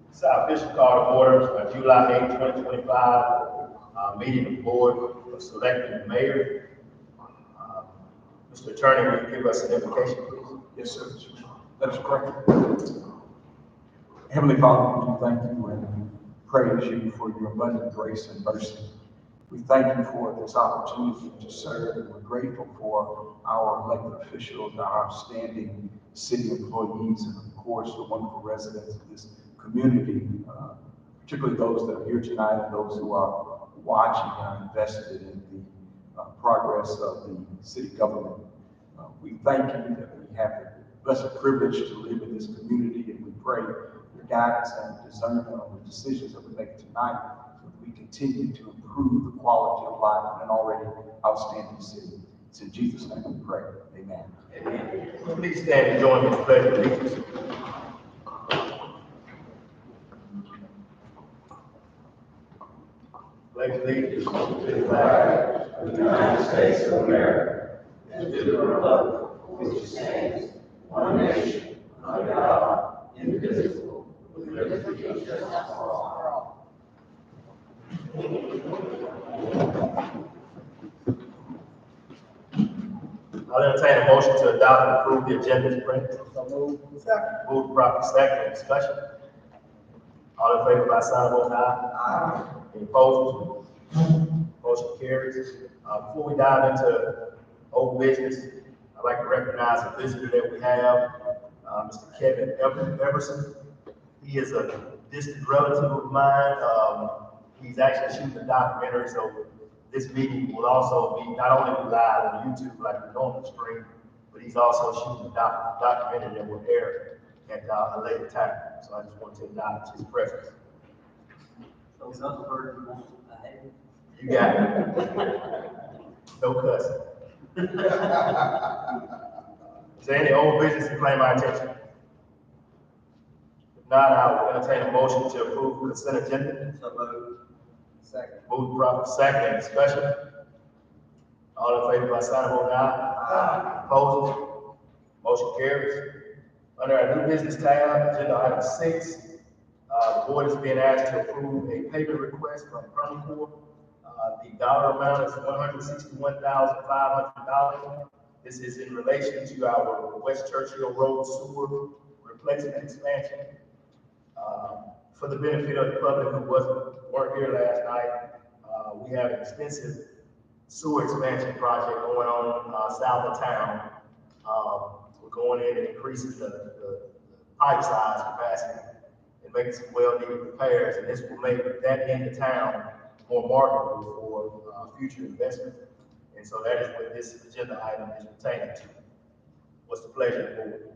This is our official call to order, July 8, 2025, meeting of the Board of Selecting the Mayor. Mr. Attorney, will you give us an invocation, please? Yes, sir. Let us pray. Heavenly Father, we thank you and praise you for your abundant grace and mercy. We thank you for this opportunity to serve, and we're grateful for our elected officials, our outstanding city employees, and of course, the wonderful residents of this community, particularly those that are here tonight and those who are watching and are invested in the progress of the city government. We thank you that we have the blessed privilege to live in this community, and we pray your guidance and discernment on the decisions that we make tonight, so that we continue to improve the quality of life in an already outstanding city. It's in Jesus' name we pray. Amen. Amen. Please stand and join me in the pledge of allegiance. Pledge allegiance to the flag of the United States of America and to the republic which stands one nation under God, indivisible, with liberty and justice for all. I'll entertain a motion to adopt and approve the agenda as printed. Second. Moved properly second, discussion. All in favor by sign of voting aye. Aye. Any opposed? Motion carries. Before we dive into old business, I'd like to recognize a visitor that we have, Mr. Kevin Everson. He is a distant relative of mine. He's actually shooting a documentary, so this meeting will also be not only live on YouTube like we normally stream, but he's also shooting a documentary that will air at a later time. So I just want to acknowledge his presence. So another word you want to add? You got it. No cussing. Is there any old business to claim my attention? If not, I will entertain a motion to approve the consent agenda. So moved. Second. Moved properly second, any discussion? All in favor by sign of voting aye. Aye. Opposed? Motion carries. Under our new business tab, agenda item 6, the board is being asked to approve a payment request from Perma Corp. The dollar amount is $161,500. This is in relation to our West Churchill Road sewer replacement expansion. For the benefit of the public who weren't here last night, we have an extensive sewer expansion project going on south of town. We're going in and increasing the pipe size capacity and making some well-needed repairs, and this will make that end of town more marketable for future investment. And so that is what this agenda item is pertaining to. What's the pleasure of the board?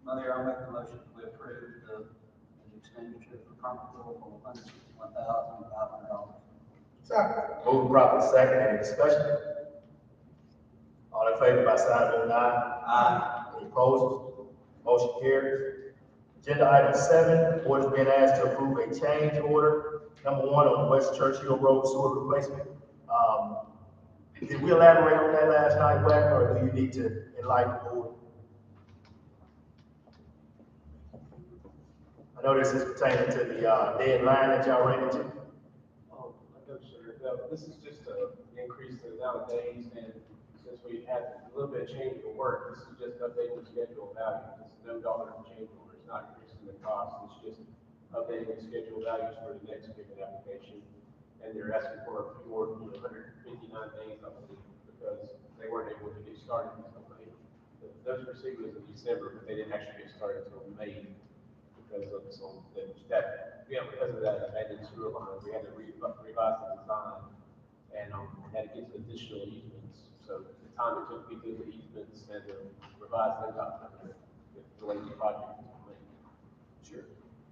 Mayor, I'll make the motion to approve the expenditure for Perma Corp of $1,500. Second. Moving properly second, any discussion? All in favor by sign of voting aye. Aye. Any opposed? Motion carries. Agenda item 7, board is being asked to approve a change order. Number 1 on West Churchill Road sewer replacement. Did we elaborate on that last night, Wagner, or do you need to enlighten the board? I know this is pertaining to the deadline that y'all ran into. No, sir. No, this is just to increase the amount of days, and since we had a little bit of change in work, this is just updating the schedule value. It's no dollar change order. It's not increasing the cost. It's just updating the schedule values for the next payment application. And they're asking for a few more, 159 days, I believe, because they weren't able to get started until May. Those received was in December, but they didn't actually get started until May because of because of that abandoned sewer line. We had to revise the design and had to get some additional easements. So the time it took me to do the easements and to revise them out, it delayed the project until May. Sure.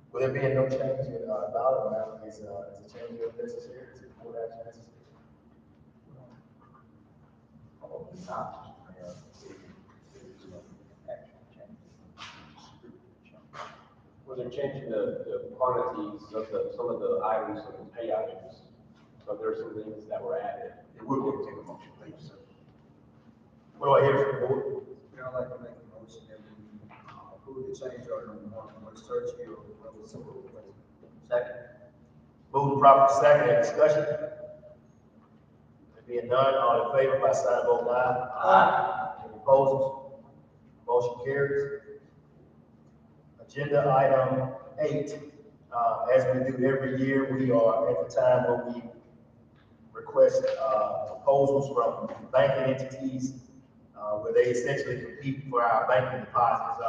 Will there be no change in dollar amount? Is a change necessary? Is it board action necessary? Probably not, Mayor. There's no actual change. Well, they're changing the quantities of some of the items of the pay items. So there are some things that were added. It would be take a motion, please, sir. What do I hear from the board? I'd like to make a motion that we approve the change order number 1 on West Churchill Road sewer replacement. Second. Moving properly second, any discussion? There being none, all in favor by sign of voting aye. Aye. Any opposed? Motion carries. Agenda item 8, as we do every year, we are at the time where we request proposals from banking entities where they essentially compete for our banking deposits.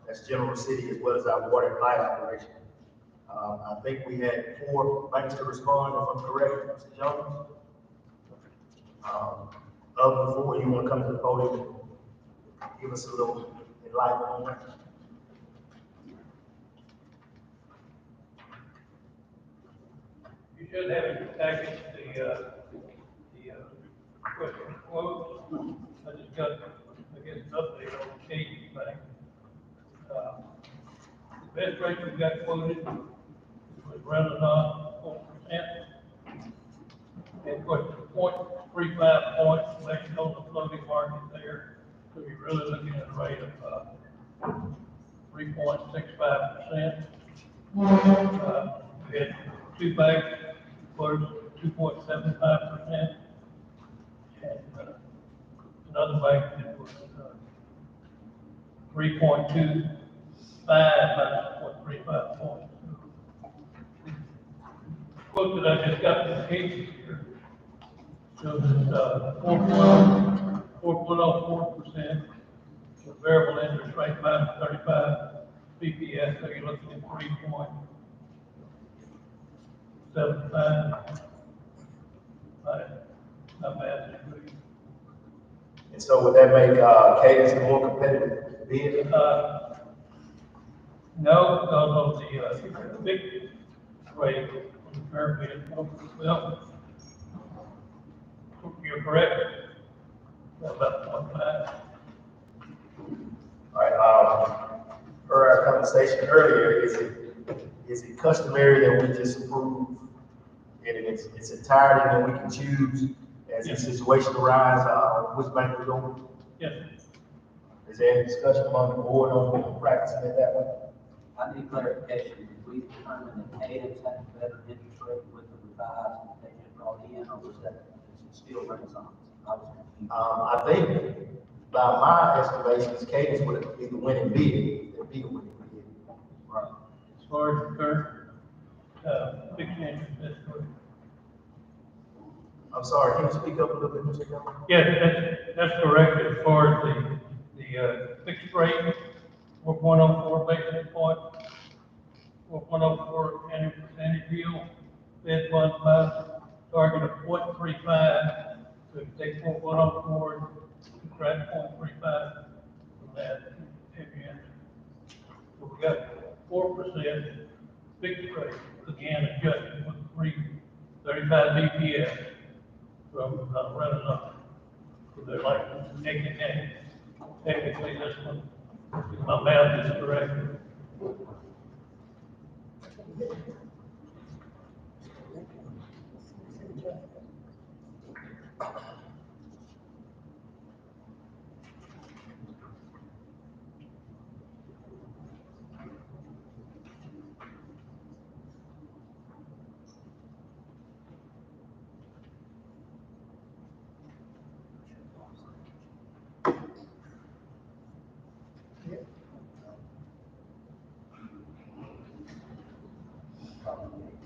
That's General City as well as our water and light operation. I think we had 4 banks to respond, if I'm correct, Mr. Jones. Of the 4, you want to come to the podium and give us a little enlightenment on that? You should have in your package the question quotes. I just got, I guess, an update on Cadence Bank. The best rate we got quoted was rounded on 4%. And of course, 0.35 points based on the floating market there. So you're really looking at a rate of 3.65%. We had 2 banks close 2.75%. And another bank that was 3.25 minus 0.35 points. Quote that I just got from Casey here shows that 4.04%, variable interest rate minus 35 BPS, so you're looking at 3.75. Not bad. And so would that make Cadence a more competitive bid? No, because of the big rate on the fair bid. Well, you're correct. About 1.5. All right, per our conversation earlier, is it customary that we just approve it in its entirety, and then we can choose as the situation arises, which bank we go with? Yes. Is there any discussion among the board on practicing it that way? I need clarification. Did we determine that Cadence had a better interest rate with the revised that they just brought in, or was that, is it still Renaissance? I was confused. I think by my estimations, Cadence would be the winning bid. They'd be the winning bid. Right. As far as the current, fixed interest, that's correct. I'm sorry, can you speak up a little bit, Mr. Jones? Yeah, that's correct. As far as the fixed rate, 4.04 basis point, 4.04 annual percentage yield, Fed funds minus target of 0.35. So if you take 4.04, subtract 0.35 from that, if you enter. So we got 4% fixed rate, again, adjusted with 35 DPS from, Renaissance. So they're like neck and neck. Technically, this one, if my math is correct.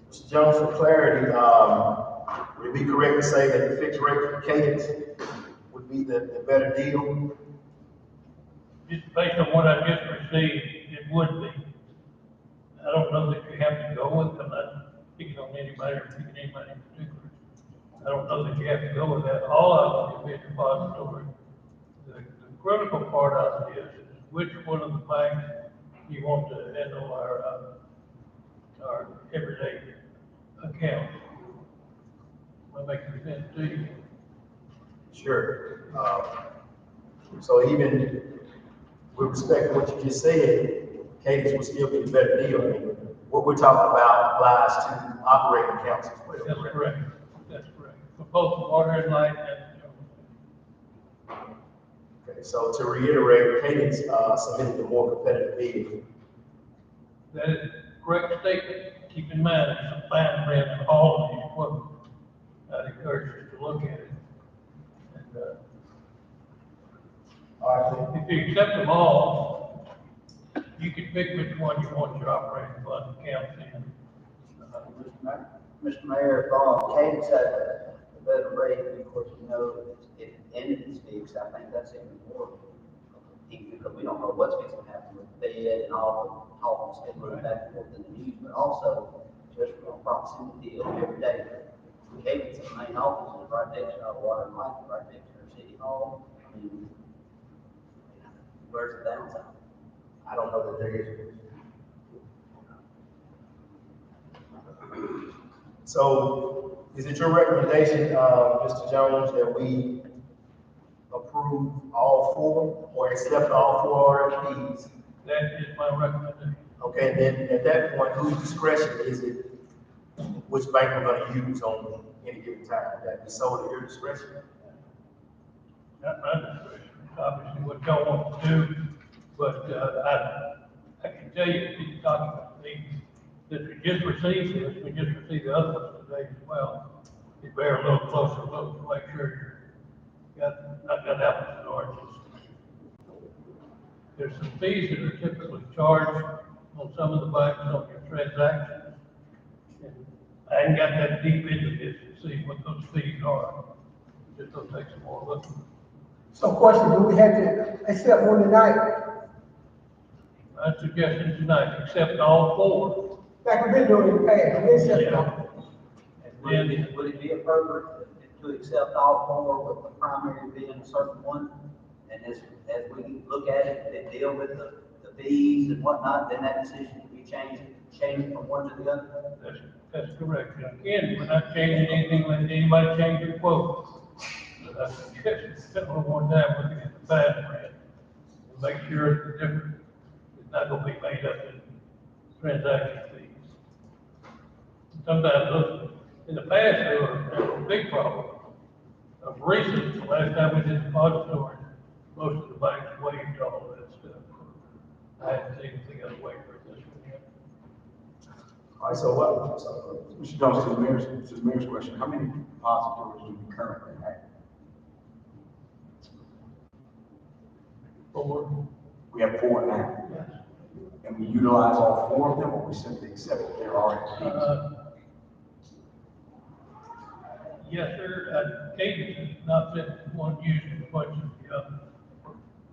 Mr. Jones, for clarity, would it be correct to say that the fixed rate for cadence would be the better deal? Just based on what I just received, it would be. I don't know that you have to go with, I'm not picking on anybody or picking anybody in particular. I don't know that you have to go with that. All of them is depository. The critical part of it is which one of the banks you want to handle our everyday accounts. Will that make sense to you? Sure. So even with respect to what you just said, cadence would still be the better deal. I mean, what we're talking about applies to operating accounts as well. That's correct. That's correct. For both water and light and Okay, so to reiterate, cadence submitted the more competitive bid. that is a correct statement. Keep in mind, it's a fine print in all of these equipment. I'd encourage you to look at it. And, All right, if you accept them all, you can pick which one you want your operating fund accounts in. Mr. Mayor, if Cadence had a better rate, of course, you know, if entities fixed, I think that's even more. Because we don't know what's going to happen with the bed and all the talks that go back and forth in the news, but also just from proximity of every day. Cadence, the main office is right next to our water and light, right next to our city hall. I mean, where's the downside? I don't know that there is. So is it your recommendation, Mr. Jones, that we approve all four or accept all four RFPs? That is my recommendation. Okay, and then at that point, whose discretion is it, which bank we're gonna use on any given time? Would that be solely at your discretion? Not my discretion, it's obviously what y'all want to do, but, I can tell you, if you're talking about things that we just received this, we just received the other ones today as well. You bear a little closer look to make sure not got apples and oranges. There's some fees that are typically charged on some of the banks on your transactions. And I ain't got that deep into this to see what those fees are. Just gonna take some more look. So question, do we have to accept one tonight? My suggestion tonight, accept all four. Like we've been doing in the past, we accept all. And then, Would it be appropriate to accept all four with the primary being a certain one? And as we look at it and deal with the fees and whatnot, then that decision can be changed from one to the other? that's correct. And again, we're not changing anything, letting anybody change their quotes. But I suggest that one more time, looking at the fine print, and make sure the difference is not gonna be made up in transaction fees. Sometimes those, in the past, they were a big problem. Of recent, the last time we did depository, most of the banks waived all of that stuff. I hadn't seen anything else waived for this one yet. All right, so what, so, Mr. Jones, to the mayor's question, how many depositories do we currently have? Four. We have 4 now. And we utilize all 4 of them, or we simply accept that there are RFPs? Yes, sir. Cadence has not been one used as much as the other.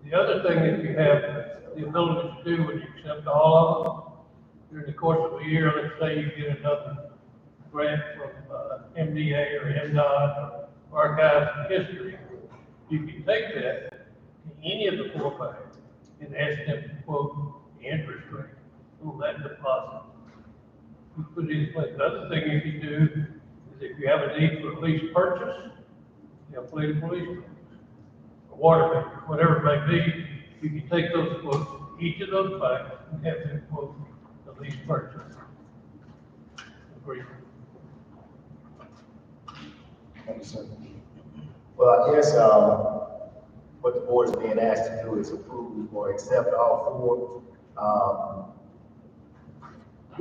The other thing that you have the ability to do when you accept all of them, during the course of a year, let's say you get another grant from MDA or MDOT or Archives of History, you can take that to any of the 4 banks and ask them to quote the interest rate on that deposit. we put it in place. Another thing you can do is if you have a need for a lease purchase, you have police, or water meter, whatever it may be, you can take those quotes, each of those back, and have them quote the lease purchase. Agree? Thank you, sir. Well, I guess, what the board is being asked to do is approve or accept all four.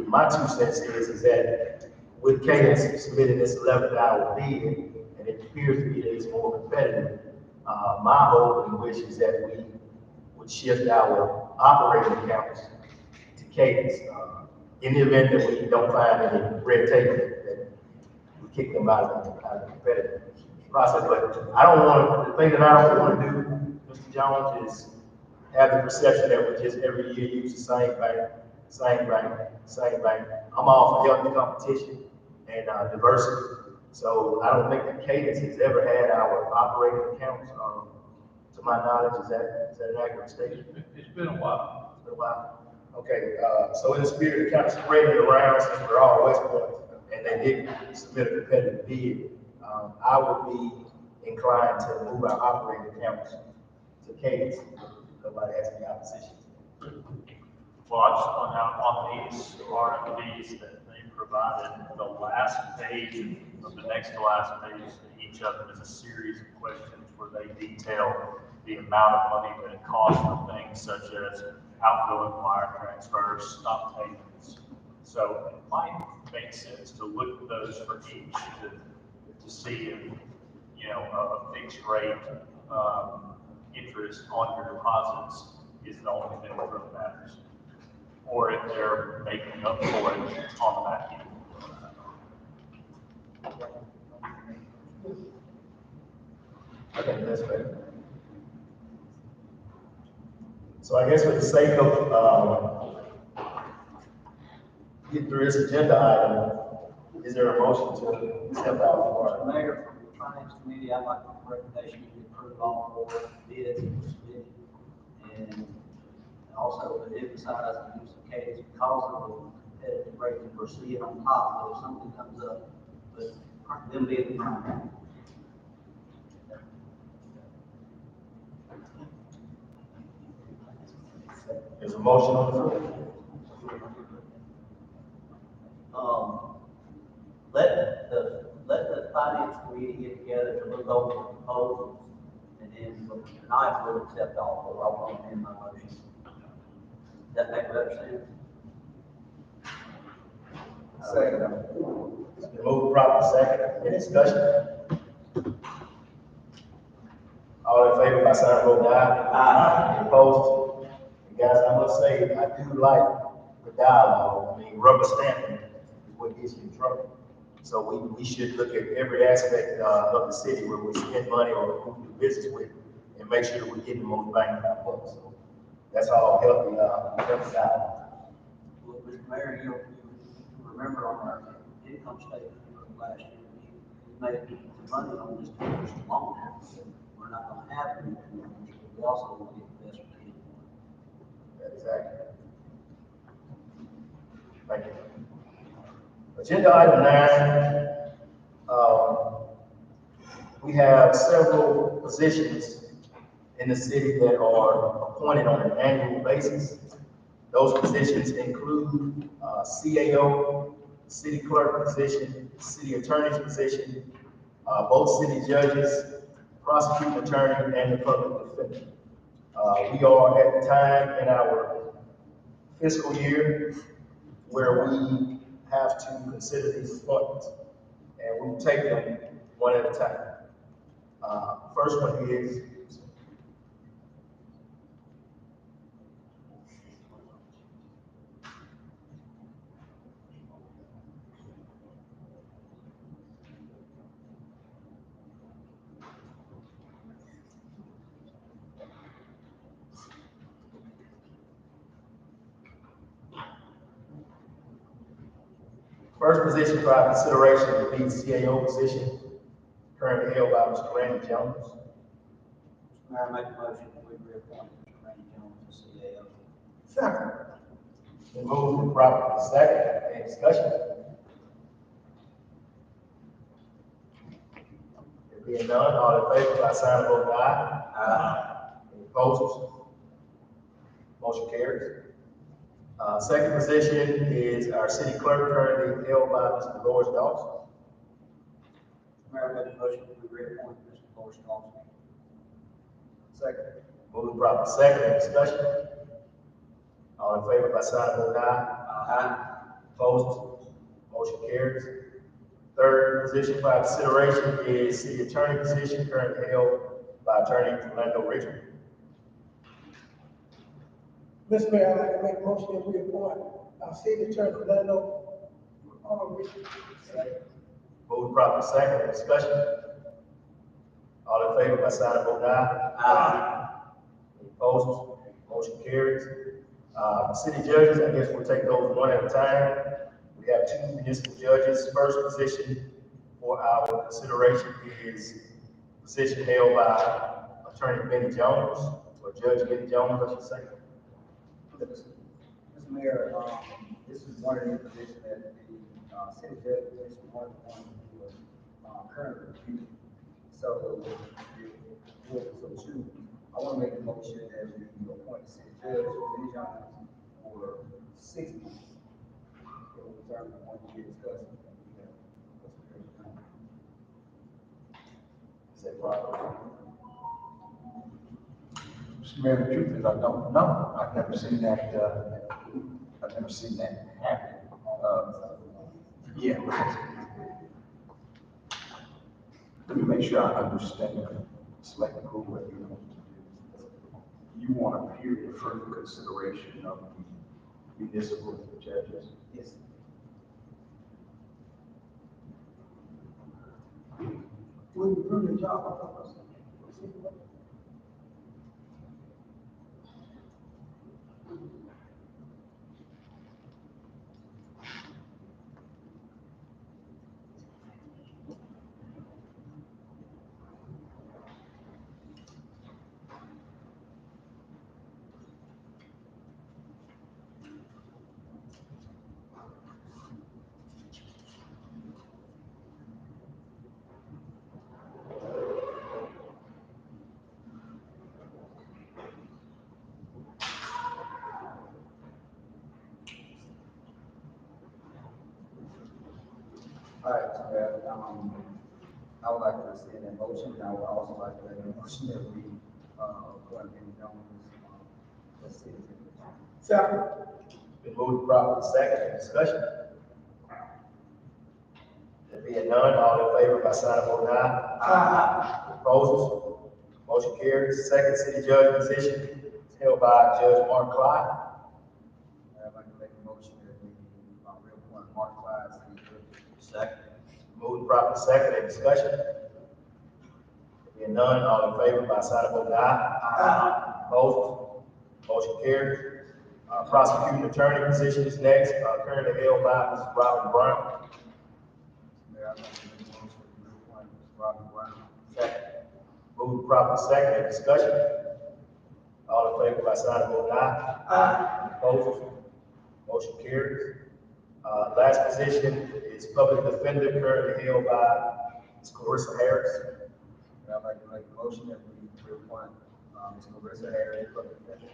My 2 cents is that with Cadence submitting this 11th hour bid, and it appears to be that it's more competitive, my hope and wish is that we would shift our operating accounts to Cadence. In the event that we don't find any red tape, that we kick them out of the competitive process. But I don't want, the thing that I don't want to do, Mr. Jones, is have the perception that we just every year use the same bank, same bank, same bank. I'm all for healthy competition and diversity. So I don't think that Cadence has ever had our operating accounts, to my knowledge. Is that an accurate statement? It's been a while. It's been a while. Okay, so in the spirit of kind of spreading it around, since we're all West Point, and they did submit a competitive bid, I would be inclined to move our operating accounts to Cadence. Nobody has any opposition. Well, I just point out on these RFPs that they provided, the last page of the next to last page, each of them is a series of questions where they detail the amount of money that it costs for things such as outgoing wire transfers, stop payments. So it might make sense to look at those for each to see if, you know, a fixed rate, interest on your deposits is the only thing that really matters. Or if they're making up for it on the back end. I think that's fair. So I guess for the sake of, get through this agenda item, is there a motion to accept our report? Mr. Mayor, from the Finance Committee, I'd like to make a recommendation to approve all four bids that were submitted. And also to emphasize the use of Cadence because of the competitive rate that we're seeing on top, so if something comes up, but them being the primary. There's a motion on the floor. Let the Finance Committee get together to look over the proposals, and then tonight we'll accept all four. I won't amend my motion. Does that make better sense? Second. It's been moved properly second. Any discussion? All in favor by sign of voting aye. Aye. Any opposed? And guys, I must say, I do like the dialogue. I mean, rubber stamping is what gets you in trouble. So we should look at every aspect of the city where we spend money or who we do business with and make sure that we're getting the most bang for our buck. So that's all healthy dialogue. Well, Mr. Mayor, you remember on our income statement from last year, we made the money on this interest alone. We're not gonna have any numbers, but we also want to get the best we can. That's accurate. Thank you. Agenda item 9, we have several positions in the city that are appointed on an annual basis. Those positions include CAO, city clerk position, city attorney's position, both city judges, prosecuting attorney, and the public defender. We are at the time in our fiscal year where we have to consider these appointments, and we will take them one at a time. First one is first position for our consideration would be the CAO position, currently held by Mr. Randy Jones. Mr. Mayor, I make a motion that we reappoint Mr. Randy Jones as CAO. Second. Been moved and properly second. Any discussion? There being none, all in favor by sign of vote aye. Aye. Any opposed? Motion carries. Second position is our city clerk, currently held by Mr. Loris Dawson. Mayor, I make a motion to reappoint Mr. Loris Dawson. Second. Moved and properly second. Any discussion? All in favor by sign of vote aye. Aye. Opposed? Motion carries. Third position for consideration is city attorney position, currently held by Attorney Orlando Richmond. Mr. Mayor, I'd like to make a motion that we appoint our city attorney, Orlando, Richard. Moved and properly second. Any discussion? All in favor by sign of vote aye. Aye. Any opposed? Motion carries. City judges, I guess we'll take those one at a time. We have two municipal judges. First position for our consideration is position held by Attorney Benny Jones, or Judge Benny Jones, I should say. Mr. Mayor, this is one of the positions that the city judge position, one of the ones who was currently reviewed. So, so two, I want to make a motion that we appoint the city judge, Benny Jones, for 6 months. It will determine when we discuss. Is that proper? Mr. Mayor, the truth is, I don't know. I've never seen that, I've never seen that happen. Yeah. Let me make sure I understand the select group what you want to do. You want a period of further consideration of the municipal judges? Yes. We do the job of us. All right, so, I would like to rescind that motion, and I would also like to make a motion that we, appoint Benny Jones, as city attorney. Second. Been moved and properly second. Any discussion? There being none, all in favor by sign of vote aye. Aye. Opposed? Motion carries. Second city judge position is held by Judge Mark Clyde. I'd like to make a motion that we, reappoint Mark Clyde, city attorney. Second. Moved and properly second. Any discussion? There being none, all in favor by sign of vote aye. Aye. Opposed? Motion carries. Prosecuting attorney position is next, currently held by Mrs. Robin Brown. Mayor, I'd like to make a motion to reappoint Mr. Robert Brown. Second. Moved and properly second. Any discussion? All in favor by sign of vote aye. Aye. Opposed? Motion carries. Last position is public defender, currently held by Ms. Clarissa Harris. Mayor, I'd like to make a motion that we reappoint, Ms. Clarissa Harris, public defender.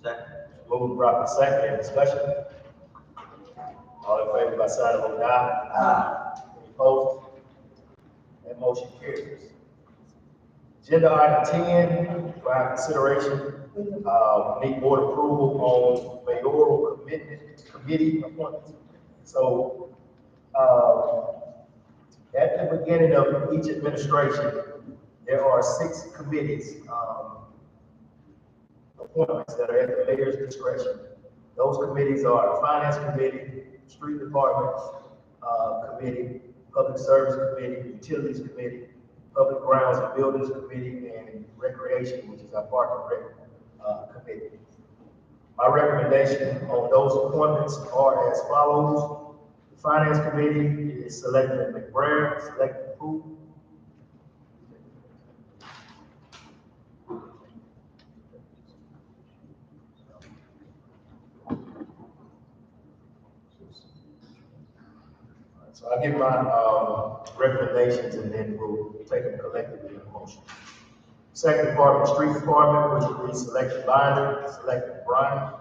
Second. Moved and properly second. Any discussion? All in favor by sign of vote aye. Aye. Any opposed? That motion carries. Agenda item 10, for our consideration, we need board approval on mayoral committee appointments. So, at the beginning of each administration, there are 6 committees, appointments that are at the mayor's discretion. Those committees are the finance committee, street departments, committee, public service committee, utilities committee, public grounds and buildings committee, and recreation, which is our park and rec, committee. My recommendation on those appointments are as follows. The finance committee is selecting McBride, selecting who? So I'll give my, recommendations and then we'll take them collectively in a motion. Second department, street department, which will be selected Binder, selected Brian.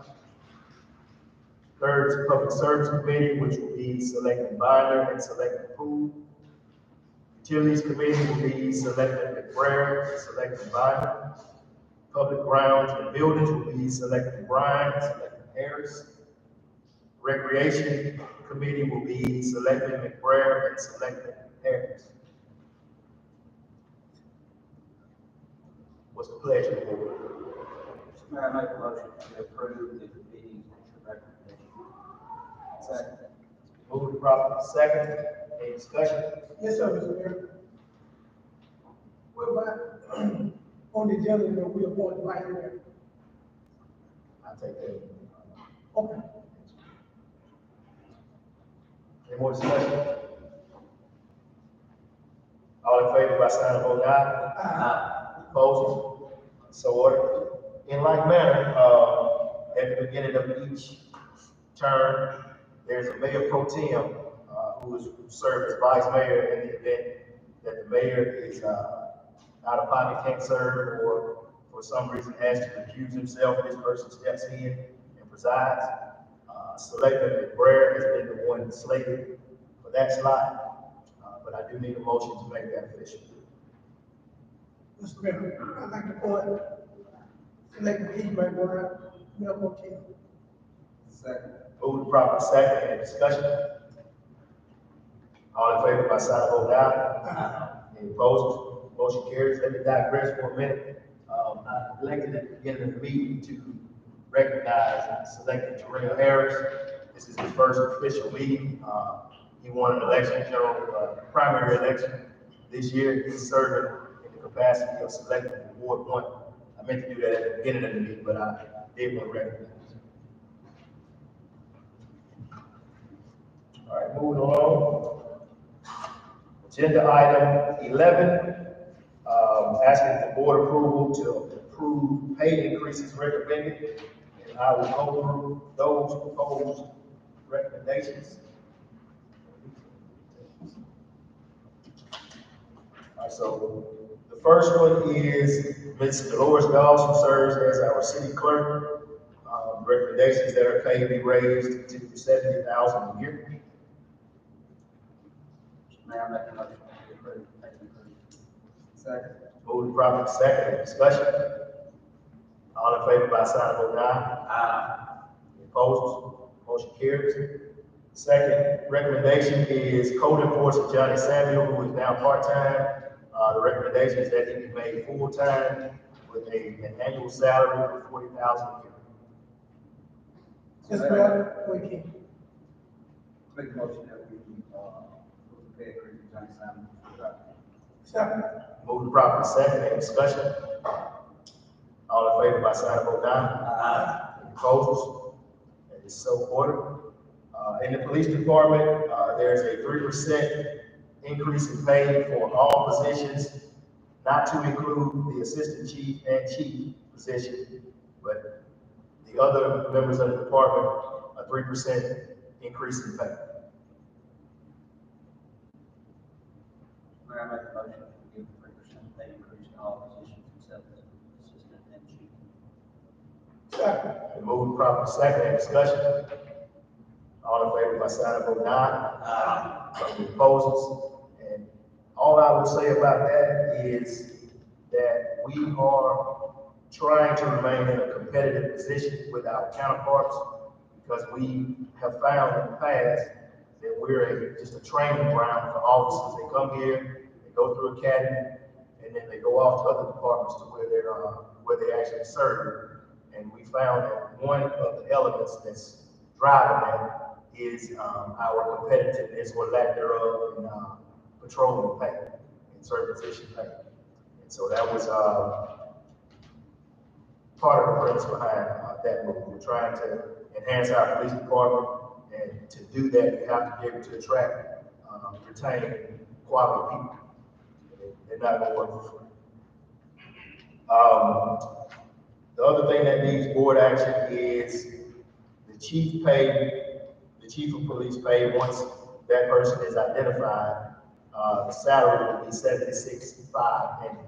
Third is public service committee, which will be selected Binder and selected Poole. Utilities committee will be selected McBrayer, selected Binder. Public grounds and buildings will be selected Bryan, selected Harris. Recreation committee will be selected McBrayer and selected Harris. What's the pleasure of the board? Mr. Mayor, I make a motion to approve the meetings and the recommendation. Second. Moved properly second. Any discussion? Yes, sir, Mr. Mayor. What about, on the agenda, you know, we appoint right here. I'll take that. Okay. Any more discussion? All in favor by sign of vote aye. Opposed? So ordered. In like manner, at the beginning of each term, there's a mayor pro tem, who is served as vice mayor in the event that the mayor is, out of pocket, can't serve, or for some reason has to recuse himself. This person steps in and presides. Selectman McBrayer has been the one slated for that slot, but I do need a motion to make that official. Mr. Mayor, I'd like to appoint, select Keith McBride, Mayor Pro Tem. Second. Moved proper second, any discussion? All in favor by sign of vote aye. Any opposed? Motion carries. Let me digress for a minute. I elected at the beginning of the meeting to recognize and select Terrell Harris. This is his first official meeting. He won an election, primary election this year. He's serving in the capacity of selecting Ward 1. I meant to do that at the beginning of the meeting, but I did want to recognize him. All right, moving along. Agenda item 11, asking the board approval to approve pay increases recommended. And I will go through those proposed recommendations. All right, so the first one is Ms. Dolores Goss, who serves as our city clerk. Recommendations that her pay be raised to $70,000 a year. Mayor, I make a motion to approve. Second. Moved properly second, any discussion? All in favor by sign of vote aye. Any opposed? Motion carries. Second recommendation is code enforcer Johnny Samuel, who is now part-time. The recommendation is that he be made full-time with an annual salary of $40,000 a year. Mr. Mayor, Pro Tem. Make a motion that we, pay increase to Johnny Simon. Second. Moved properly second, any discussion? All in favor by sign of vote aye. Any opposed? That is so ordered. In the police department, there's a 3% increase in pay for all positions, not to include the assistant chief and chief position, but the other members of the department, a 3% increase in pay. Mayor, I make a motion to give 3% pay increase to all positions except the assistant and chief. Second. Moved properly second, any discussion? All in favor by sign of vote aye. Any opposed? And all I would say about that is that we are trying to remain in a competitive position with our counterparts, because we have found in the past that we're just a training ground for officers. They come here, they go through academy, and then they go off to other departments to where they actually serve. And we found that one of the elements that's driving that is our competitiveness or lack thereof in patrolman pay and certain position pay. And so that was part of the premise behind that move. We're trying to enhance our police department, and to do that, you have to be able to attract, retain quality people. They're not going to work for free. The other thing that needs board action is the chief of police pay. Once that person is identified, the salary will be 76.5 annually.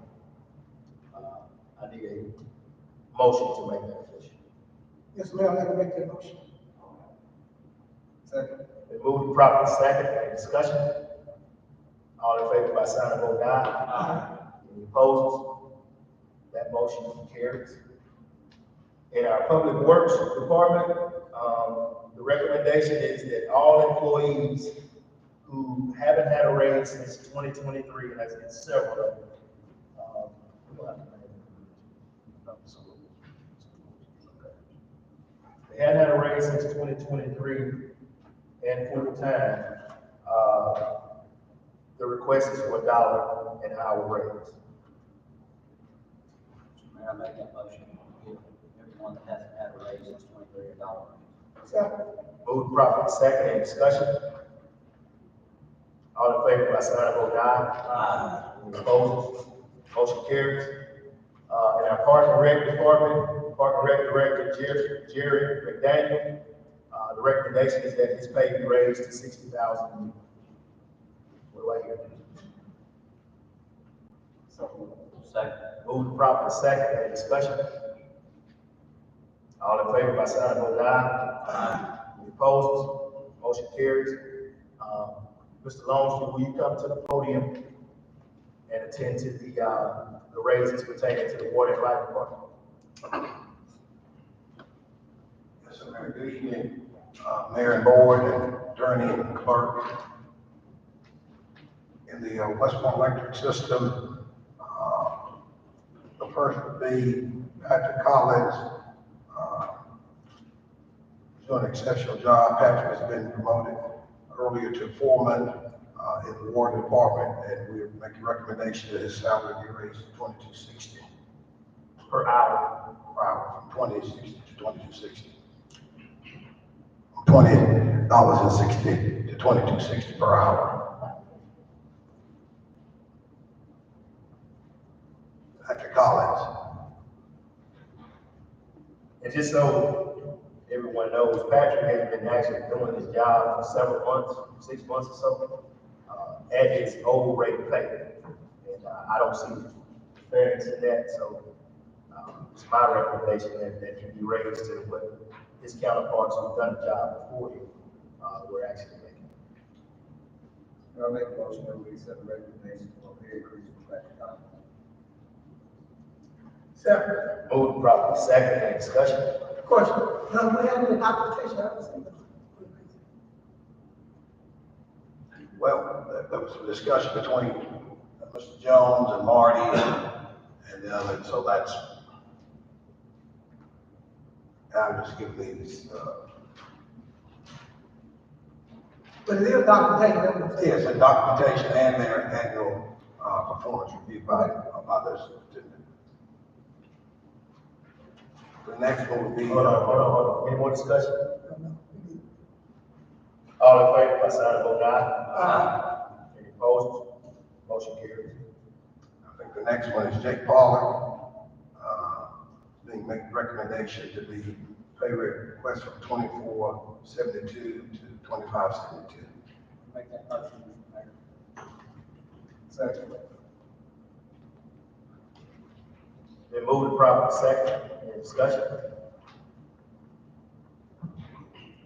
I need a motion to make that official. Yes, Mayor, I'd like to make that motion. Second. Been moved properly second, any discussion? All in favor by sign of vote aye. Any opposed? That motion carries. In our Public Works Department, the recommendation is that all employees who haven't had a raise since 2023, and that's been several of them, they hadn't had a raise since 2023 and full time, the request is for $1 an hour raise. Mayor, I make that motion, give everyone that hasn't had a raise since 23 a dollar. Second. Moved properly second, any discussion? All in favor by sign of vote aye. Any opposed? Motion carries. In our Park and Rec Department, Park and Rec Director Jerry McDaniel, the recommendation is that his pay be raised to $60,000. What do I hear? Second. Moved properly second, any discussion? All in favor by sign of vote aye. Any opposed? Motion carries. Mr. Longstreet, will you come to the podium and attend to the raises pertaining to the Water and Light Department? Yes, sir, Mayor. Good evening, Mayor and Board and Attorney and Clerk. In the Westmore Electric System, the first would be Patrick Collins. He's doing an exceptional job. Patrick has been promoted earlier to foreman in the water department, and we make a recommendation that his salary be raised to $22.60 Per hour. per hour, from $20.60 to $22.60. $20.60 to $22.60 per hour. Patrick Collins. And just so everyone knows, Patrick has been actually doing his job for several months, 6 months or so, at his old rate of pay. And I don't see fairness in that, so it's my recommendation that he be raised to what his counterparts who've done the job before him were actually making. I'll make a motion that we accept the recommendation for pay increase for Patrick Collins. Second. Moved properly second, any discussion? Question. Now, we have any documentation? I haven't seen the- Well, there was some discussion between Mr. Jones and Marty and the other, so that's, I'm just giving these, But it is documentation, that's what I'm saying. yes, and documentation and their annual performance review by their superintendent. The next one would be. Hold on. Any more discussion? All in favor by sign of vote aye. Any opposed? Motion carries. I think the next one is Jake Pollard. They make a recommendation to be pay rate request from $24.72 to $25.72. Make that motion, Mr. Mayor. Second. Been moved properly second, any discussion?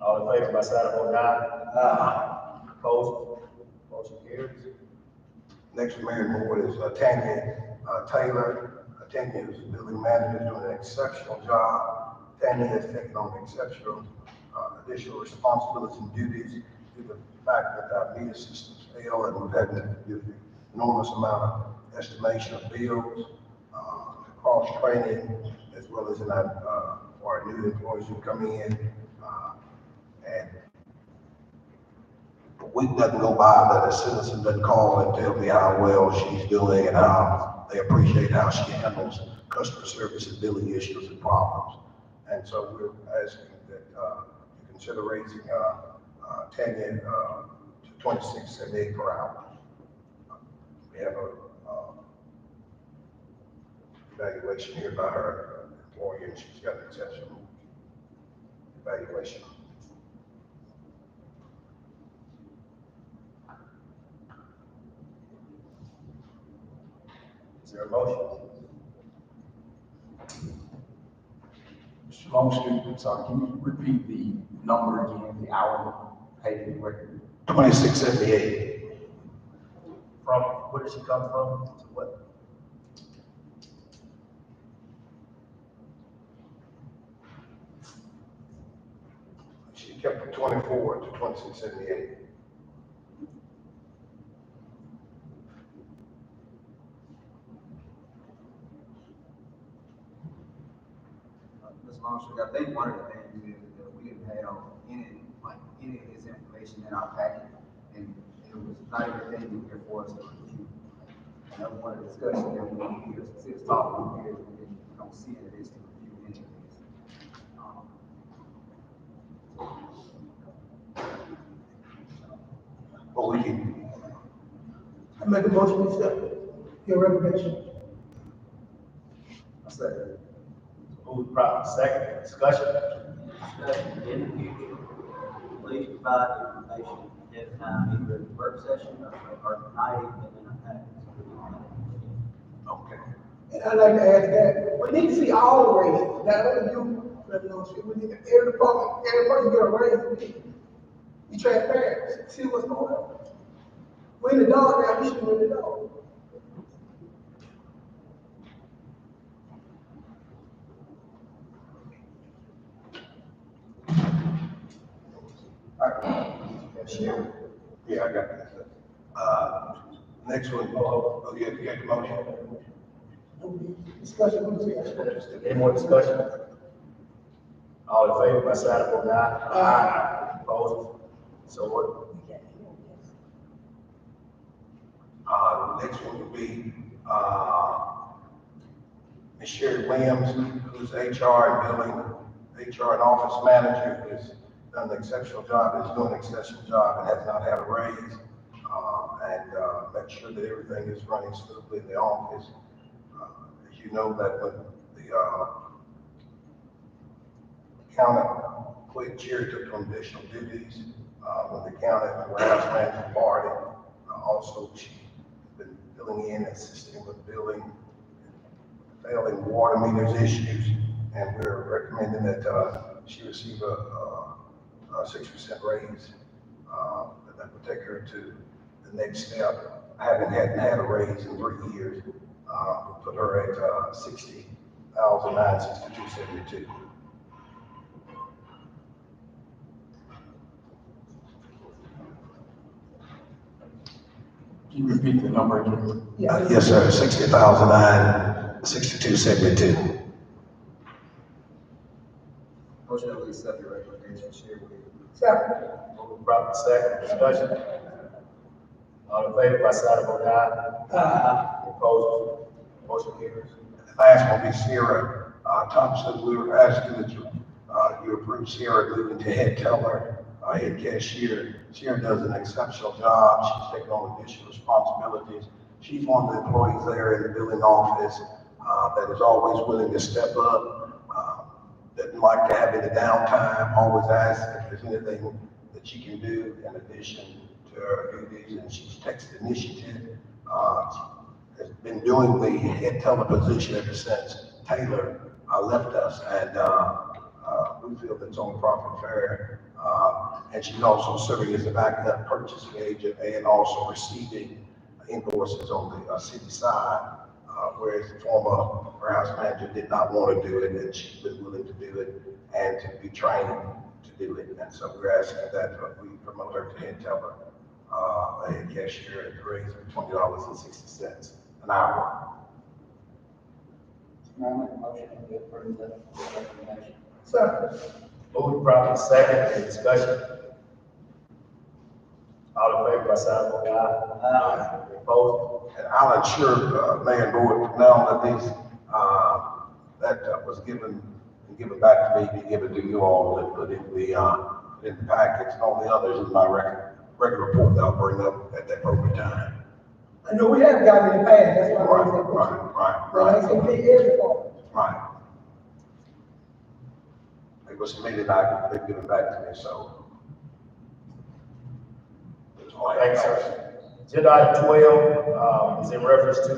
All in favor by sign of vote aye. Opposed? Motion carries. Next Mayor and Board is Tanya Taylor. Tanya is the building manager, doing an exceptional job. Tanya has taken on exceptional additional responsibilities and duties due to the fact that our meter systems fail and we've had to do an enormous amount of estimation of bills, cross-training, as well as in our, for our new employees who come in. And a week doesn't go by that a citizen doesn't call and tell me how well she's doing and how they appreciate how she handles customer service and billing issues and problems. And so we're asking that you consider raising Tanya to $26.78 per hour. We have a evaluation here by her employee, and she's got an exceptional evaluation. there a motion? Mr. Longstreet, I'm sorry, can you repeat the number again, the hourly pay record? 2678. From, where did she come from, to what? She kept it 24 to 2678. Ms. Longstreet, I think one of the things is that we didn't have any of this information in our packet, and it was not everything here for us to review. And that was one of the discussions that we didn't hear, since talking here, we don't see any of this to review any of this. But we can, I make a motion to accept your recommendation. I said, Moved properly second, discussion. Discussion in the future, please provide information ahead of time, either in the work session or tonight, and in a package. okay. And I'd like to ask that, we need to see all the raises, not only you, Reverend Longstreet, we need every department get a raise. Be transparent, see what's going on. We're in the dark now, we should be in the dark. Yeah, I got that. Next one, oh, yeah, you got the motion? Discussion. Any more discussion? All in favor, by side of vote aye. Aye. Opposed? So what? Next one would be, Ms. Sherry Williams, who's HR and billing, HR and office manager, who's done an exceptional job, is doing an exceptional job and has not had a raise. Make sure that everything is running smoothly in the office. As you know, that when the accountant quit, Sherry took on additional duties. When the accountant warehouse manager departed, also she's been filling in, assisting with billing, failing water meters issues, and we're recommending that she receive a 6% raise. That would take her to the next step. Hadn't had a raise in 3 years. We'll put her at $60,962.72. Can you repeat the number again? Yes, sir, $60,962.72. motion that we accept your recommendation, Sherry Williams. Second. Moved properly second, discussion. All in favor, by side of vote aye. Aye. Opposed? Motion carries. The last one will be Sierra Thompson. We were asking that you approve Sierra moving to head teller, head cashier. Sierra does an exceptional job. She's taking on additional responsibilities. She's one of the employees there in the billing office that is always willing to step up. Doesn't like to have any downtime, always asks if there's anything that she can do in addition to her duties, and she's takes the initiative. Has been doing the head teller position ever since Taylor left us, and we feel that's only proper and fair. And she's also serving as a backup purchasing agent and also receiving invoices on the city side. Whereas the former warehouse manager did not want to do it, and she's been willing to do it and to be trained to do it. And so we're asking that we promote her to head teller, a head cashier at the raise of $20.60 an hour. Can I make a motion to approve the recommendation? Second. Moved properly second, any discussion? All in favor, by side of vote aye. Aye. Opposed? And I'll ensure, Mayor and Board, from now on that these, that was given back to me, be given to you all, and put in the packets, and all the others in my regular report that I'll bring up at the appropriate time. I know we have gotten in the past, that's why I raised that question. But I said, pay every department. Right. It was submitted, they've given back to me, so. That's all I have. Thanks, sir. Agenda item 12 is in reference to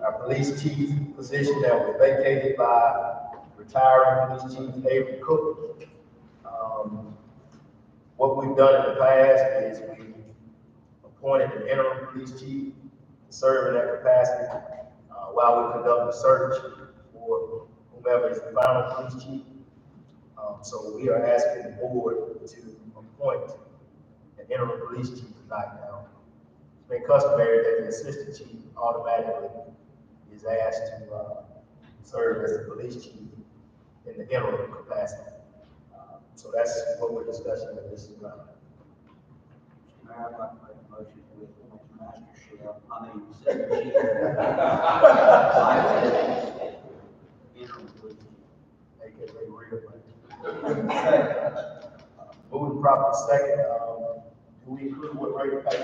our police chief position that was vacated by retiring police chief Avery Cook. What we've done in the past is we appointed an interim police chief to serve in that capacity while we conduct a search for whomever is the final police chief. So we are asking the board to appoint an interim police chief tonight now. It's been customary that the assistant chief automatically is asked to serve as the police chief in the interim capacity. So that's what we're discussing at this time. Mayor, I'd like to make a motion to appoint Master Sheriff, Assistant Chief. Interim police chief. AKA real moving properly second, do we include what rate of pay?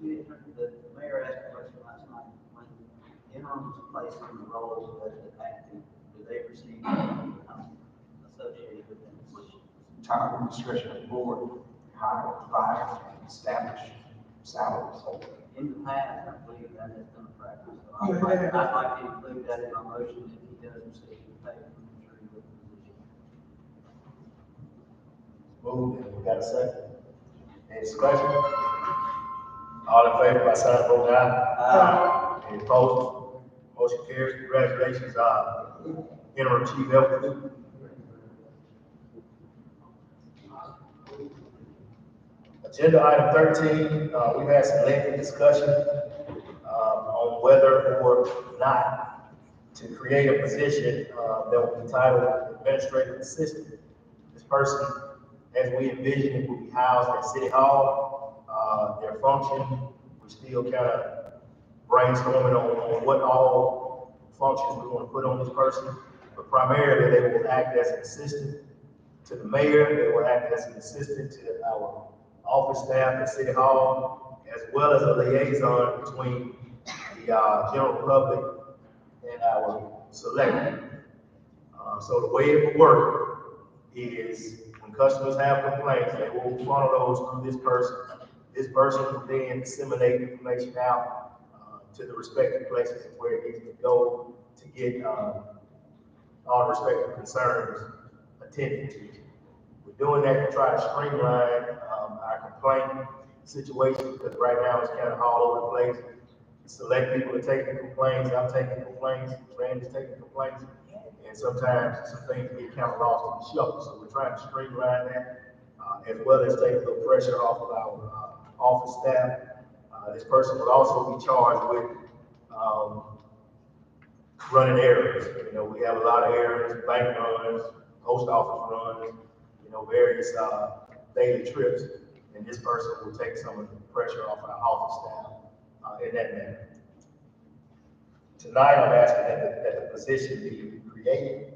The mayor asked a question last night, when interims placed in the roles that the active, do they receive associated with them positions? Time and discretion of the board, hire, fire, and establish salaries. In the past, I believe that has been a practice. So I'd like to include that in my motion if he does receive pay from the jury with the position. Moved, and we got a second. Any discussion? All in favor by sign of voting aye. Any opposed? Motion carries. Congratulations, interim chief Elkins. Agenda item 13, we've had some lengthy discussion on whether or not to create a position that will be titled administrative assistant. This person, as we envision it, will be housed at City Hall. Their function, we're still kind of brainstorming on what all functions we want to put on this person, but primarily they will act as an assistant to the mayor. They will act as an assistant to our office staff at City Hall, as well as a liaison between the general public and our select. So the way it will work is when customers have complaints, they will funnel those through this person. This person will then disseminate information out to the respective places where it needs to go to get all the respective concerns attended to. We're doing that to try to streamline our complaint situation, because right now it's kind of all over the place. Select people are taking complaints, I'm taking complaints, Randy's taking complaints, and sometimes some things get kind of lost in the shuffle. So we're trying to streamline that, as well as take a little pressure off of our office staff. This person will also be charged with running errands. You know, we have a lot of errands, bank runs, post office runs, you know, various daily trips, and this person will take some of the pressure off our office staff in that manner. Tonight, I'm asking that the position be created.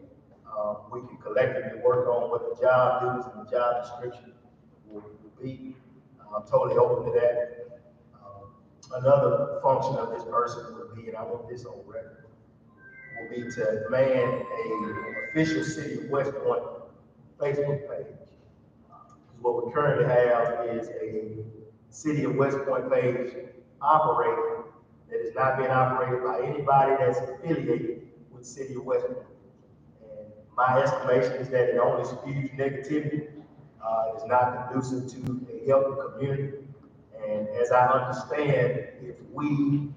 We can collectively work on what the job duties and the job description will be. I'm totally open to that. Another function of this person would be, and I want this on record, will be to man an official City of West Point Facebook page. What we currently have is a City of West Point page operating that is not being operated by anybody that's affiliated with City of West Point. And my estimation is that it only spews negativity. It is not conducive to a healthy community. And as I understand, if we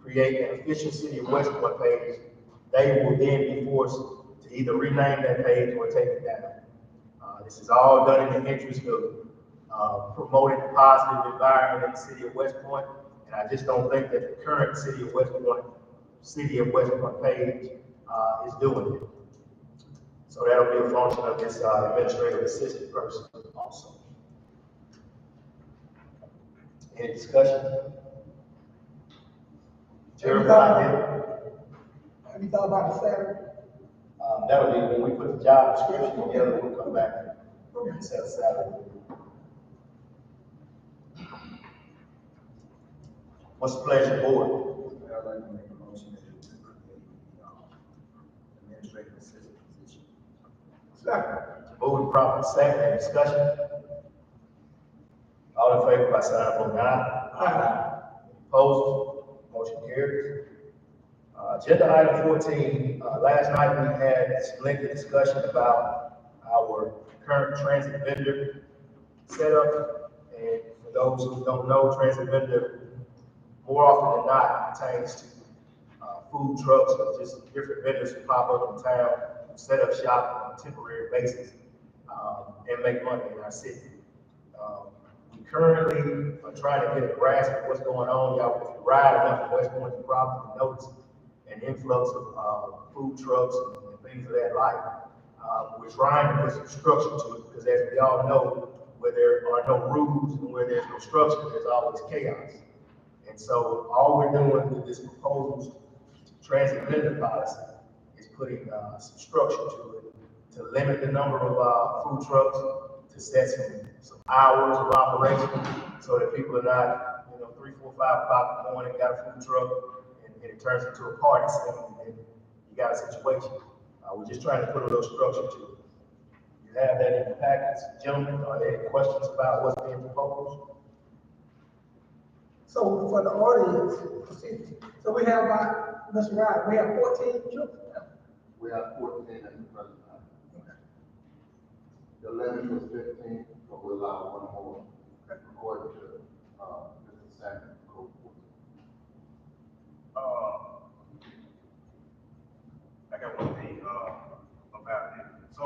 create an official City of West Point page, they will then be forced to either rename that page or take it down. This is all done in the interest of promoting a positive environment in the City of West Point. And I just don't think that the current City of West Point page is doing it. So that'll be a function of this administrative assistant person also. Any discussion? Jeremiah? Have you thought about the salary? That'll be when we put the job description together, we'll come back and set a salary. What's the pleasure, board? I'd like to make a motion to create the administrative assistant position. Second. Moving properly second, discussion. All in favor by sign of voting aye. Aye. Opposed? Motion carries. Agenda item 14, last night we had some lengthy discussion about our current transit vendor setup. And for those who don't know, transit vendor more often than not pertains to food trucks or just different vendors who pop up in town, set up shop on a temporary basis, and make money in our city. We currently are trying to get a grasp of what's going on. Y'all, if you ride enough in West Point, you probably notice an influx of food trucks and things of that like. We're trying to put some structure to it because, as we all know, where there are no rules and where there's no structure, there's always chaos. And so all we're doing with this proposed transit vendor policy is putting some structure to it to limit the number of food trucks, to set some hours of operation so that people are not, 3, 4, 5 o'clock in the morning, got a food truck, and it turns into a party scene, and then you got a situation. We're just trying to put a little structure to it. You have that in the packets. Gentlemen, are there any questions about what's being proposed? So for the audience, so we have about, Mr. Ryder, we have 14 trucks now. We have 14 at the present time. The limit was 15, but we allow one more, according to, Mr. Samuel, code 14. I got one thing, about it. So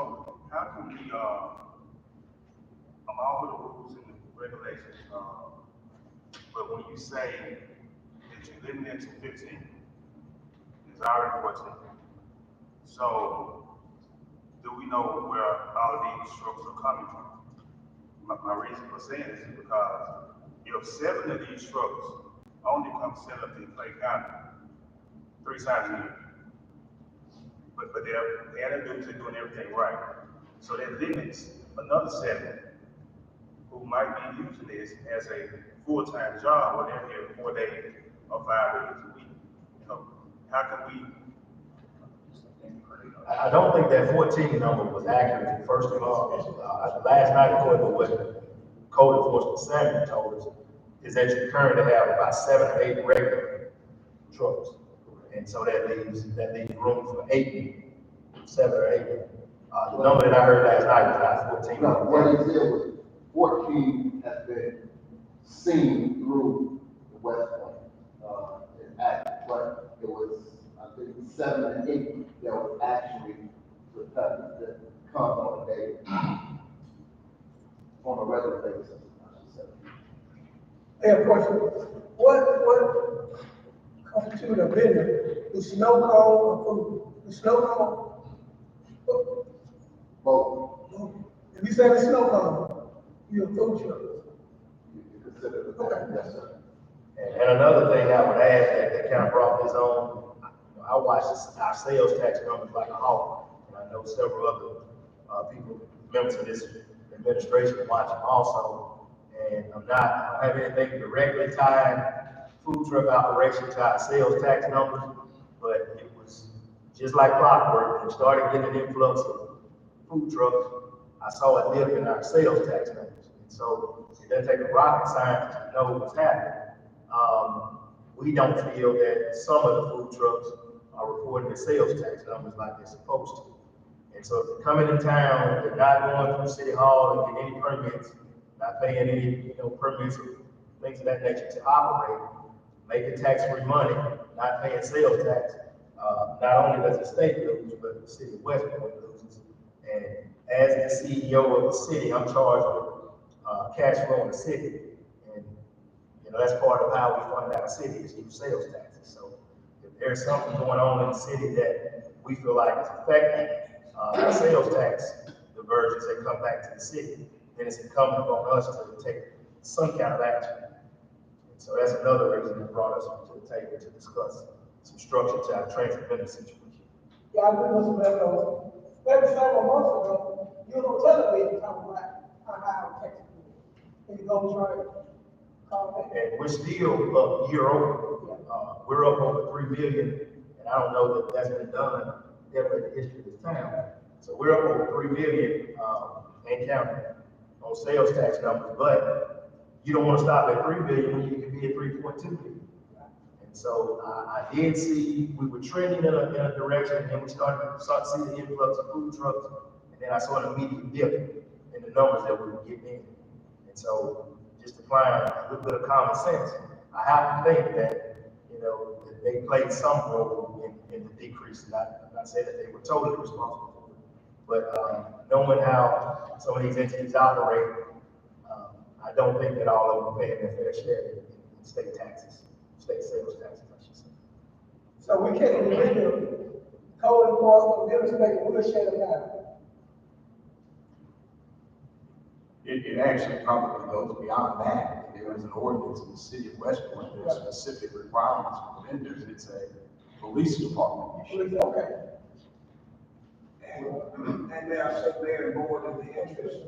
how can we, I'm all for the rules and the regulations, but when you say that you limit it to 15, it's already 14. So do we know where all of these trucks are coming from? My reason for saying this is because if 7 of these trucks only come set up in Clay County 3 times a year, but they're paying their dues, they're doing everything right. So that limits another 7 who might be using this as a full-time job, where they're here 4 days or 5 days a week. How can we? I don't think that 14 number was accurate. First of all, last night, according to what Code Enforcement Samuel told us, is that you currently have about 7 or 8 regular trucks. And so that leaves room for 7 or 8. The number that I heard last night was not 14. No, what he said was 14 has been seen through the West Point, but it was, I think, 7 and 8 that was actually the type that come on a day, on a regular basis, I should say. I have a question. What constitutes a vendor? The snow cone or food? The snow cone? Both, If you say the snow cone, you're a food truck. you consider the, Okay. yes, sir. And another thing I would add that kind of brought this on, I watch our sales tax numbers like a hawk. And I know several other people, members of this administration, watch them also. And I don't have anything directly tied food truck operation to our sales tax numbers, but it was just like clockwork. When we started getting an influx of food trucks, I saw a dip in our sales tax numbers. And so it doesn't take a rocket scientist to know what's happening. We don't feel that some of the food trucks are reporting their sales tax numbers like they're supposed to. And so if they're coming in town, they're not going through City Hall and getting any permits, not paying any, permits or things of that nature to operate, making tax-free money, not paying sales tax. Not only does the state lose, but the city of West Point loses. And as the CEO of the city, I'm charged with cash flow in the city. And that's part of how we fund our city is through sales taxes. So if there's something going on in the city that we feel like is affecting our sales tax diversions that come back to the city, then it's incumbent upon us to take some kind of action. And so that's another reason that brought us to the table to discuss some structure to our transit vendor situation. Yeah, I agree with Mr. Meadows. Maybe several months ago, you don't tell me talking about how high our taxes are. And you go try to call me. And we're still up year over. We're up over 3 million, and I don't know that that's been done ever in the history of this town. So we're up over 3 million and counting on sales tax numbers, but you don't want to stop at 3 billion when you can be at 3.2 billion. And so I did see, we were trending in a direction, and then we started to see the influx of food trucks, and then I saw an immediate dip in the numbers that we were getting in. And so, just applying a little bit of common sense, I have to think that, you know, that they played some role in the decrease. Not saying that they were totally responsible for it, but knowing how some of these entities operate, I don't think that all of them are paying their fair share in state taxes, state sales taxes, I should say. So we can't really code enforcement, we'll respect, we'll share them out. It actually probably goes beyond that. There is an ordinance in the city of West Point that has specific requirements for vendors. It's a police department issue. Okay. And may I say, Mayor and Board, in the interest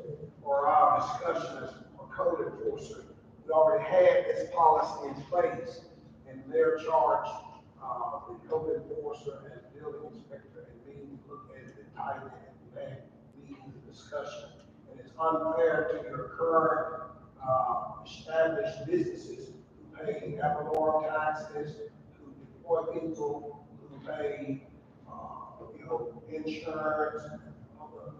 for our discussion as a code enforcer, we already had this policy in place, and they're charged, the code enforcer and building inspector, and me look at it and tie it and lead the discussion. And it's unfair to your current, established businesses who pay Avalon taxes, who employ people, who pay, insurance, other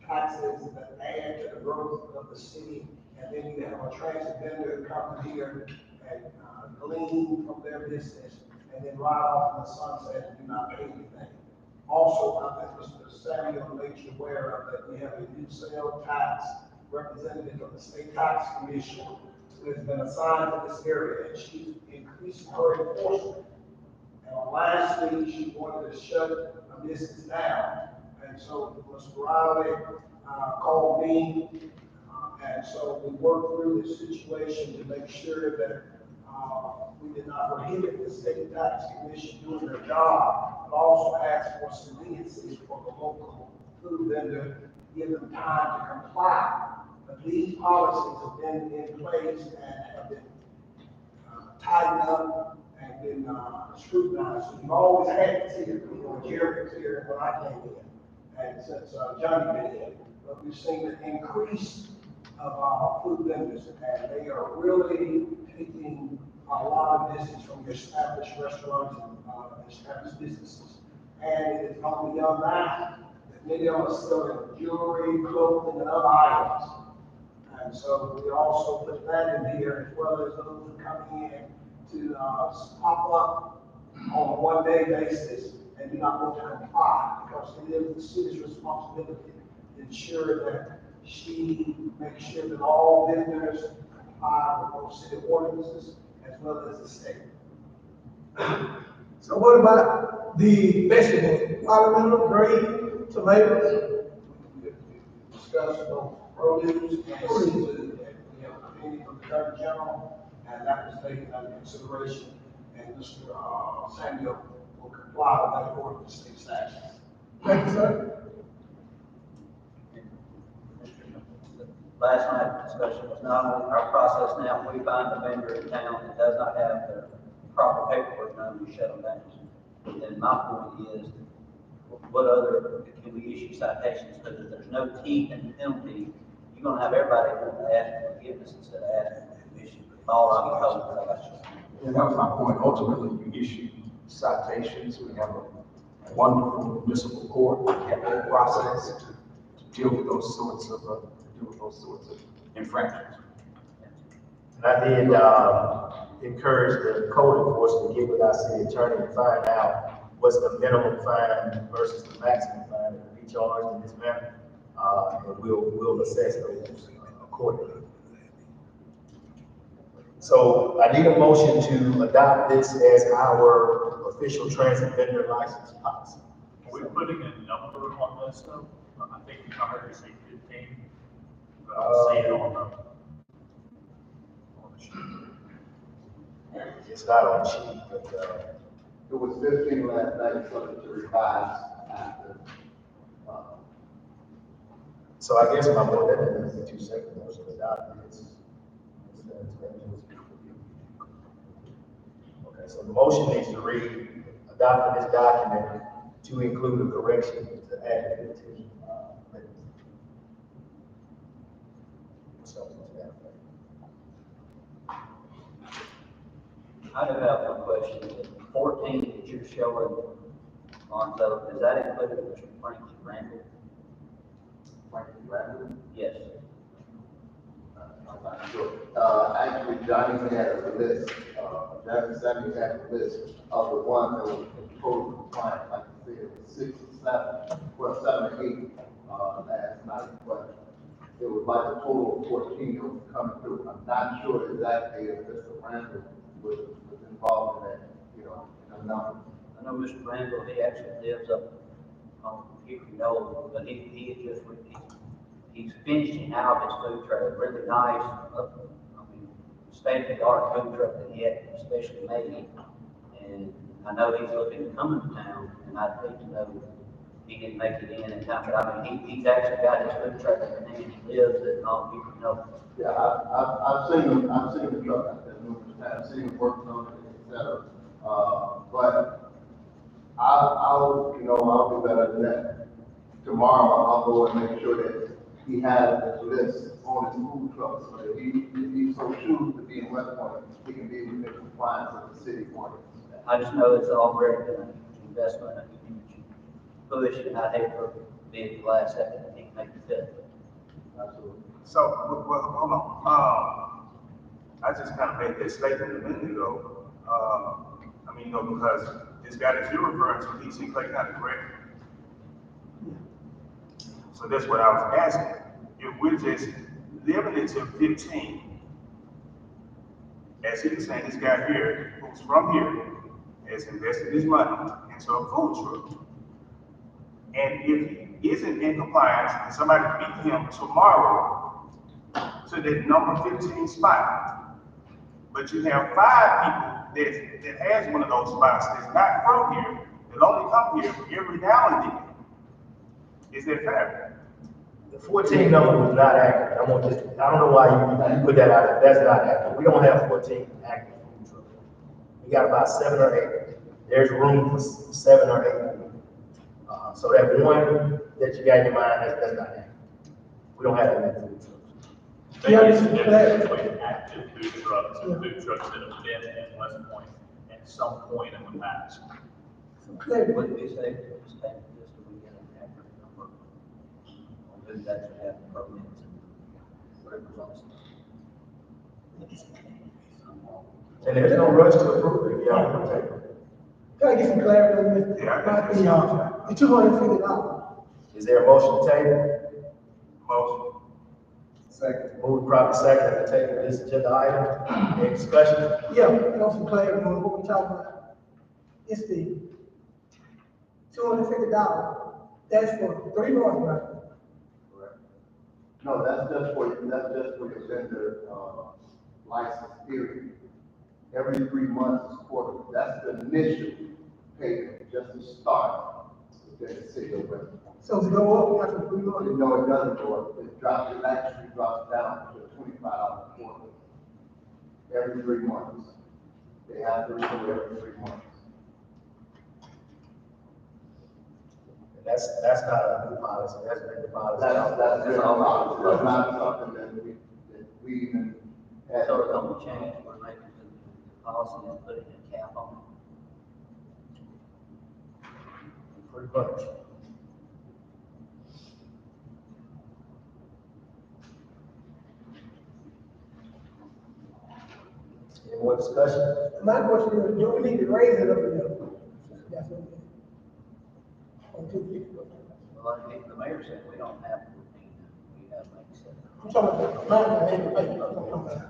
taxes that add to the growth of the city, and then you have a transit vendor who comes here and glean from their business, and then ride off in the sunset and do not pay anything. Also, I think Mr. Samuel made you aware of that we have a new sales tax representative of the State Tax Commission who has been assigned to this area, and she's increasing her enforcement. And lastly, she wanted to shut a business down. And so Mr. Riley called me, and so we worked through this situation to make sure that we did not prohibit the State Tax Commission doing their job, but also ask for some leniencies for the local food vendor, give them time to comply. But these policies have been in place and have been tightened up and been scrutinized. So you've always had to see it, Jerry was here when I came in, and since Johnny been in. But we've seen an increase of food vendors, and they are really taking a lot of business from your established restaurants and established businesses. And it has gone beyond that many of us selling jewelry, clothing, and other items. And so we also put that in here, as well as those who come in to pop up on a one-day basis and do not want to comply, because it is the city's responsibility to ensure that she makes sure that all vendors comply with those city ordinances as well as the state. So what about the vegetables, watermelon, grape, tomatoes? We discussed both produce and seafood, and we have opinion from the Attorney General, and that was taken under consideration, and Mr. Samuel will comply with that according to state statute. Thank you, sir. Last night's discussion was not only our process now, when we find a vendor in town that does not have the proper paperwork done, we shut them down. And my point is, what other, can we issue citations? Because if there's no teeth and penalty, you're gonna have everybody want to ask for forgiveness instead of asking for permission. All I can hope for. And that was my point. Ultimately, you issue citations. We have a wonderful municipal court. We have a process to deal with those sorts of infractions. And I did encourage the code enforcement to get with our city attorney and find out what's the minimum fine versus the maximum fine that will be charged in this manner. And we'll assess those accordingly. So I need a motion to adopt this as our official transit vendor license policy. Are we putting a number on this though? I think I heard you say 15. But I don't see it on the sheet. It's not on the sheet, but It was 15 last night, subject to revise after. so I guess my board, that doesn't be 2 seconds, motion to adopt this. Okay, so the motion needs to read, adopting this document to include a correction to add 15. Something to that effect. I do have one question. The 14 that you're showing on, so does that include Mr. Frankie Randall? Frankie Randall? Yes. I'm not sure. Actually, Johnny had a list, Johnny Sammy had a list of the ones that were in total compliance, like you said, it was 6 or 7, well, 7 or 8, last night, but it was like a total of 14 that was coming through. I'm not sure exactly if Mr. Randall was involved in that, you know, in the number. I know Mr. Randall, he actually lives up on Hickory Knoll, but he's finishing out his food truck, really nice, state-of-the-art food truck that he had specially made. And I know he's looking to come into town, and I'd hate to know he didn't make it in time, but I mean, he's actually got his food truck in there, and he lives at Hickory Knoll. Yeah, I've seen the truck out there numerous times, seen him working on it, et cetera. But I'll do better than that. Tomorrow, I'll go and make sure that he has this list on his food trucks, so that if he so chooses to be in West Point, he can be in compliance with the city ordinance. I just know it's already been an investment, a huge push, and I hate for it to be at the last second and he can make it fit. Absolutely. So, well, hold on. I just kind of made that statement a minute ago. I mean, because this guy that you're referring to, he's in Clay County, correct? So that's what I was asking. If we're just limited to 15, as he was saying, this guy here, who's from here, has invested his money into a food truck. And if he isn't in compliance, and somebody beat him tomorrow to that number 15 spot, but you have 5 people that has one of those spots that's not from here, that only come here every now and then. Is that fair? The 14 number was not accurate. I don't know why you put that out there. That's not accurate. We don't have 14 active food trucks. We got about 7 or 8. There's room for 7 or 8. So that one that you got in your mind, that's not accurate. We don't have that many food trucks. Maybe it's the difference between active food trucks and food trucks that have been in West Point at some point in the past. Would it be safe to just take this till we get an accurate number on who's actually have permits and whatever's on it? And there's no rush to approve it. Yeah, we'll take it. Can I get some clarity on this? The $250. Is there a motion to table? Motion. Second. Move proper second to table this agenda item. Any discussion? Yeah, I want some clarity on what we're talking about. It's the $250. That's for 3 months, right? Correct. No, that's just for your vendor, license period. Every 3 months is quarterly. That's the initial payment, just to start within the city of West Point. So to go up after 3 months? No, it doesn't go up. It actually drops down to $25 quarterly. Every 3 months. They have to renew every 3 months. That's not a new policy. That's been the policy. That's not something that we even had. So the only change we're making to the policy is putting a cap on Pretty much. Any more discussion? My question is, do we need to raise it up again? That's what it is. On 250. Well, I think the mayor said we don't have 14, we have like 7. I'm talking about the amount that they pay. I'm talking about.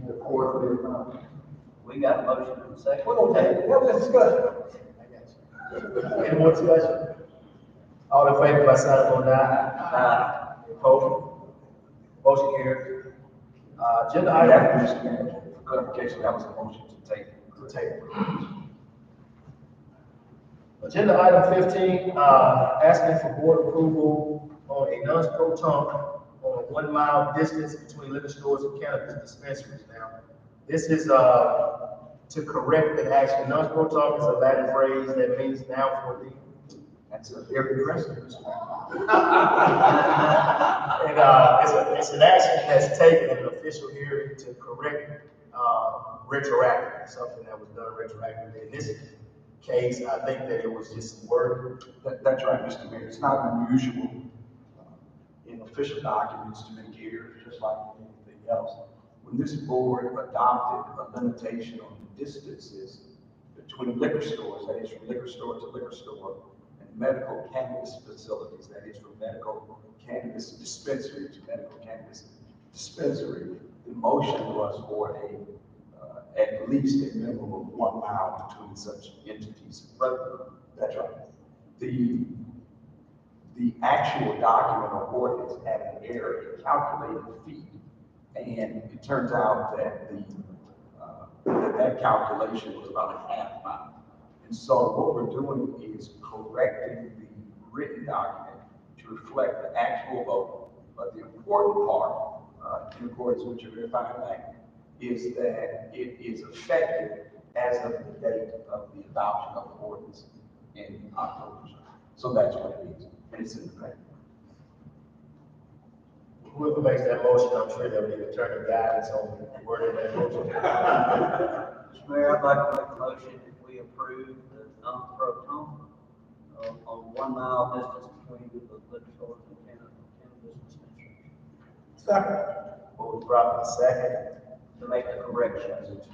The quarterly amount. We got a motion in the second. We're gonna take it. That was a discussion. Any more discussion? All in favor by sign of aye. Opposed? Motion carries. Agenda item. For clarification, that was a motion to table. Agenda item 15, asking for board approval on a non pro tunc on a 1 mile distance between liquor stores and cannabis dispensaries. Now, this is, to correct an action. Non pro tunc is a Latin phrase that means now for the. That's a very aggressive. And, it's an action that's taken in an official hearing to correct, retroactive, something that was done retroactively. In this case, I think that it was just worded. That's right, Mr. Mayor. It's not unusual in official documents to make errors, just like anything else. When this board adopted a limitation on the distances between liquor stores, that is from liquor store to liquor store, and medical cannabis facilities, that is from medical cannabis dispensary to medical cannabis dispensary, the motion was for at least a minimum of 1 mile between such entities. That's right. The actual document or ordinance had an error in calculating feet, and it turns out that that calculation was about a half mile. And so what we're doing is correcting the written document to reflect the actual vote. But the important part, in accordance with your verifying act, is that it is effective as of the date of the adoption of the ordinance in October. So that's what it is, and it's in the paper. Whoever makes that motion, I'm sure there'll be attorney guidance on the wording of that motion. Mr. Mayor, I'd like to make a motion that we approve the non-pro ton on 1 mile distance between the liquor stores and cannabis dispensaries. Second. Moved properly second. To make the corrections.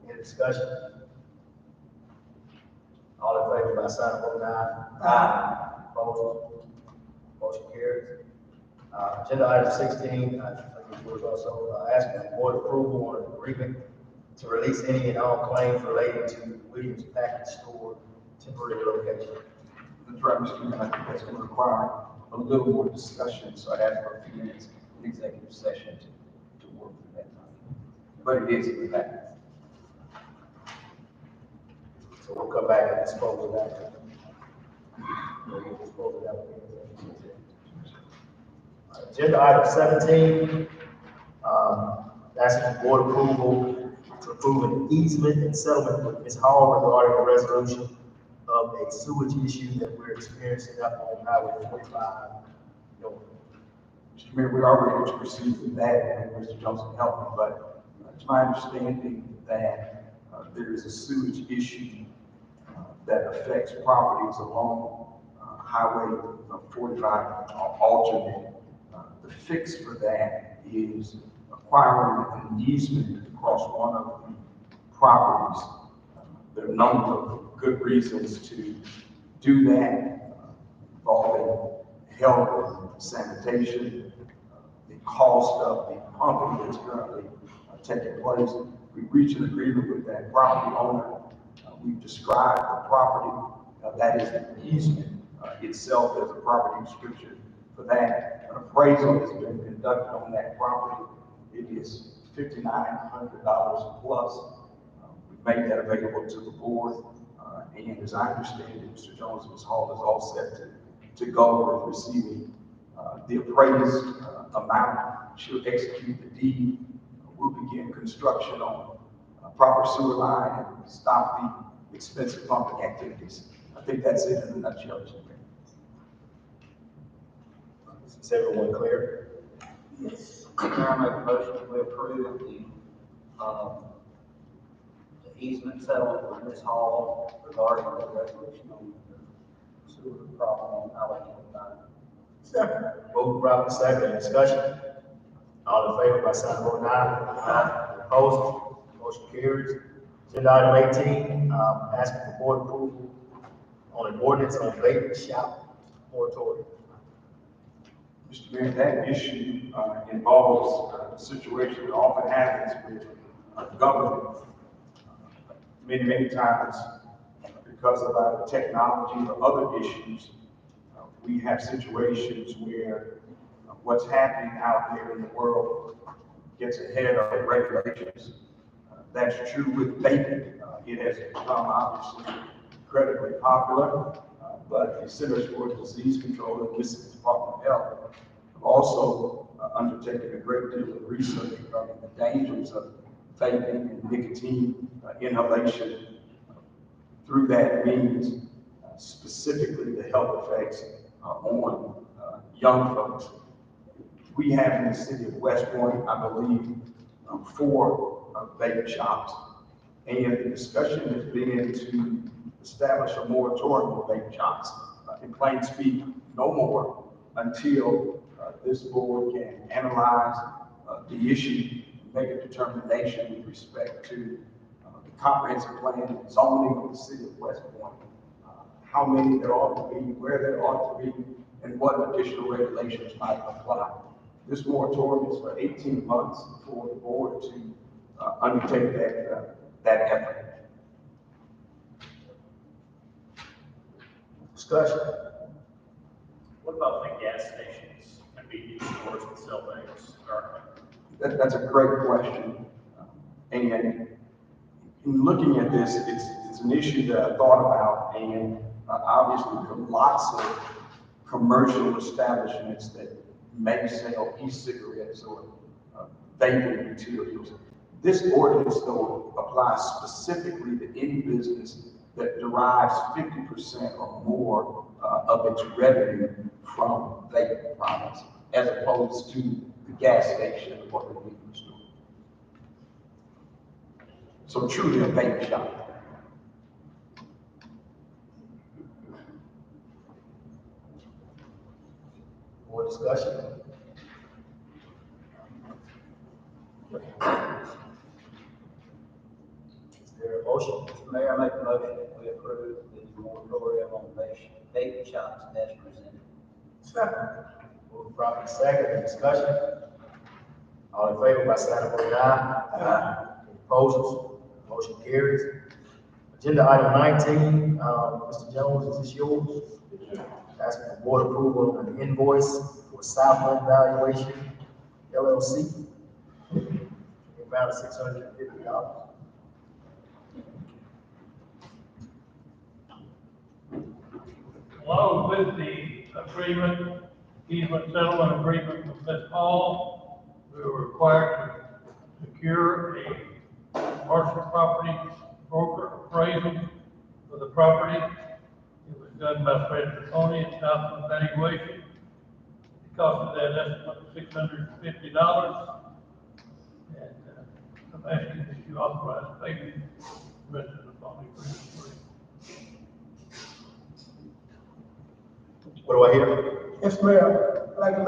Any discussion? All in favor by sign of vote aye. Aye. Opposed? Motion carries. Agenda item 16, I think it was also asking for board approval on an agreement to release any and all claims related to Williams Package Store temporary location. That's right, Mr. Mayor. I think that's going to require a little more discussion, so I ask for a few minutes in executive session to work through that time. But it is in the package. So we'll come back and dispose of that. We'll dispose of that. Agenda item 17, asking for board approval to approve an easement and settlement with Ms. Hall regarding the resolution of a sewage issue that we're experiencing up on Highway 45 North. Mr. Mayor, we are ready to proceed with that, and Mr. Johnson helped me, but it's my understanding that there is a sewage issue that affects properties along Highway 45 alternate. The fix for that is acquiring an easement across one of the properties. There are a number of good reasons to do that, involving health and sanitation, the cost of the pumping that's currently taking place. We reached an agreement with that property owner. We've described the property, that is the easement itself as a property description for that. An appraisal has been conducted on that property. It is $5,900 plus. We've made that available to the board. And as I understand it, Mr. Jones, Ms. Hall is all set to go with receiving the appraised amount. She'll execute the deed. We'll begin construction on proper sewer line and stop the expensive pumping activities. I think that's it in a nutshell, Mr. Mayor. Is everyone clear? Yes. Mayor, I make a motion that we approve the easement settlement with Ms. Hall regarding the resolution on the sewer problem on Highway 45. Second. Moved properly second. Any discussion? All in favor by sign of vote aye. Opposed? Motion carries. Agenda item 18, asking for board approval on an ordinance on vape shop moratorium. Mr. Mayor, that issue involves a situation that often happens with government. Many times, because of our technology or other issues, we have situations where what's happening out there in the world gets ahead of regulations. That's true with vaping. It has become obviously incredibly popular, but the Centers for Disease Control and Mississippi Department of Health have also undertaken a great deal of research regarding the dangers of vaping and nicotine inhalation through that means, specifically the health effects on young folks. We have in the city of West Point, I believe, 4 vape shops. And the discussion has been to establish a moratorium on vape shops. In plain speak, no more until this board can analyze the issue, make a determination with respect to the comprehensive plan and zoning of the city of West Point, how many there ought to be, where there ought to be, and what additional regulations might apply. This moratorium is for 18 months for the board to undertake that effort. Discussion. What about the gas stations, convenience stores that sell vapes currently? That's a great question. And in looking at this, it's an issue that I thought about, and obviously there are lots of commercial establishments that may sell e-cigarettes or vaping materials. This ordinance, though, applies specifically to any business that derives 50% or more of its revenue from vaping products, as opposed to the gas station or the convenience store. So truly a vape shop. More discussion? Is there a motion? Mr. Mayor, I make a motion that we approve the moratorium on vape shops as presented. Second. Moved properly second, any discussion? All in favor by sign of voting aye. Aye. Any opposed? Motion carries. Agenda item 19, Mr. Jones, is this yours? Asking for board approval of an invoice for Southland Valuation LLC. The amount of $650. Along with the agreement, easement settlement agreement with Ms. Hall, we were required to secure a commercial property broker appraisal for the property. It was done by Fred Petroni at Southland Valuation. The cost of that estimate was $650. And I'm asking that you authorize payment to Mr. Petroni for this agreement. What do I hear? Yes, Mayor, I'd like to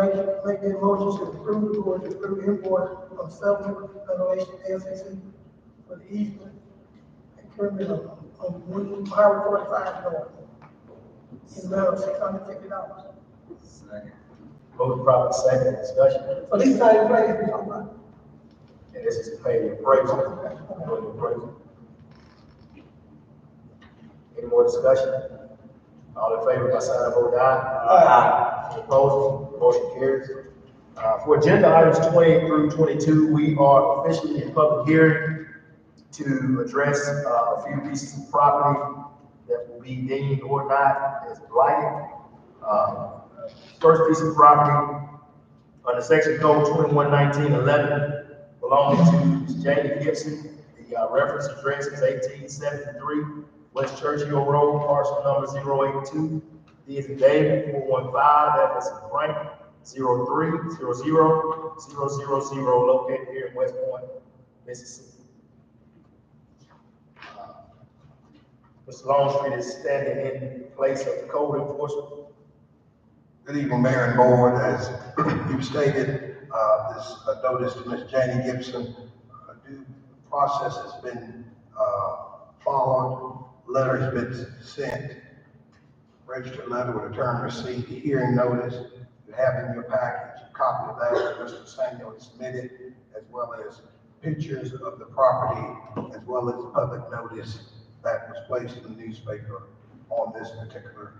make a motion to approve the board to approve invoice from Southern Renovation LCC for the easement and permit on Highway 45 North in the amount of $650. Second. Moved properly second, any discussion? So this is how you pay it, somebody. And this is to pay the appraisal. For the appraisal. Any more discussion? All in favor by sign of voting aye. Aye. Any opposed? Motion carries. For agenda items 20 through 22, we are officially in public hearing to address a few pieces of property that will be deemed or not as blighted. First piece of property under section code 211911 belonging to Ms. Janie Gibson. The reference address is 1873 West Churchill Road, parcel number 082. D is in David, 415, F is in Frank, 030000, located here in West Point, Mississippi. Mr. Longstreet is standing in place of code enforcement. Good evening, Mayor and Board. As you stated, this notice to Ms. Janie Gibson, due process has been followed. Letter has been sent, registered letter with return receipt, hearing notice. You have in your package a copy of that that Mr. Samuel submitted, as well as pictures of the property, as well as public notice that was placed in the newspaper on this particular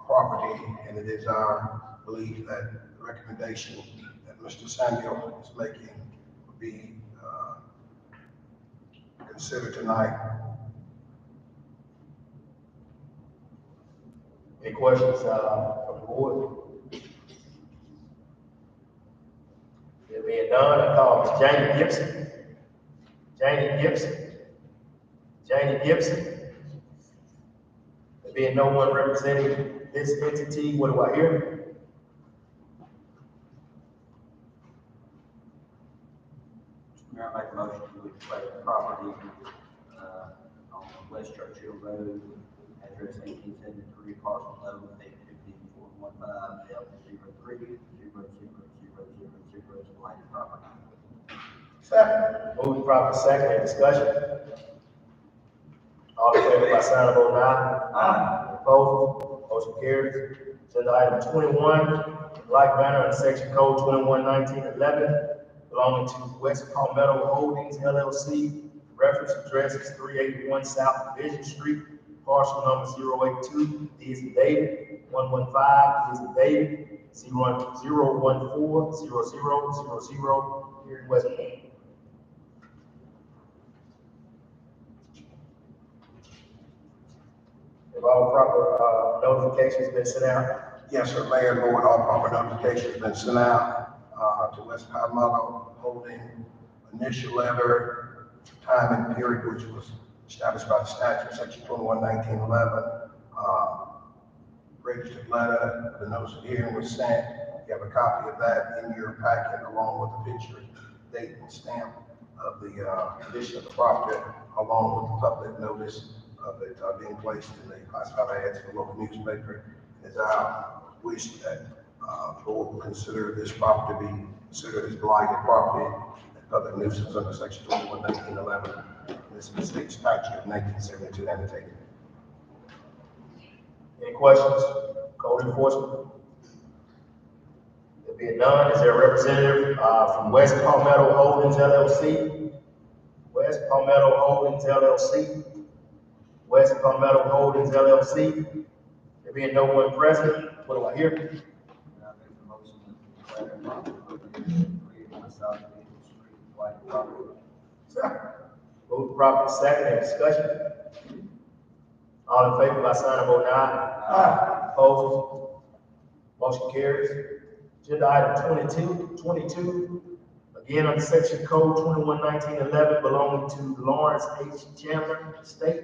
property. And it is our belief that the recommendation that Mr. Samuel is making will be considered tonight. Any questions from the board? There being none, I call Ms. Janie Gibson. Janie Gibson. Janie Gibson. There being no one representing this entity, what do I hear? Mayor, I make a motion to private property, on West Churchill Road, address 1873, parcel 11-5415L03000000 is blighted property. Second. Moving properly second, any discussion? All in favor by sign of vote aye. Aye. Opposed? Motion carries. Agenda item 21, black banner in section code 21-1911, belonging to West Palmetto Holdings LLC. Reference address is 381 South Division Street, parcel number 082, D is in David, 115, D is in David, 0140000 here in West Point. Have all proper notifications been sent out? Yes, sir, Mayor and Board, all proper notifications been sent out, to West Palmetto Holding, initial letter, time and period, which was established by the statute, section 21-1911. Registered letter, the notice of hearing was sent. You have a copy of that in your packet, along with the picture, date, and stamp of the condition of the property, along with the public notice of it being placed in the classified ads for local newspaper. It's our wish that the board will consider this property to be considered as blighted property and public nuisance under section 21-1911. This is the state statute of 1972 annotated. Any questions? Code enforcement? There being none, is there a representative from West Palmetto Holdings LLC? West Palmetto Holdings LLC? West Palmetto Holdings LLC? There being no one present, what do I hear? I make the motion that the property located on South Division Street, blighted property. Second. Move properly second, any discussion? All in favor by sign of vote aye. Aye. Opposed? Motion carries. Agenda item 22, again under section code 21-1911, belonging to Lawrence H. Chandler Estate.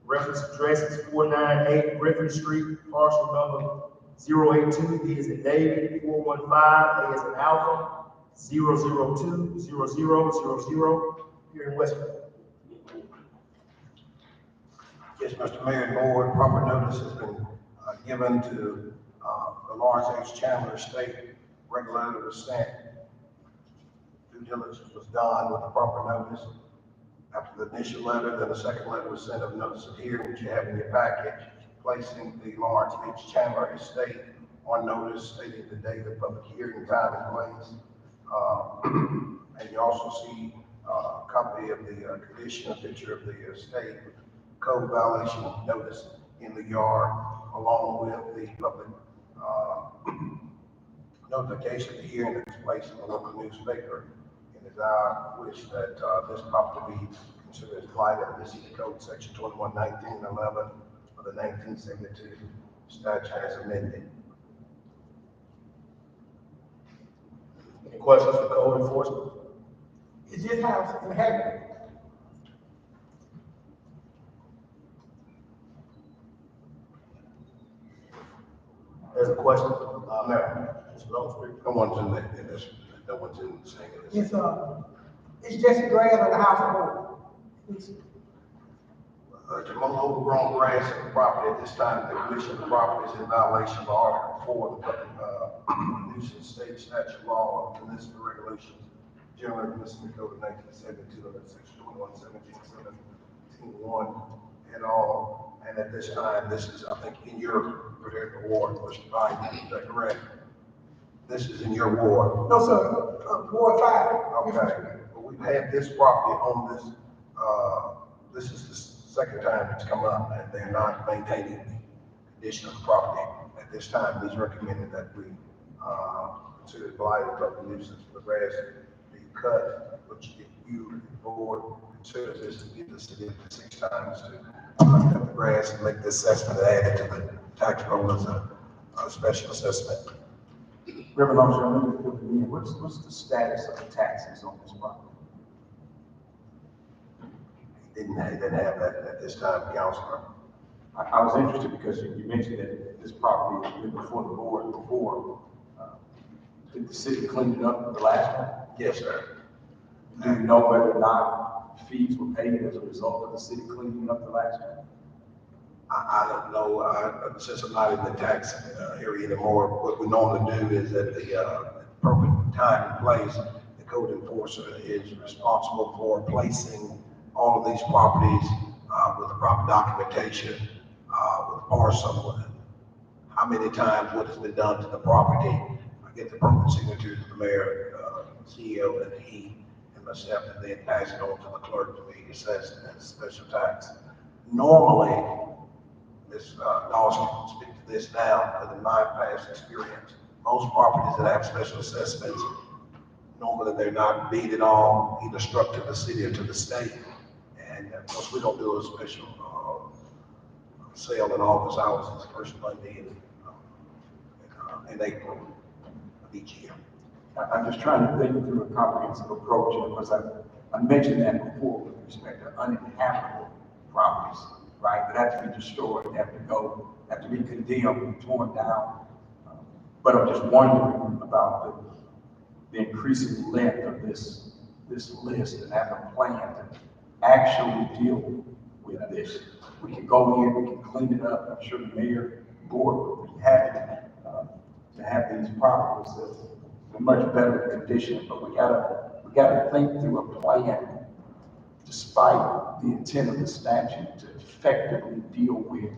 Reference address is 498 Griffin Street, parcel number 082, D is in David, 415, A is in Alpha, 0020000 here in West Point. Yes, Mr. Mayor and Board, proper notice has been given to the Lawrence H. Chandler Estate. Regular letter was sent. Due diligence was done with the proper notice. After the initial letter, then the second letter was sent of notice of hearing, which you have in your package, placing the Lawrence H. Chandler Estate on notice, stating the date of public hearing, time, and place. And you also see a copy of the condition, a picture of the estate code violation notice in the yard, along with the public notification of the hearing that is placed in the local newspaper. It is our wish that this property be considered as blighted. This is the code section 21-1911 of the 1972 statute as amended. Any questions for code enforcement? Is this house inhabited? There's a question. No. Mr. Longstreet. No one's in this, no one's in saying this. It's Jesse Graham of the House of Hope. To mow overgrown grass on the property at this time, the condition of the property is in violation of Article 4 of the public nuisance state statute law, and this is the regulations generally Mississippi Code of 1972, under section 21-17-17-1 and all. And at this time, this is, I think, in your particular ward, Mr. Biden, is that correct? This is in your ward. No, sir, Ward 5. Okay, but we've had this property on this, this is the second time it's come up, and they're not maintaining the condition of the property. At this time, he's recommended that we, consider it blighted public nuisance for the grass be cut, which if you, the board, considers this, to give the city 6 times to cut the grass and make the assessment and add it to the tax roll as a special assessment. Reverend Longstreet, what's the status of the taxes on this property? He didn't have that at this time, Councilor. I was interested because you mentioned that this property had been before the board before. Did the city clean it up the last time? Yes, sir. Do you know whether or not fees were paid as a result of the city cleaning up the last one? I don't know, since I'm not in the tax area anymore, what we normally do is at the appropriate time and place, the code enforcer is responsible for placing all of these properties with the proper documentation, with parcel, how many times what has been done to the property. I get the appropriate signatures of the mayor, CEO, and he, and myself, and then pass it on to the clerk to be assessed as a special tax. Normally, Ms. Dawes can speak to this now, but in my past experience, most properties that have special assessments, normally they're not deeded on, either struck to the city or to the state. And of course, we don't do a special sale in office hours. It's the first Monday in April of each year. I'm just trying to think through a comprehensive approach, because I mentioned that before with respect to uninhabitable properties, right? That have to be destroyed, have to be condemned, torn down. But I'm just wondering about the increasing length of this list and have a plan to actually deal with this. We can go in, we can clean it up. I'm sure the mayor board would be happy to have these properties that are much better condition, but we gotta think through a plan, despite the intent of the statute, to effectively deal with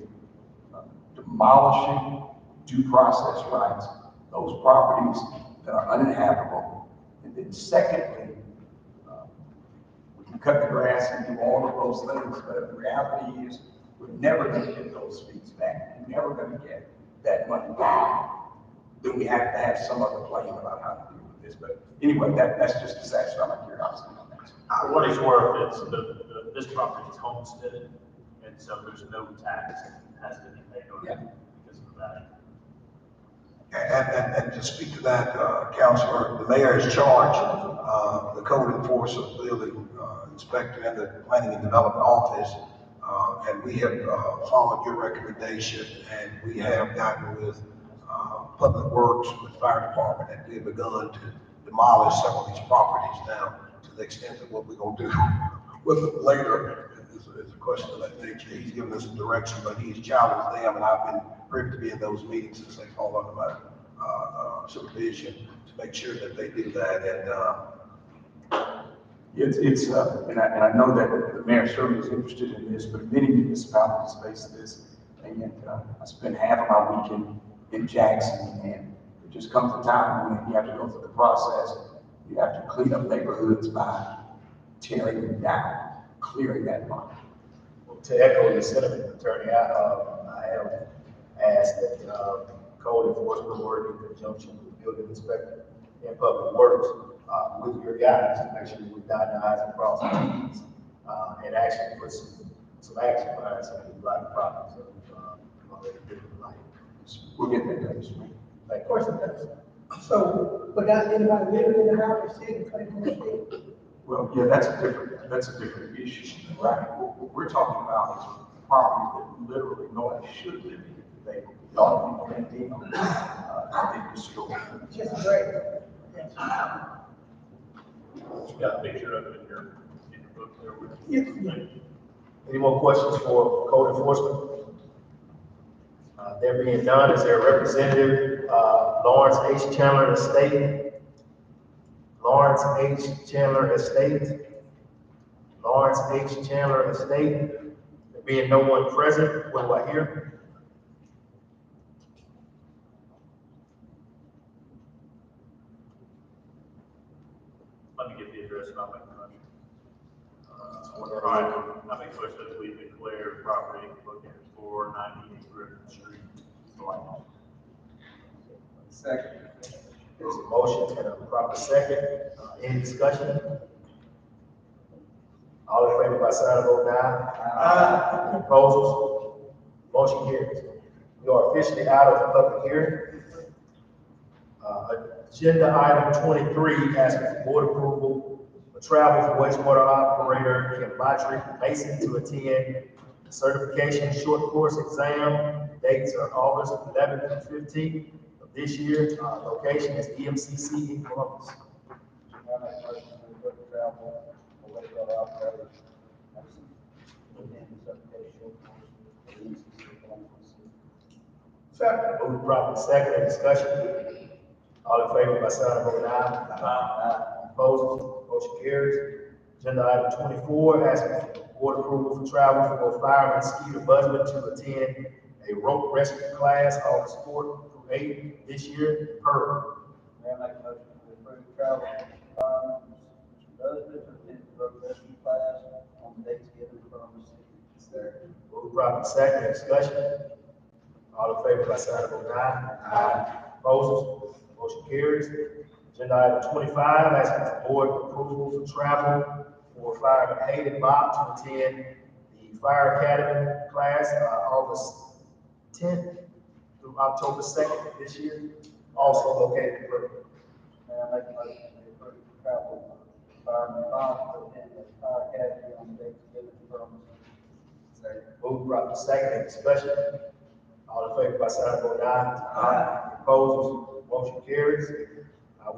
demolishing due process rights, those properties that are uninhabitable. And then secondly, we can cut the grass and do all of those things, but the reality is we're never gonna get those fees back. We're never gonna get that money back. Then we have to have some other plan about how to deal with this. But anyway, that's just to satisfy my curiosity on that. For what it's worth, it's this property is homesteaded, and so there's no tax that has to be paid on it because of that. And to speak to that, Councilor, the mayor is charged, the code enforcer, building inspector, and the planning and development office, and we have followed your recommendation, and we have gotten with Public Works, with Fire Department, and we have begun to demolish some of these properties now. To the extent that what we're gonna do with it later is a question of that nature. He's given us a direction, but he's challenged them, and I've been privy to be in those meetings since they fall under my supervision to make sure that they do that. And and I know that the mayor certainly is interested in this, but many municipalities face this. And I spend half of my weekend in Jackson, and it just comes a time when you have to go through the process. You have to clean up neighborhoods by tearing them down, clearing that money. Well, to echo your sentiment, Attorney, I have asked that code enforcement work in conjunction with building inspector and public works with your guidance to make sure we dot the i's and cross the t's and actually put some action behind some of these black properties that we've already given life. We'll get that done, Mr. Mayor. Of course it does. So, but not anybody living in the house, city, claim on the state. Well, yeah, that's a different issue, right? What we're talking about is properties that literally nobody should live in. They don't even condemn them, they destroy them. Just great. You got a picture of it in your book there with Yes. Any more questions for code enforcement? There being none, is there a representative, Lawrence H. Chandler Estate? Lawrence H. Chandler Estate? Lawrence H. Chandler Estate? There being no one present, what do I hear? Let me get the address and I'll make the motion. Right, I make a motion that we declare property located at 498 Griffin Street. Second. There's a motion and a proper second. Any discussion? All in favor by sign of vote aye. Aye. Any opposers? Motion carries. We are officially out of the public hearing. Agenda item 23, asking for board approval for travel for wastewater operator Kim Botry Mason to attend the certification short course exam. Dates are August 11th and 15th of this year. Location is EMCC in Columbus. I make a motion to put travel for wastewater operators Second. Moving properly second, any discussion? All in favor, by sign of voting aye. Opposed, motion carries. Agenda item 24, asking for board approval for travel for fireman Skeeter Busman to attend a rope rescue class August 4th through 8th this year in Pearl. May I make a motion to approve travel firemen, Mr. Busby, to attend the road rescue class on the dates given from the city. Second. Moving properly second, any discussion? All in favor, by sign of voting aye. Opposed, motion carries. Agenda item 25, asking for board approval for travel for fireman Hayden Bob to attend the Fire Academy class, August 10th through October 2nd this year, also located in Pearl. May I make a motion to approve travel firemen Bob to attend the fire academy on the dates given from the city. Moved properly second, any discussion? All in favor, by sign of voting aye. Aye. Opposed, motion carries.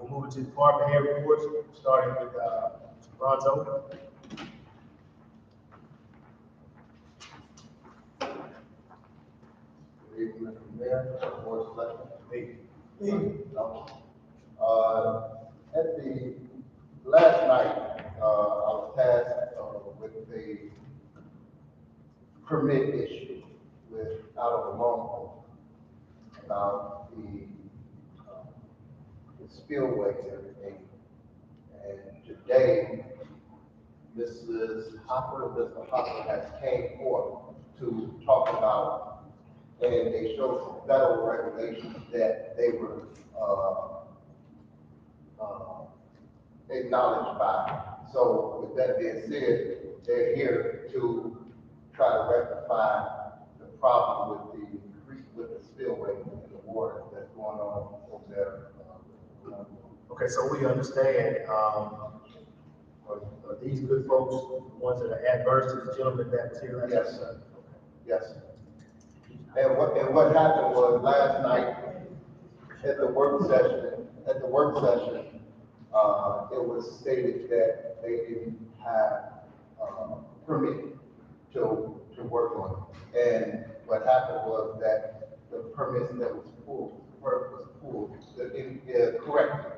We'll move into department head reports, starting with, Mr. Bronzo. Good evening, Mr. Mayor, Board of Selectmen. At the last night, I was tasked with a permit issue out of Longport about the spillway and everything. And today, Mr. Hopper has came forth to talk about, and they showed some federal regulations that they were acknowledged by. So with that being said, they're here to try to rectify the problem with the spillway and the water that's going on over there. Okay, so we understand, are these good folks, the ones that are adverse to the gentleman that was here last night? Yes, sir. Yes. And what happened was last night at the work session, it was stated that they didn't have permit to work on it. And what happened was that the permits that was pulled correctly.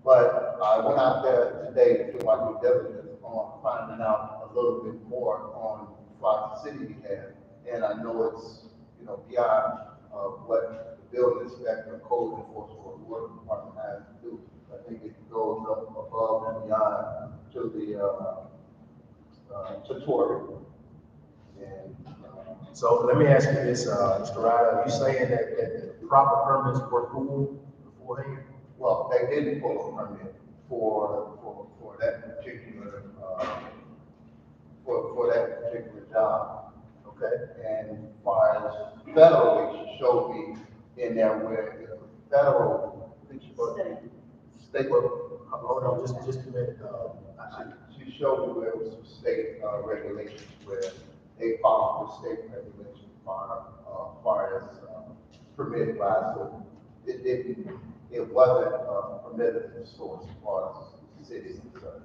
But I went out there today to do my due diligence on finding out a little bit more on what the city has. And I know it's, beyond what the building inspector, code enforcement, or the water department has to do. I think it goes up above and beyond to the tutorial. And, So let me ask you this, Mr. Ryder, are you saying that the proper permits were pulled beforehand? well, they didn't pull a permit for that particular, for that particular job. Okay, And as far as federally, she showed me in there where the federal, state, hold on, just a minute, she showed me where it was some state regulations where they followed the state regulations far as permitted by, so it wasn't permitted in stores as far as cities and such.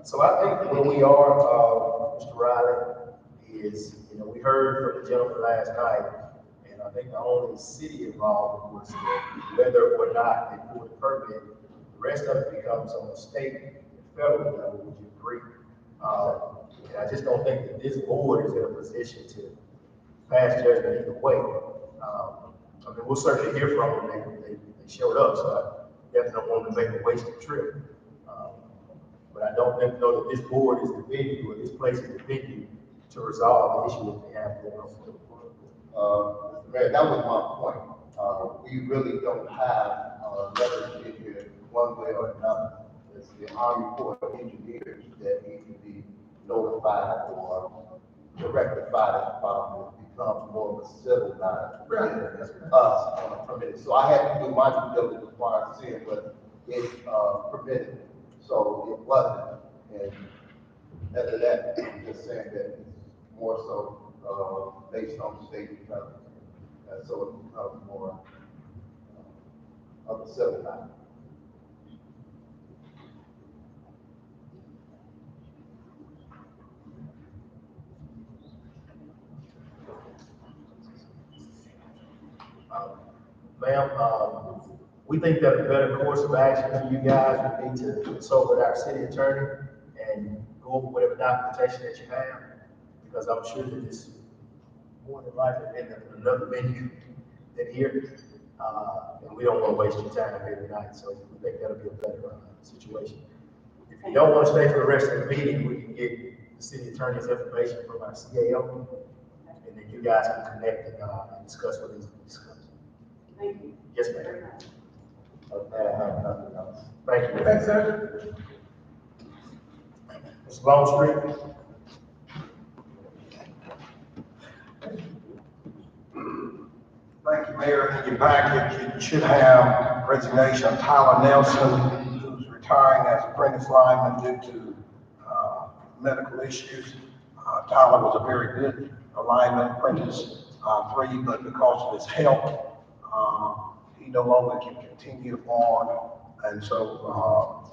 So I think where we are, Mr. Riley, is, we heard from the gentleman last night, and I think the only city involved was whether or not they pulled the permit. The rest of it becomes on the state and federal level, would you agree? And I just don't think that this board is in a position to pass judgment either way. I mean, we'll certainly hear from them, they showed up, so I definitely don't want to make a wasted trip. But I don't think, know that this board is the venue, or this place is the venue to resolve the issue that they have going on. Mr. Mayor, that was my point. We really don't have leverage in here one way or another. It's the Army Corps of Engineers that need to be notified or to rectify this problem. It becomes more of a civil matter than us on a permit. So I had to do my due diligence as far as seeing what it permitted. So it wasn't. And after that, I'm just saying that it's more so based on state and federal. So it becomes more of a civil matter. Ma'am, we think that a better course of action for you guys would be to consult with our city attorney and go over whatever documentation that you have, because I'm sure that this more than likely end up in another venue than here. And we don't want to waste your time here tonight, so we think that'll be a better situation. If you don't want to stay for the rest of the meeting, we can get the city attorney's information from our CAO, and then you guys can connect and discuss what needs to be discussed. Thank you. Yes, ma'am. Okay, I have nothing else. Thank you. Thanks, sir. Mr. Longstreet? Thank you, Mayor. In your package, you should have resignation of Tyler Nelson, who's retiring as apprentice lineman due to medical issues. Tyler was a very good lineman, apprentice 3, but because of his health, he no longer can continue on. And so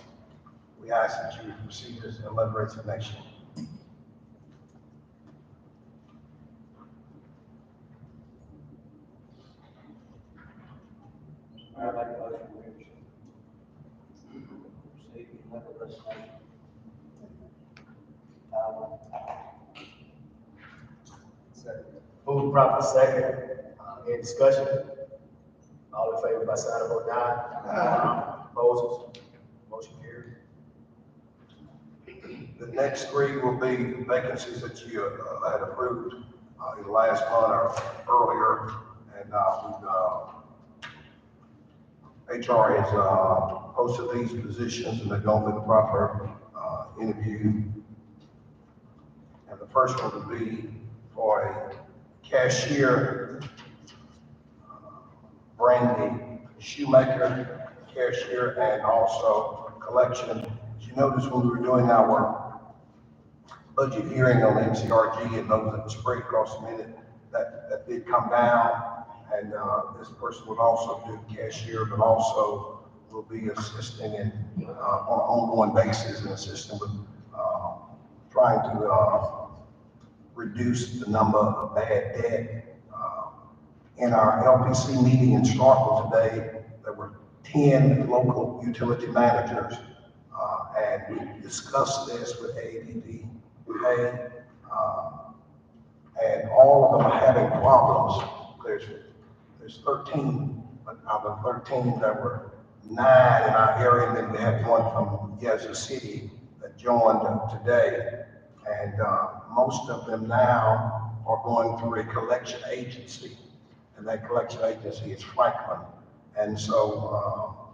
we ask that you receive his letter of resignation. I make a motion to receive the letter of resignation. Move proper second. Any discussion? All in favor by sign of vote aye. Opposed? Motion carries. The next 3 will be vacancies that you had approved in last month or earlier, and HR has posted these positions, and they're going through the proper interview. And the first one would be for a cashier, Brandy Shoemaker, cashier, and also collection. As you notice, when we were doing our budget hearing on MCRG and those that were spread across the minute, that did come down. And this person would also do cashier, but also will be assisting in, on an ongoing basis and assisting with trying to reduce the number of bad debt. In our LPC meeting in Starkville today, there were 10 local utility managers, and we discussed this with ADD, and all of them are having problems. There's 13, but out of the 13, there were 9 in our area, and then we had one from Yazoo City that joined today. And most of them now are going through a collection agency, and that collection agency is Franklin. And so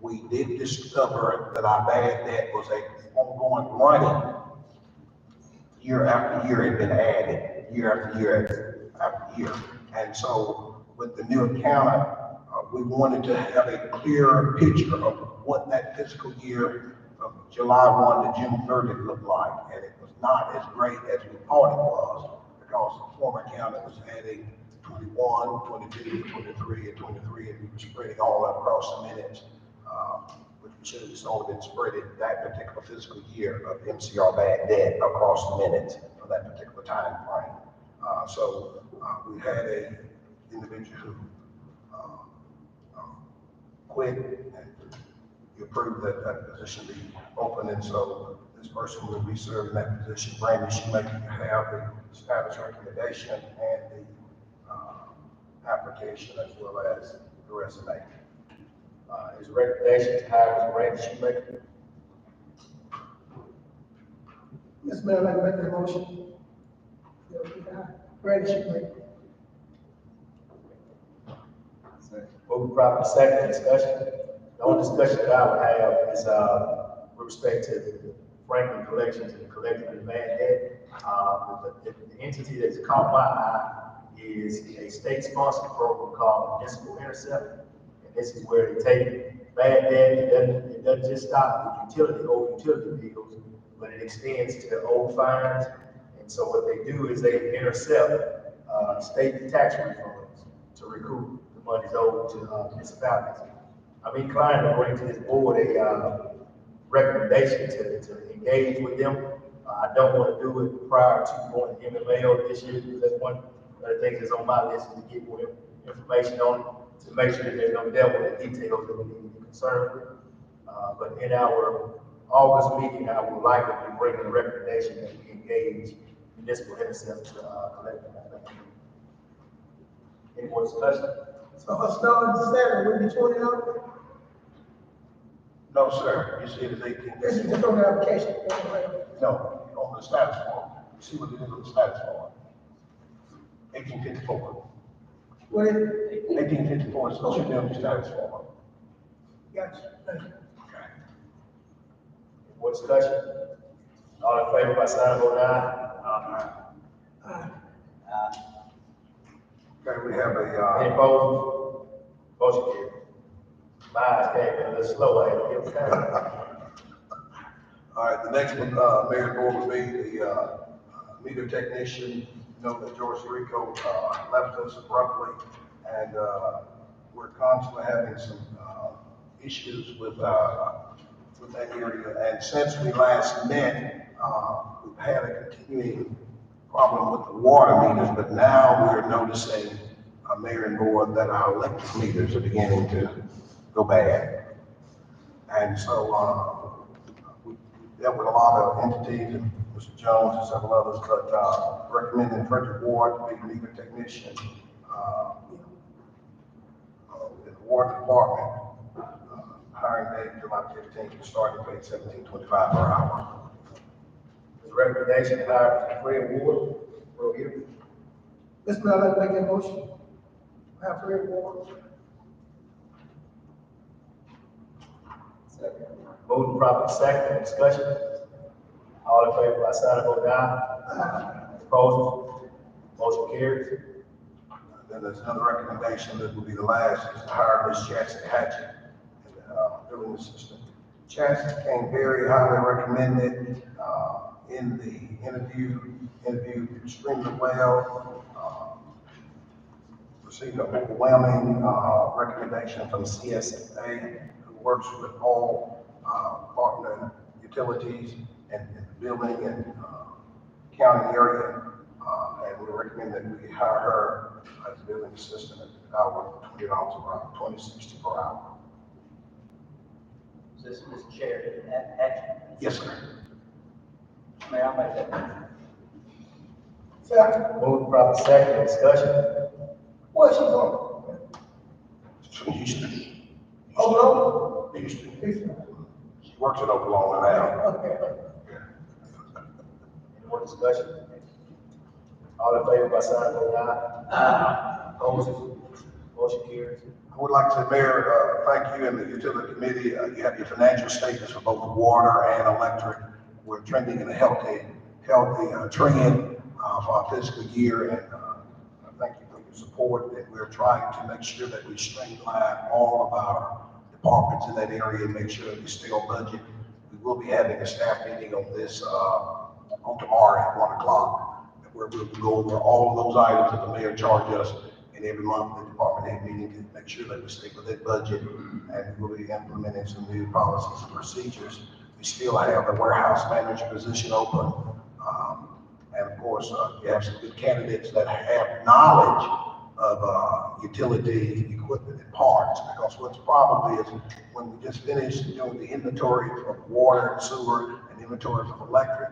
we did discover that our bad debt was a ongoing running. Year after year, it had been added, year after year after year. And so with the new accountant, we wanted to have a clearer picture of what that fiscal year from July 1 to June 30 looked like. And it was not as great as we thought it was, because the former accountant was adding 21, 22, 23, and 23, and we were spreading all that across the minutes, which we should have just only been spreading that particular fiscal year of MCR bad debt across the minutes for that particular time frame. So we had a individual who quit, and you approved that that position be open, and so this person will be serving that position. Brandy Shoemaker, you have the status recommendation and the application, as well as the resume. His recommendation to hire Brandy Shoemaker. Mr. Mayor, I'd like to make that motion. Brandy Shoemaker. Move proper second. Discussion. The only discussion that I would have is with respect to the Franklin collections and the collecting of the bad debt. The entity that's caught my eye is a state-sponsored program called Municipal Intercept. And this is where they take bad debt. It doesn't just stop with old utility bills, but it extends to old fines. And so what they do is they intercept state tax refunds to recoup the monies owed to municipalities. I'm inclined to bring to this board a recommendation to engage with them. I don't want to do it prior to going to MML this year, because that's one of the things that's on my list is to get with them information on it to make sure that there's no devil in details that we need to be concerned with. But in our August meeting, I would likely be bringing a recommendation that we engage municipal intercept collective. Any more discussion? So a snow in December would be $20. No, sir, you see it as 18. This is just on the application. No, on the status form. You see what it is on the status form? 1854. What is it? 1854 is what should be on the status form. Gotcha. Thank you. Any more discussion? All in favor by sign of vote aye. Okay, we have Any a, opposed? Motion carried. My eyes came in a little slow, I had to give time. all right, the next one, Mayor Board will be the, meter technician. You know that George Rico, left us abruptly, and, we're constantly having some, issues with that area. And since we last met, we've had a continuing problem with the water meters, but now we're noticing, Mayor and Board, that our electric meters are beginning to go bad. And so, we dealt with a lot of entities, and Mr. Jones and several others, but, recommending Frederick Ward to be the meter technician, in the water department. Hiring date July 15th, starting pay $17.25 per hour. There's a recommendation to hire Fred Ward for a year. Mr. Mayor, I'd like to make a motion. Have Fred Ward. Moving properly second, discussion. All in favor by sign of vote aye. Opposed? Motion carries. Then there's another recommendation that will be the last, is to hire Ms. Chastity Hatchett, building assistant. Chastity came very highly recommended, in the interviewed extremely well, received an overwhelming, recommendation from CSA, who works with all, partner utilities and the building and, county area. And we recommend that we hire her as a building assistant at our $20 per hour, $20.60 per hour. Is this Mr. Chair, action? Yes, sir. May I make that motion? Second. Moving properly second, discussion. Where's she from? From Houston. Oklahoma? Houston. Houston. She works at Oklahoma now. Okay. Any more discussion? All in favor by sign of vote aye. Opposed? Motion carries. I would like to, Mayor, thank you and the utility committee. You have your financial statements for both water and electric. We're trending in a healthy trend for our fiscal year, and I thank you for your support. And we're trying to make sure that we streamline all of our departments in that area and make sure that we stay on budget. We will be having a staff meeting on this on tomorrow at 1 o'clock, where we'll go over all of those items that the mayor charged us. And every month, the department head meeting to make sure that we stay within budget, and we'll be implementing some new policies and procedures. We still have the warehouse manager position open. And of course, you have some good candidates that have knowledge of utility equipment and parts, because what's probably is when we just finished doing the inventory for water and sewer and inventory for electric,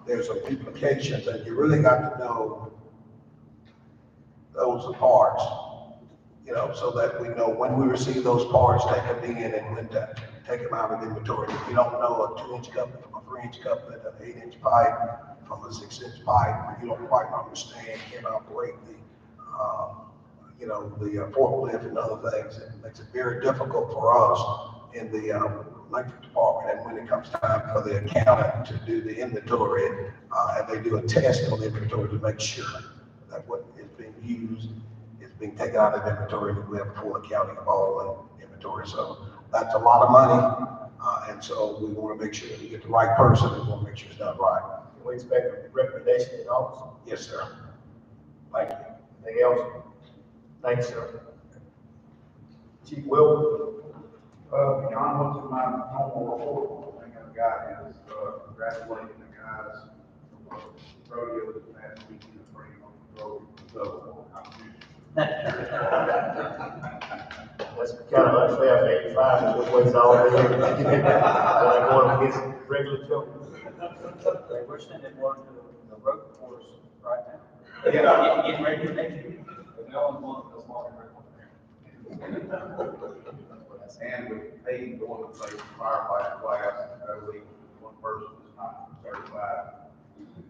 there's some implications, and you really got to know those parts, so that we know when we receive those parts, take them in and when to take them out of inventory. If you don't know a 2-inch couplet from a 3-inch couplet, an 8-inch pipe from a 6-inch pipe, you don't quite understand, can't operate the forklift and other things. It makes it very difficult for us in the electric department. And when it comes time for the accountant to do the inventory, and they do a test on the inventory to make sure that what is being used is being taken out of inventory, and we have a full accounting of all the inventory. So that's a lot of money, and so we want to make sure that we get the right person, and we want to make sure it's done right. Can we expect a recommendation in office? Yes, sir. Thank you. Anything else? Thank you, sir. Chief Will? Beyond what's in my normal report, I think I've got is, congratulating the guys from rodeo this past weekend, bringing on the road. So, I'm just That's kind of unfair, for 85, because waits all day. When I go up against regular Joe. We're sending one to the road course right now. Yeah. Getting ready to take you. And no one wants to walk around. And with paid going to say firefighter class, every week, one person is not certified.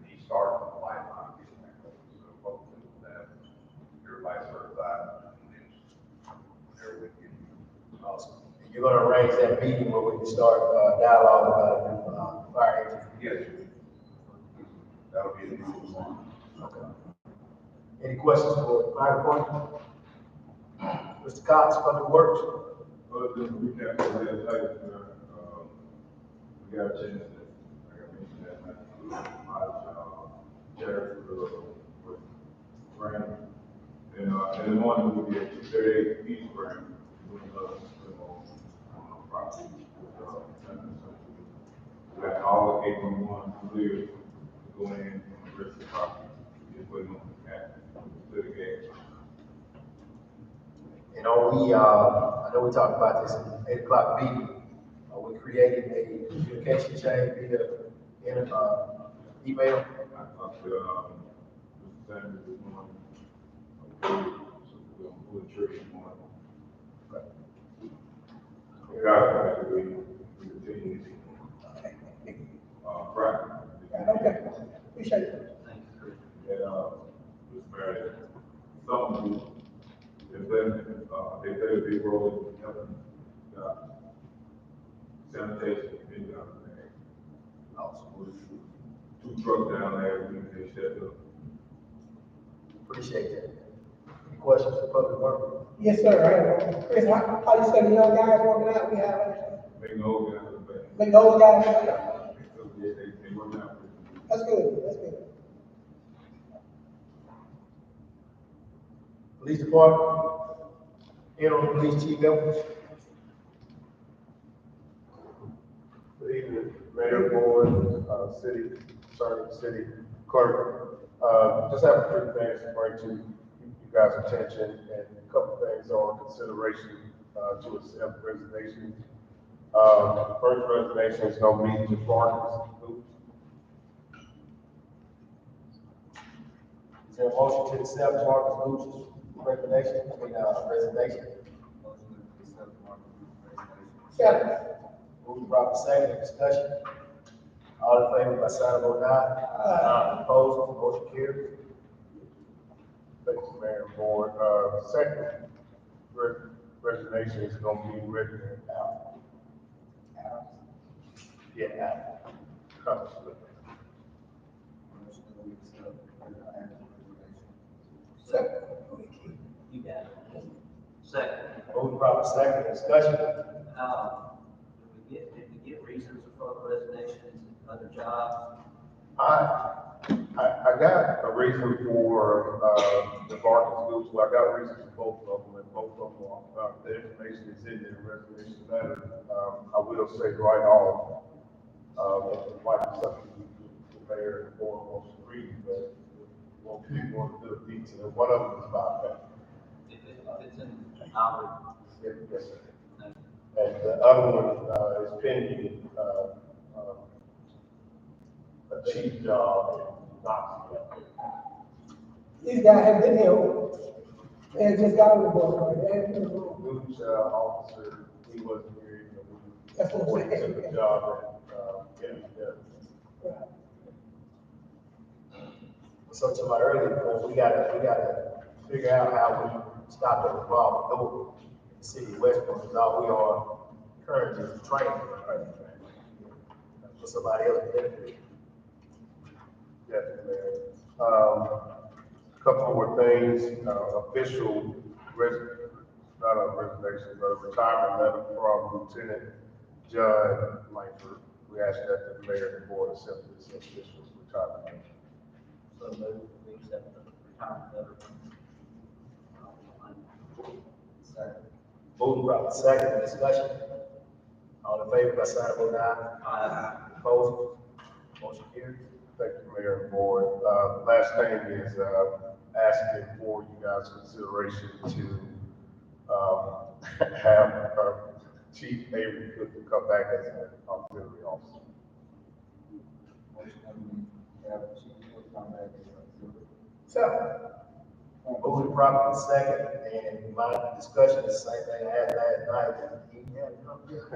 He started on the lifeline, getting that course. So hopefully that everybody's certified. And then every weekend. Awesome. You're gonna arrange that meeting where we can start, dialogue about a new, fire engine. Yes. That'll be the new one. Okay. Any questions for fire department? Mr. Cox, Public Works. Other than the recap of last night, we got a chance to, like I mentioned last night, Jared with Brandon. And in the morning, we'll be at 2:38 East Brandon, doing another swim on property. We got all the 811 clear to go in on the rest of the property. Just waiting on the cat to the gate. You know, I know we talked about this in 8 o'clock meeting. We created a communication chain via, email. I talked to, Mr. Sanders this morning. So we're gonna pull the trigger tomorrow. God, we continue to, Friday. Okay, appreciate it. Thanks, Chris. And, Mr. Mayor, some, if then, they say it'd be rolling, sanitation, been down there. Also, two trucks down there, they shut up. Appreciate that. Any questions for Public Works? Yes, sir, I have one. Chris, how you say the young guys working out, we have, Make no guys look bad. big old guys, So, yeah, they work out. that's good, that's good. Police Department, interim police chief Evans. Good evening, Mayor, Board, City, City Clerk. Just have a few things to bring to you guys' attention and a couple things on consideration to accept resignations. First resignation is no meeting to Marcus. Is there a motion to accept Marcus Luce's resignation? Resignation? Second. Moving proper second, discussion. All in favor by sign of vote aye. Opposed, motion carries. Thank you, Mayor and Board. Second resignation is going to be written out. Yeah, out. Second. You got it. Second. Moving proper second, discussion. Did we get reasons for resignations, other jobs? I got a reason for, the Marcus Group, so I got reasons for both of them, and both of them are, the information is in the resignation letter. I will say right off, it might be something the mayor and the board wants to read, but won't be more to the detail. One of them is about that. If it's in our, Yes, sir. no. And the other one, is pending, a chief job in Knoxville. These guys have been here, and just got on the board, right? They haven't been here. News officer, he wasn't here, That's what I'm we saying. took the job and, So to my earlier point, we gotta figure out how we stop the revolving door in the city of Westport, because all we are currently is training. For somebody else to benefit. Definitely, Mayor. Couple more things, official not a resignation, but a retirement letter from Lieutenant John Langford. We ask that the mayor and board accept this official retirement. So we accept the retirement letter. Second. Moving proper second, discussion. All in favor by sign of vote aye. Opposed? Motion carries. Thank you, Mayor and Board. Last thing is, asking for you guys' consideration to, have, Chief Avery Cook to come back as an auxiliary officer. So, Moving properly second, and my discussion is the same thing I had last night. He had come here.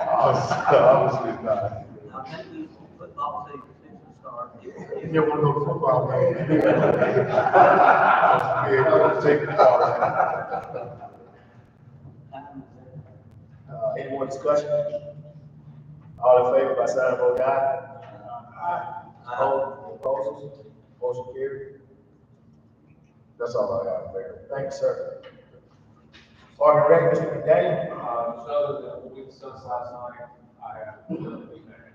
Obviously not. I think these football season is to start. If you want to go to football game. Yeah, take the part. Any more discussion? All in favor by sign of vote aye. Opposed? Motion carried. That's all I have, Mayor. Thank you, sir. Park and Rec, Mr. McDaniel. So that we discussed last night, I have nothing to add.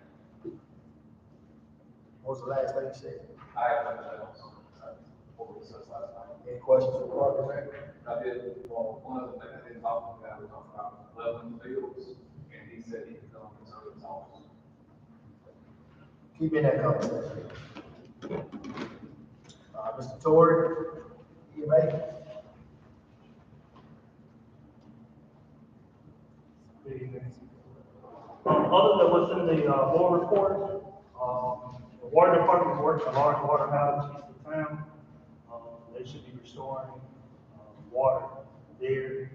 What was the last thing you said? I have nothing else. What we discussed last night. Any questions for Park and Rec? I did, well, one of the things I didn't talk about, we talked about leveling fields, and he said he could come to some of his office. Keep in that conversation. Mr. Torrey, EMA. Other than what's in the board report, the water department is working a large water outage east of town. They should be restoring water there.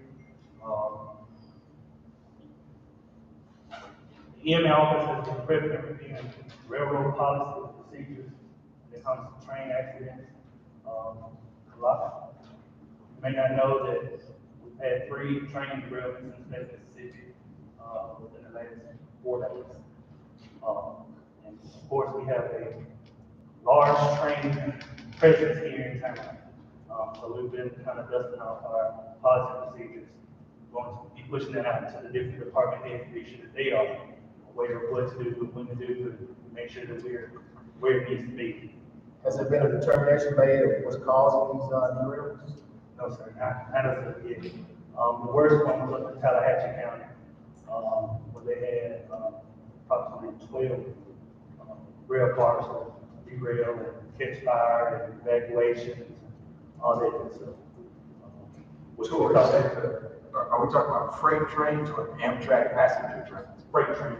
The EMA office has been prepping and reviewing railroad policy and procedures when it comes to train accidents. You may not know that we've had 3 training derailments in Mississippi within the last 4 days. And of course, we have a large training presence here in town. So we've been kind of dusting off our policy procedures. We're going to be pushing that out to the different department heads to make sure that they are aware of what to do, when to do, to make sure that we're where it needs to be. Has there been a determination made of what's causing these derailments? No, sir, not as of yet. The worst one was up in Tallahatchie County, where they had approximately 12 rail cars that derail and catch fire and evacuations, all that good stuff. Are we talking about freight trains or Amtrak passenger trains? Freight train.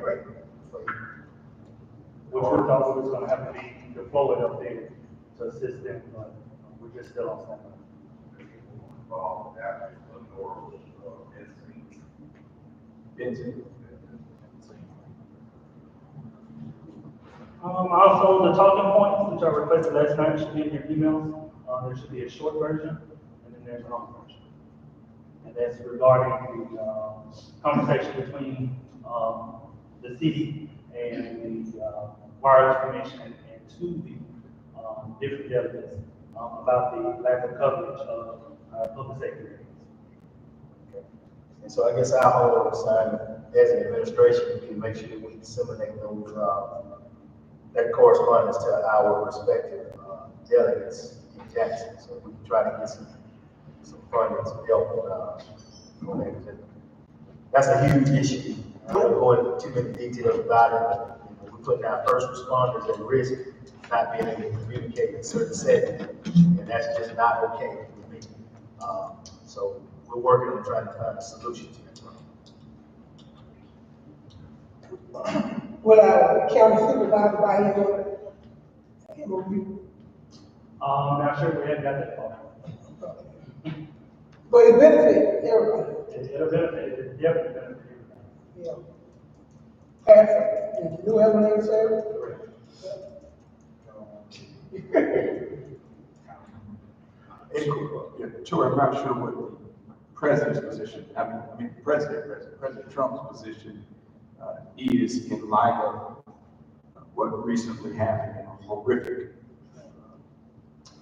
Which we thought was gonna have to be deployed up there to assist them, but we're just still on standby. Also, the talking points, which I requested last night, should be in your emails. There should be a short version, and then there's a long version. And that's regarding the conversation between the city and the wireless commission and to the different delegates about the lack of coverage of public safety areas. And so I guess our whole assignment as an administration, we can make sure that we disseminate those, that correspondence to our respective delegates in Jackson. So we can try to get some funding, some help on that. That's a huge issue. I don't go into too many details about it, but we're putting our first responders at risk, not being able to communicate in certain settings, and that's just not okay with me. So we're working on trying to find a solution to that problem. Will our county supervisor buy into MOU? I'm not sure we haven't got that far. But it benefits everybody. It'll benefit, it definitely benefit everybody. Yeah. Pass, new M&A service? Yeah, sure, I'm not sure what the president's position, President Trump's position is in light of what recently happened in a horrific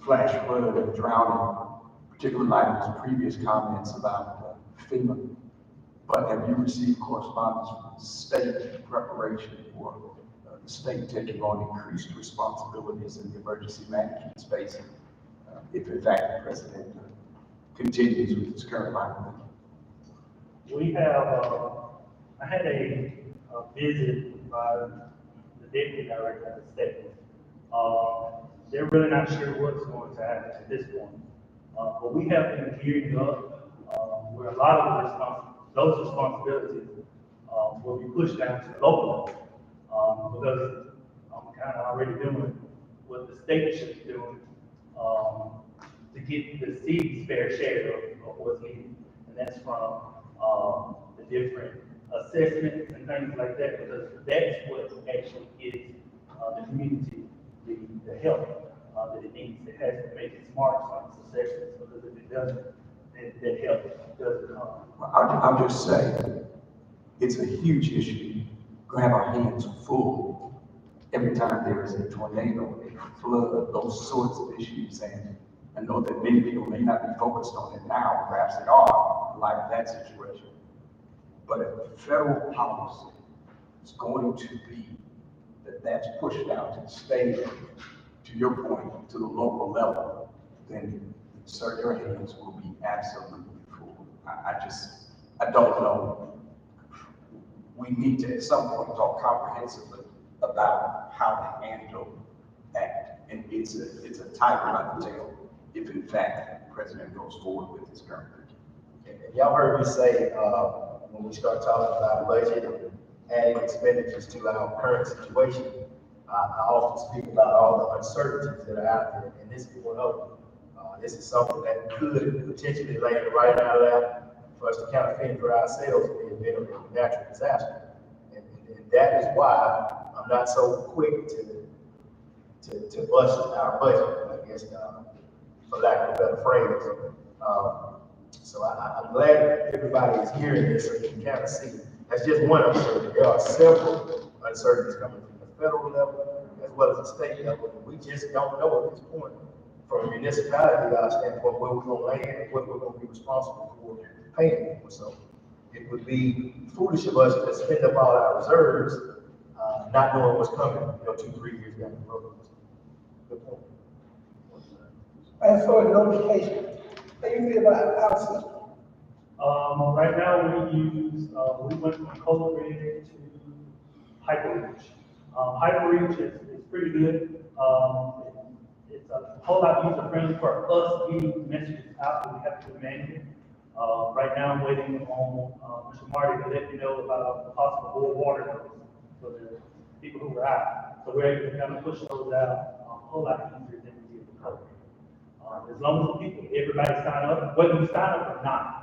flash flood and drowning, particularly in light of his previous comments about FEMA. But have you received correspondence from the state in preparation for the state taking on increased responsibilities in the emergency management space if in fact the president continues with his current line of thinking? We have, I had a visit by the deputy director of the state. They're really not sure what's going to happen at this point. But we have been gearing up, where a lot of those responsibilities, will be pushed down to the local level. Because I'm kind of already doing what the state should be doing, to get the city's fair share of what's needed. And that's from, the different assessments and things like that, because that's what actually gives, the community the help, that it needs. It has to make its marks on its assessments, because if it doesn't, then that help doesn't come. Well, I'll just say, it's a huge issue. We're gonna have our hands full every time there is a tornado, a flood, those sorts of issues. And I know that many people may not be focused on it now, perhaps they are, like that situation. But if the federal policy is going to be that that's pushed out to the state, to your point, to the local level, then sir, your hands will be absolutely full. I don't know. We need to at some point talk comprehensively about how to handle that. And it's a tiger by the tail if in fact the president goes forward with his current. And y'all heard me say, when we start talking about budget and adding expenditures to our current situation, I often speak about all the uncertainties that are out there, and this is one of them. This is something that could potentially land right in our lap for us to kind of fend for ourselves in the event of a natural disaster. And that is why I'm not so quick to bust our budget, I guess, for lack of a better phrase. So I'm glad everybody is hearing this so you can kind of see. That's just one uncertainty. There are several uncertainties coming from the federal level as well as the state level. And we just don't know at this point, from a municipality standpoint, where we're going to land and what we're going to be responsible for paying for. So it would be foolish of us to spend up all our reserves, not knowing what's coming, 2-3 years down the road. Good point. As for the notification, how you feel about our system? Right now we went from CodeRed to HyperReach. HyperReach is pretty good. It's a whole lot user friendly for us getting messages out that we have to manually. Right now I'm waiting on Mr. Marty to let me know about a possible boil water notice for the people who are out. So we're able to kind of push those out a whole lot easier than we did with CodeRed. As long as the people, everybody sign up, whether you sign up or not,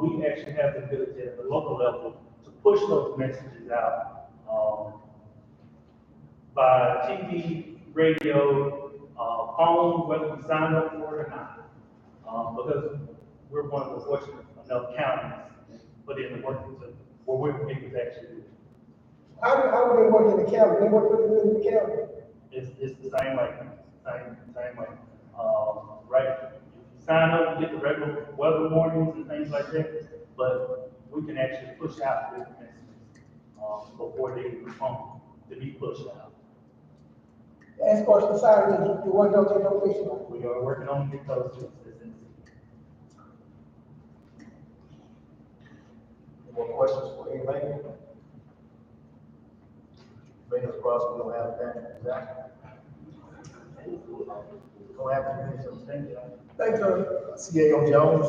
we actually have the ability at the local level to push those messages out by TV, radio, phone, whether you sign up for it or not. Because we're one of the fortunate enough counties put in the work to where we're able to actually do it. How do they work in the county? They work pretty good in the county. It's the same way, same way. Right, if you sign up, you get the regular weather warnings and things like that, but we can actually push out different messages before they respond to be pushed out. As far as the sirens, the one don't take no fiction. We are working on it because it's in Any more questions for anybody? Fingers crossed we don't have that disaster. Don't have to finish those things. Thanks, sir. CAO Jones.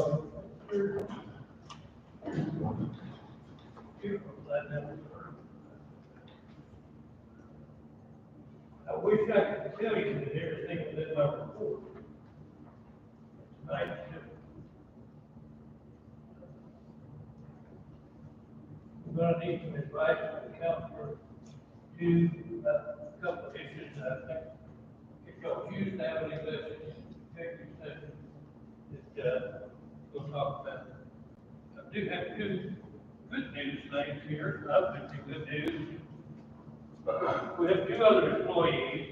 I wish I could tell you that everything was in my report. Tonight, I'm gonna need some advice from the counselor to a couple of issues that I think if y'all choose to have an executive session, we'll talk about. I do have two good news things here, obviously good news. We have two other employees.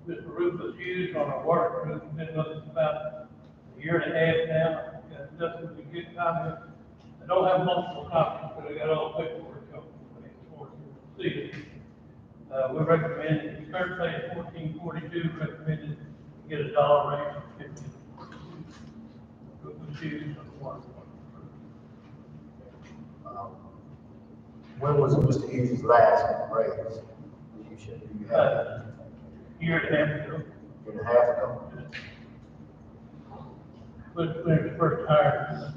Mr. Rufus Hughes on our water crew, been with us about a year and a half now. Got nothing but good comments. I don't have multiple copies, but I got all the paperwork for you to see it. We recommend, his current pay is $14.42, recommended get a dollar raise of 50. Rufus Hughes on the water. When was Mr. Hughes' last raise? contribution do you have? Year and a half ago, Year and a half ago? when it was first hired.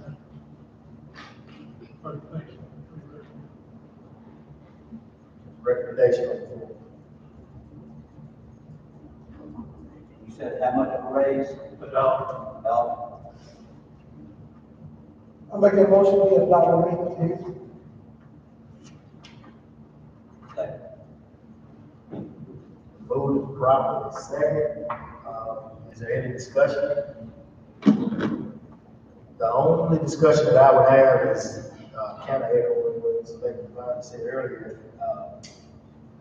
First place. Recommendation on the floor. You said how much of a raise? $1. $1. I make that motion, we adopt the rate, please. Second. Moved properly second. Is there any discussion? The only discussion that I would have is, kind of echoing what Selectman Vine said earlier.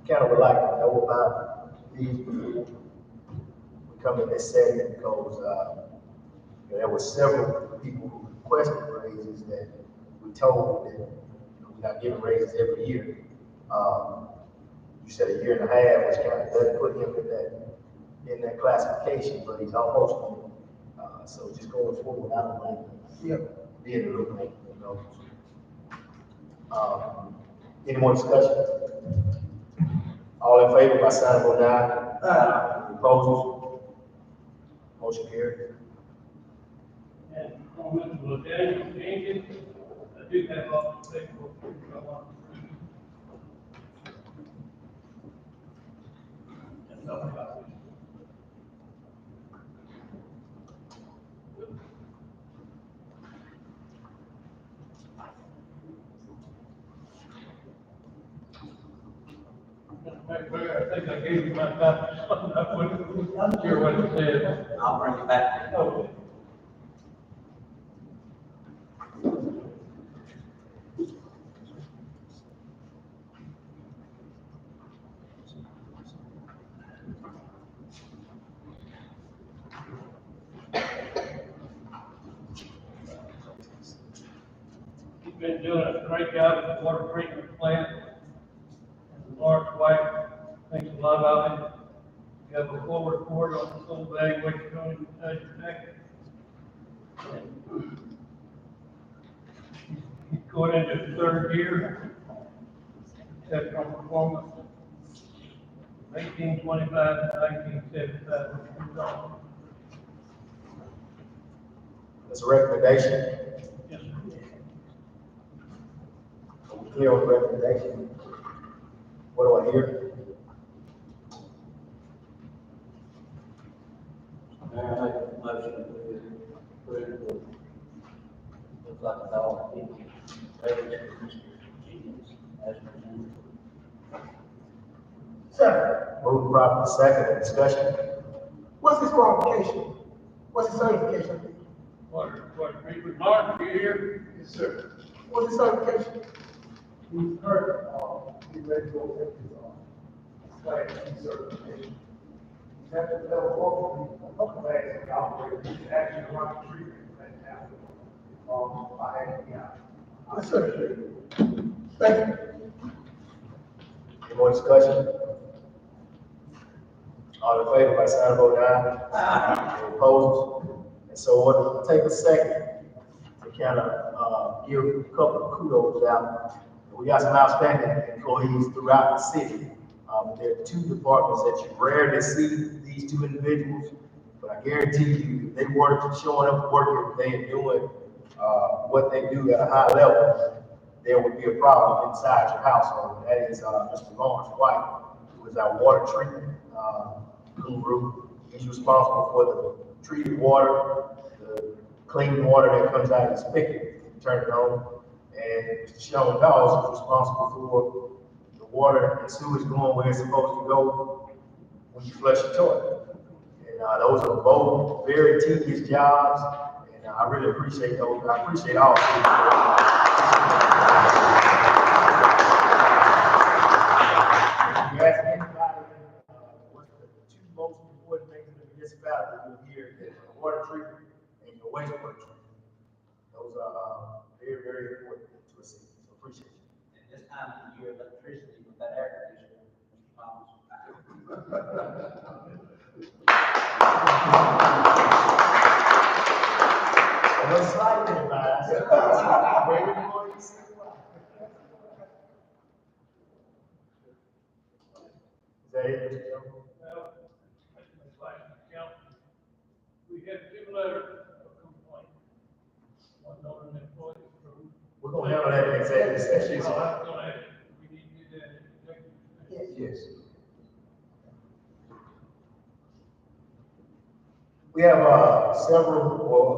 Kind of would like to know about these before we come in this setting, because, there were several people who requested raises that we told that, we're not giving raises every year. You said a year and a half, which kind of doesn't put him in that classification, but he's almost in. So just going forward, I don't like being a little late, Any more discussion? All in favor by sign of vote aye. Opposed? Motion carried. And on Mr. Lieutenant Jenkins, I do have all the paperwork I want to read. That's all I got. I think I gave you my copy. I'm not sure what it said. I'll bring it back. Okay. He's been doing a great job at the water treatment plant. And Lawrence White thinks a lot of him. We have a full report on the full evaluation going to next. He's going into the third year. Test on performance. 1825 to 1975. That's a recommendation. Yes, Are we clear on the recommendation? What do I hear? Mayor, I make a motion to approve the, looks like $1.50 raise for Mr. Jenkins as presented. Second, Moved properly second. Discussion? what's his qualification? What's his certification? water treatment. Mark, you here? Yes, sir. What's his certification? He's heard, he's ready to go with his, class certification. He's at the level of the class and operate, he's actually running treatment right now. Yes, sir. Thank you. Any more discussion? All in favor by sign of vote aye. Any opposed? And so we'll take a second to kind of give a couple of kudos out. We got some outstanding employees throughout the city. There are two departments that you rarely see these two individuals, but I guarantee you, they work, showing up, working every day and doing what they do at a high level, there would be a problem inside your household. And that is Mr. Lawrence White, who is our water treatment guru. He's responsible for the treated water, the clean water that comes out of the spigot, turn it on. And Mr. Sean Dawes is responsible for the water and sewage going where it's supposed to go when you flush your toilet. And those are both very tedious jobs, and I really appreciate those. I appreciate all of you. If you ask anybody, what's the two most important things in the municipality, you'll hear is water treatment and your wastewater treatment. Those are very, very important to a city, so appreciate you. At this time of the year, electricity with that air conditioner, Mr. Thomas. No slight advice. Where employees Dave, Mr. Jones? Well, it's like the county. We had 2 letters of complaint. One on an employee. We're gonna handle that in executive session. Oh, I was gonna ask, we need to do that in executive session. Yes. We have, a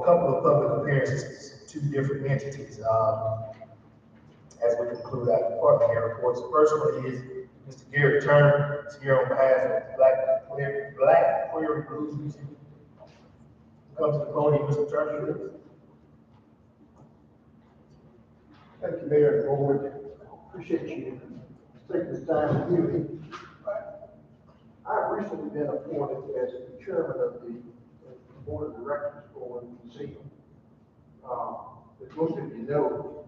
couple of public appearances, 2 different entities, as we conclude our department head reports. The first one is Mr. Gary Turner, is here on behalf of Black Queer Blues Museum. Come to the podium, Mr. Turner, please. Thank you, Mayor and Board. Appreciate you taking the time to hear me. I've recently been appointed as the chairman of the board of directors for the museum. As most of you know,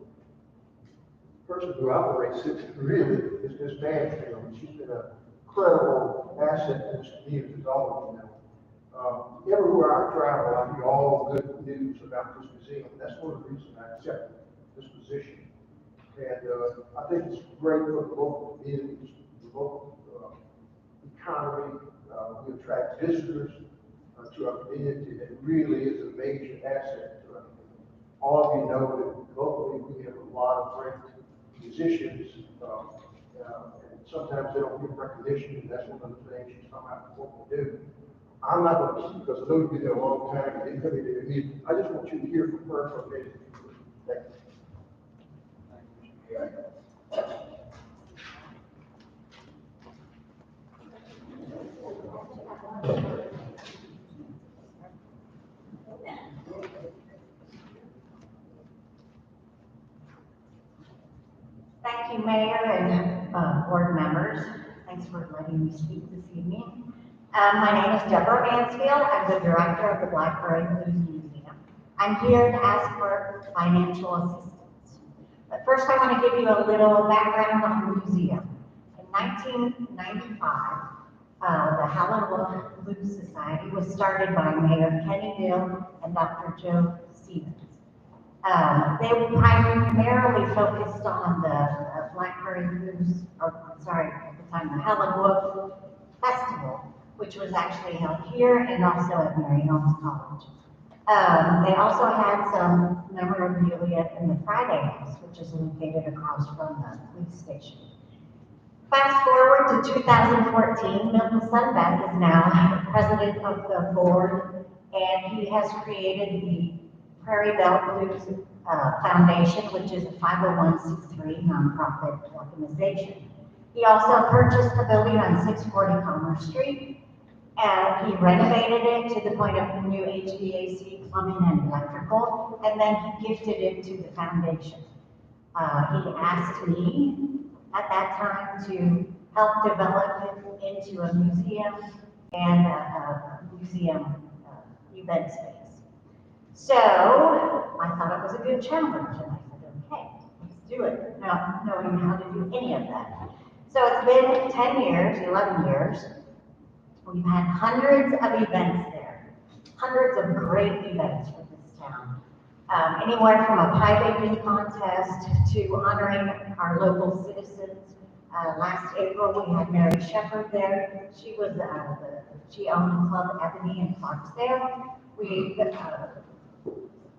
the person who operates it really is Ms. Mansfield. She's been a credible asset to this community, as all of you know. Everywhere I travel, I hear all the good news about this museum. That's one of the reasons I accepted this position. And I think it's great for the local communities, the local economy. We attract visitors to our community, and it really is a major asset to our community. All of you know that locally we have a lot of great musicians, and sometimes they don't get recognition, and that's one of the things you come out and what we do. I'm not going to keep, because I know you've been there a long time, and they're coming to me. I just want you to hear from her for a minute. Thank you. Thank you, Mayor and board members. Thanks for letting me speak this evening. My name is Deborah Mansfield. I'm the director of the Blackberry Blues Museum. I'm here to ask for financial assistance. But first, I want to give you a little background on the museum. In 1995, the Helen Wolf Blues Society was started by Mayor Kenny Dill and Dr. Joe Stevens. They were primarily focused on the Blackberry Blues, at the time, the Helen Wolf Festival, which was actually held here and also at Mary Holmes College. They also had some memorabilia in the Friday House, which is located across from the police station. Fast forward to 2014, Milton Sunbeck is now president of the board, and he has created the Prairie Belt Blues Foundation, which is a 501c3 nonprofit organization. He also purchased a building on 640 Commerce Street, and he renovated it to the point of new HVAC, plumbing, and electrical, and then he gifted it to the foundation. He asked me at that time to help develop it into a museum and a museum event space. So I thought it was a good challenge, and I said, okay, let's do it, not knowing how to do any of that. So it's been 10 years, 11 years. We've had hundreds of events there, hundreds of great events for this town. Anywhere from a pie baking contest to honoring our local citizens. Last April, we had Mary Shepard there. She was she owned Club Ebony in Clarksdale. We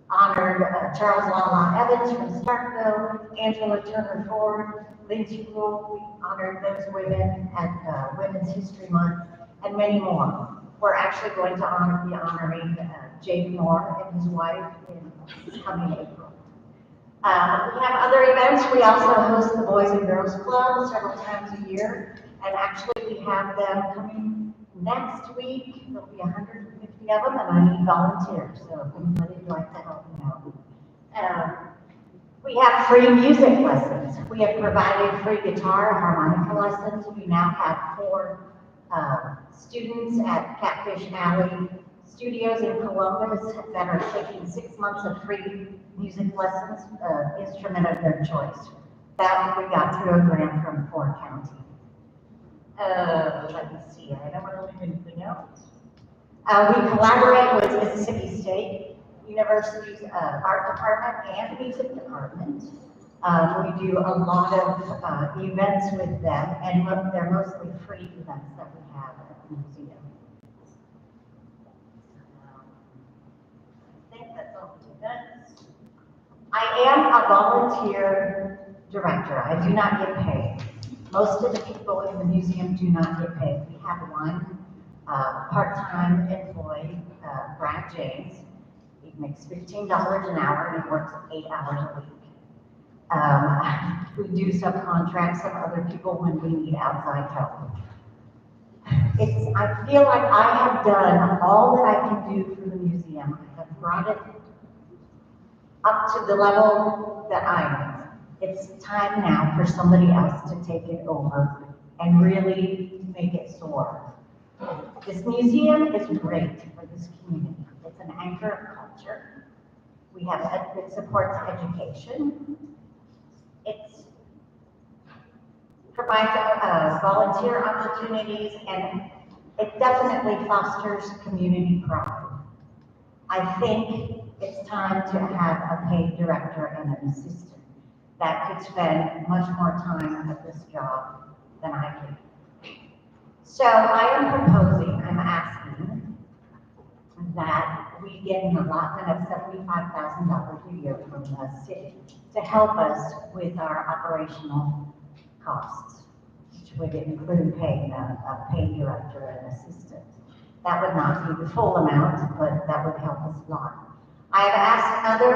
honored Charles Lala Evans from Starkville, Angela Turner Ford, Lindsay Rule. We honored those women at Women's History Month, and many more. We're actually going to be honoring Jake Moore and his wife in this coming April. We have other events. We also host the Boys and Girls Club several times a year, and actually we have them coming next week. There'll be 150 of them, and I need volunteers, so if anybody would like to help me out. We have free music lessons. We have provided free guitar and harmonica lessons. We now have 4 students at Catfish Alley Studios in Columbus that are taking 6 months of free music lessons, instrument of their choice. That we got through a grant from Ford County. Let me see, I don't want to leave anything else. We collaborate with Mississippi State University's art department and music department. We do a lot of events with them, and they're mostly free events that we have at the museum. I think that's all the events. I am a volunteer director. I do not get paid. Most of the people in the museum do not get paid. We have one part-time employee, Brad James. He makes $15 an hour and he works 8 hours a week. We do subcontract some other people when we need outside help. I feel like I have done all that I can do for the museum. I have brought it up to the level that I am. It's time now for somebody else to take it over and really make it soar. This museum is great for this community. It's an anchor of culture. It supports education. It provides volunteer opportunities, and it definitely fosters community pride. I think it's time to have a paid director and an assistant that could spend much more time at this job than I can. So I'm asking that we get an allotment of $75,000 a year from the city to help us with our operational costs, which would include paying a paid director and assistant. That would not be the full amount, but that would help us a lot. I have asked other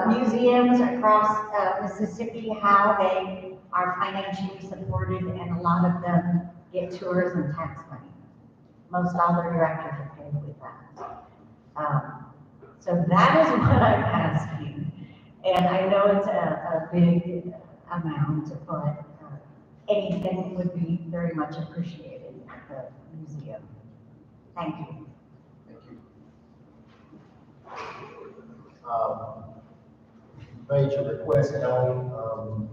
museums across Mississippi how they are financially supported, and a lot of them get tours and tax money. Most all their directors are paid with that. So that is what I'm asking. And I know it's a big amount, but anything would be very much appreciated at the museum. Thank you. Thank you. Made your request known.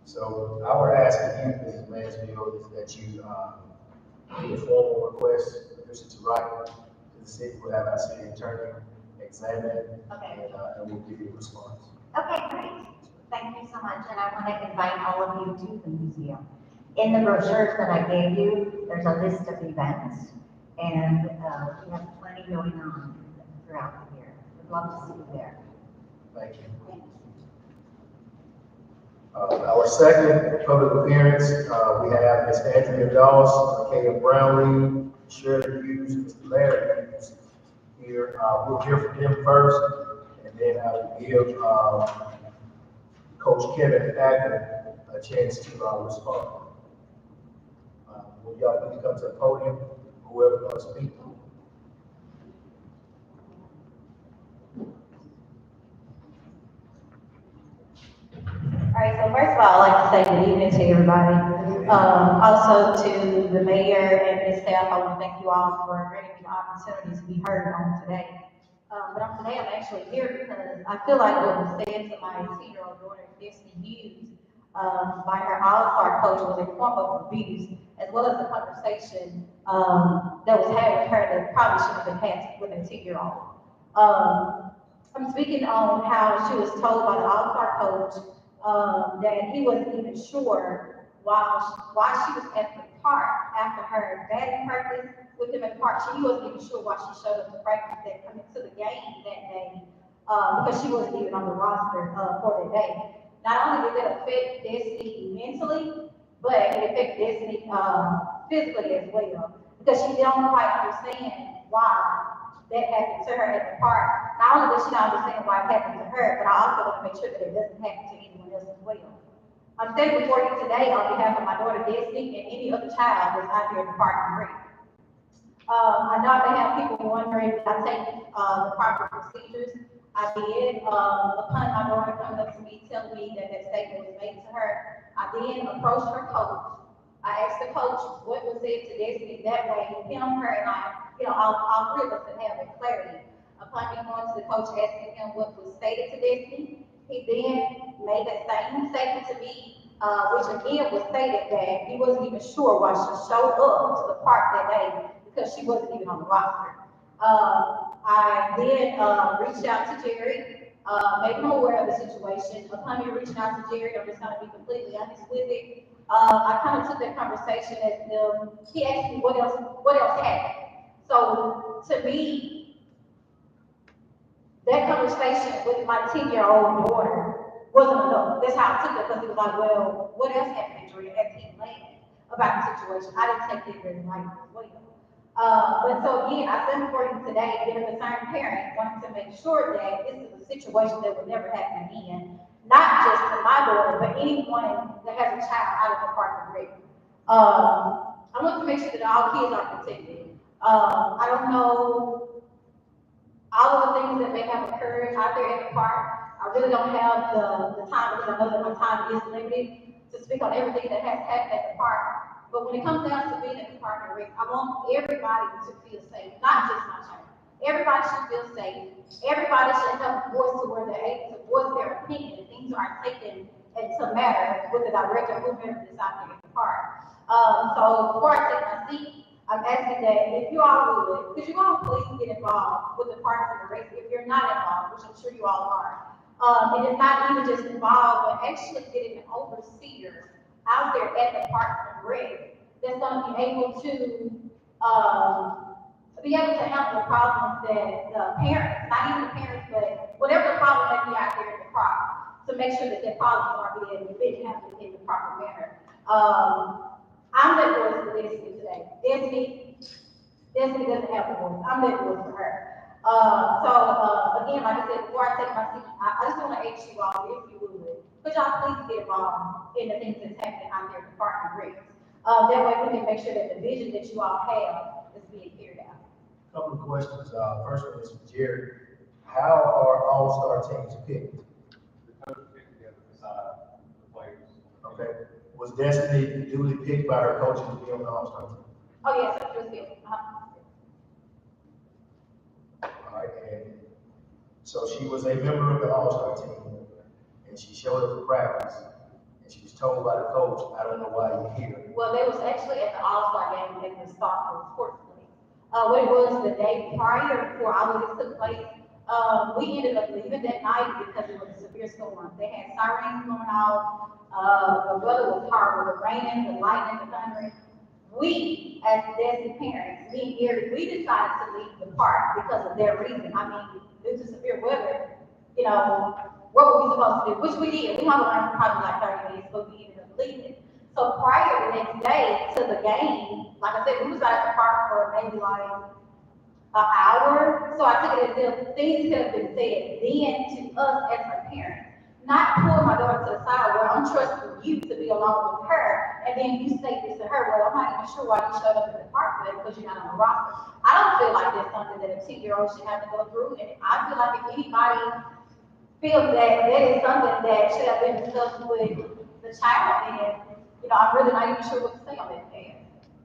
So our ask of you, Mrs. Mansfield, is that you do a formal request, permission to write to the city. We'll have our city attorney examine it, Okay. and we'll give you a response. Okay, great. Thank you so much, and I want to invite all of you to the museum. In the brochures that I gave you, there's a list of events, and we have plenty going on throughout the year. We'd love to see you there. Thank you. Our second public appearance, we have Ms. Andrea Doss, Kaya Brownlee, Shirley Hughes, Mr. Larry Hughes here. We'll hear from them first, and then I will give Coach Kevin Agnew a chance to respond. Will y'all please come to the podium, whoever wants to speak? All right, so first of all, I'd like to say good evening to everybody. Also to the mayor and his staff, I want to thank you all for granting me the opportunity to be heard on today. But today I'm actually here because I feel like what was said to my 18-year-old daughter, Destiny Hughes, by her all-star coach was a form of abuse, as well as the conversation that was had with her that probably should have been had with a 10-year-old. I'm speaking on how she was told by the all-star coach that he wasn't even sure why she was at the park after her batting practice with him at the park. She wasn't even sure why she showed up to practice to the game that day because she wasn't even on the roster for the day. Not only did that affect Destiny mentally, but it affected Destiny physically as well, because she don't quite understand why that happened to her at the park. Not only does she not understand why it happened to her, but I also want to make sure that it doesn't happen to anyone else as well. I'm standing before you today on behalf of my daughter Destiny and any other child that's out here in the park and rec. I know I may have people wondering if I take the proper procedures. I did. Upon my daughter coming up to me telling me that that statement was made to her, I then approached her coach. I asked the coach what was said to Destiny. That way, him, her, and I, all three of us would have a clarity. Upon me going to the coach asking him what was stated to Destiny, he then made that same statement to me which again was stated that he wasn't even sure why she showed up to the park that day because she wasn't even on the roster. I then reached out to Jerry, made him aware of the situation. Upon me reaching out to Jerry, I'm just going to be completely honest with it. I kind of took that conversation as he asked me what else happened. So to me, that conversation with my 10-year-old daughter wasn't enough. That's how I took it because he was like, well, what else happened, Jordan, as he laid about the situation. I didn't take it very lightly as well. But so again, I said for you today, being a concerned parent, wanted to make sure that this is a situation that would never happen again, not just for my daughter, but anyone that has a child out of the Department of Rec. I want to make sure that all kids are protected. I don't know all of the things that may have occurred out there at the park. I really don't have the time because I know that my time is limited to speak on everything that has happened at the park. But when it comes down to being in the Department of Rec, I want everybody to feel safe, not just my child. Everybody should feel safe. Everybody should have a voice to where they're able to voice their opinion and things are taken into matter with the director or whoever is out there in the park. So before I take my seat, I'm asking that if you all would, could you all please get involved with the Parks and the Rec if you're not involved, which I'm sure you all are. And it's not even just involved, but actually getting an overseer out there at the Parks and Rec that's going to be able to handle the problems that the parents, not even the parents, but whatever the problem may be out there in the park, to make sure that their problems are being handled in the proper manner. I'm that voice for Destiny today. Destiny doesn't have a voice. I'm that voice for her. Again, like I said, before I take my seat, I just want to ask you all, if you would, could y'all please get involved in the things that's happening out there in the Park and Rec? That way we can make sure that the vision that you all have is being carried out. Couple of questions. First one is for Jerry. How are all-star teams picked? The coach picked together beside the players. Okay. Was Destiny duly picked by her coaches to be on the all-star team? Oh, yes, it was good. All right, and so she was a member of the all-star team, and she showed up to practice, and she was told by the coach, I don't know why you're here. Well, they was actually at the All-Star game at the Stockholm Sports Clinic. What it was the day prior before all of this took place, we ended up leaving that night because it was a severe storm. They had sirens going off, the weather was horrible, the raining, the lightning, the thundering. We, as Destiny parents, me and Gary, we decided to leave the park because of their reason. I mean, due to severe weather, you know, what were we supposed to do? Which we did. We hung around for probably like 30 minutes, but we ended up leaving. So prior the next day to the game, like I said, we was out at the park for maybe like an hour. So I took it as if things could have been said then to us as her parents. Not pull my daughter to the side where I'm trusting you to be along with her, and then you say this to her, well, I'm not even sure why you showed up in the park today because you're not on the roster. I don't feel like that's something that a 10-year-old should have to go through, and I feel like if anybody feels that that is something that should have been discussed with the child, then, you know, I'm really not even sure what to say on that case.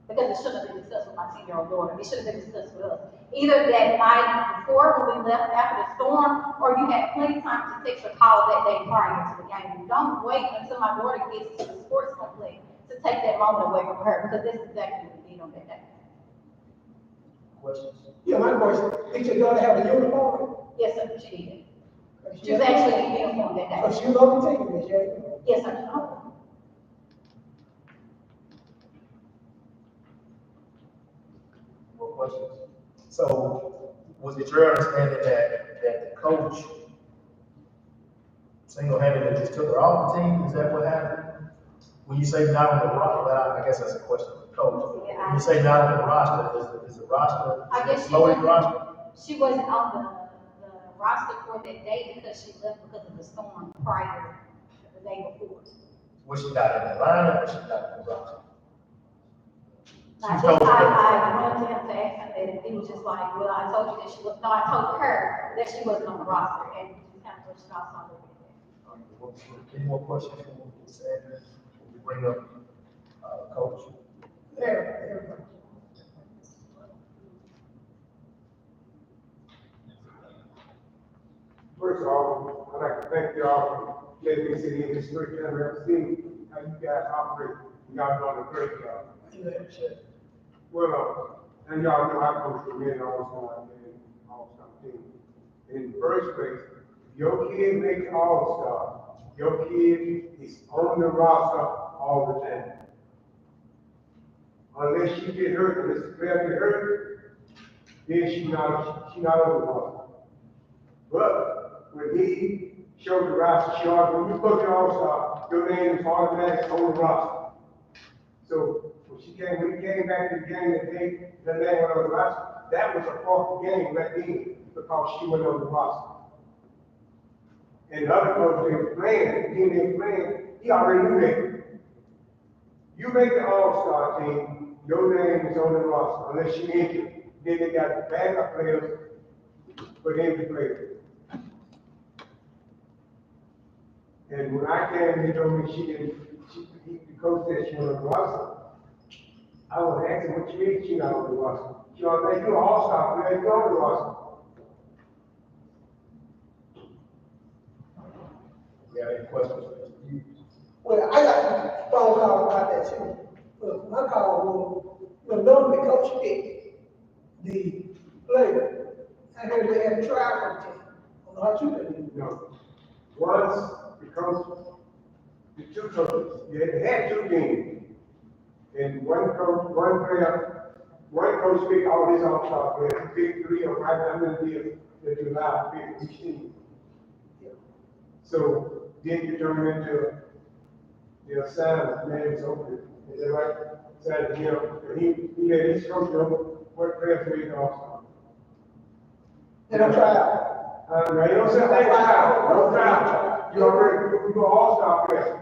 Because it shouldn't have been discussed with my 10-year-old daughter. It should have been discussed with us. Either that night before when we left after the storm, or you had plenty of time to text or call that day prior to the game. Don't wait until my daughter gets to the sports complex to take that moment away from her, because that's exactly what we did on that day. Questions? Yeah, my question, did your daughter have a uniform? Yes, sir, she did. She was actually in uniform that day. So she was on the team, Miss Jay? Yes, sir. More questions? So, was it your understanding that the coach single-handedly just took her off the team? Is that what happened? When you say not on the roster, well, I guess that's a question for the coach. Yeah, when you say not on the roster, is the roster I guess floating roster? She wasn't on the roster for that day because she left because of the storm prior the day before. Was she not in the lineup or she not in the roster? I went to him to ask him that he was just like, well, I told you that she was, no, I told her that she wasn't on the roster, and just kind of pushed off on it. Any more questions from Ms. Sanders? We bring up Coach. There. First of all, I'd like to thank y'all for letting me sit in this 3rd time I've seen how you guys operate. Y'all doing a great job. Well, and y'all know I coach the men all-star and all-star team. In the first place, if your kid makes all-star, your kid is on the roster all the time. Unless she get hurt, unless the player get hurt, then she not on the roster. But when he showed the roster, when you put the all-star, your name is automatically on the roster. So when he came back to the game that day, the name went on the roster, that was a part of the game right then because she went on the roster. And the other coach they were playing, the team they were playing, he already knew that. You make the all-star team, your name is on the roster unless you injured. Then they got the backup players for them to play. And when I came, he told me the coach said she was on the roster. I was asking what you mean she not on the roster. She was like, you're an all-star player, you're on the roster. You have any questions? Well, I got a phone call about that too. My call was, normally coach picked the player. I heard they had a trial for the team. I don't know how you can do. No. Once the two coaches, they had two games. And one coach picked all his all-star players. He picked 3 or 5 hundred deals that you allowed to pick each team. So then you turn into the assignment, man is open. Is that right? Assigned him, and he let his coach know what players made the all-star. They don't try out. No, you don't say they try out. Don't try out. You already go all-star player.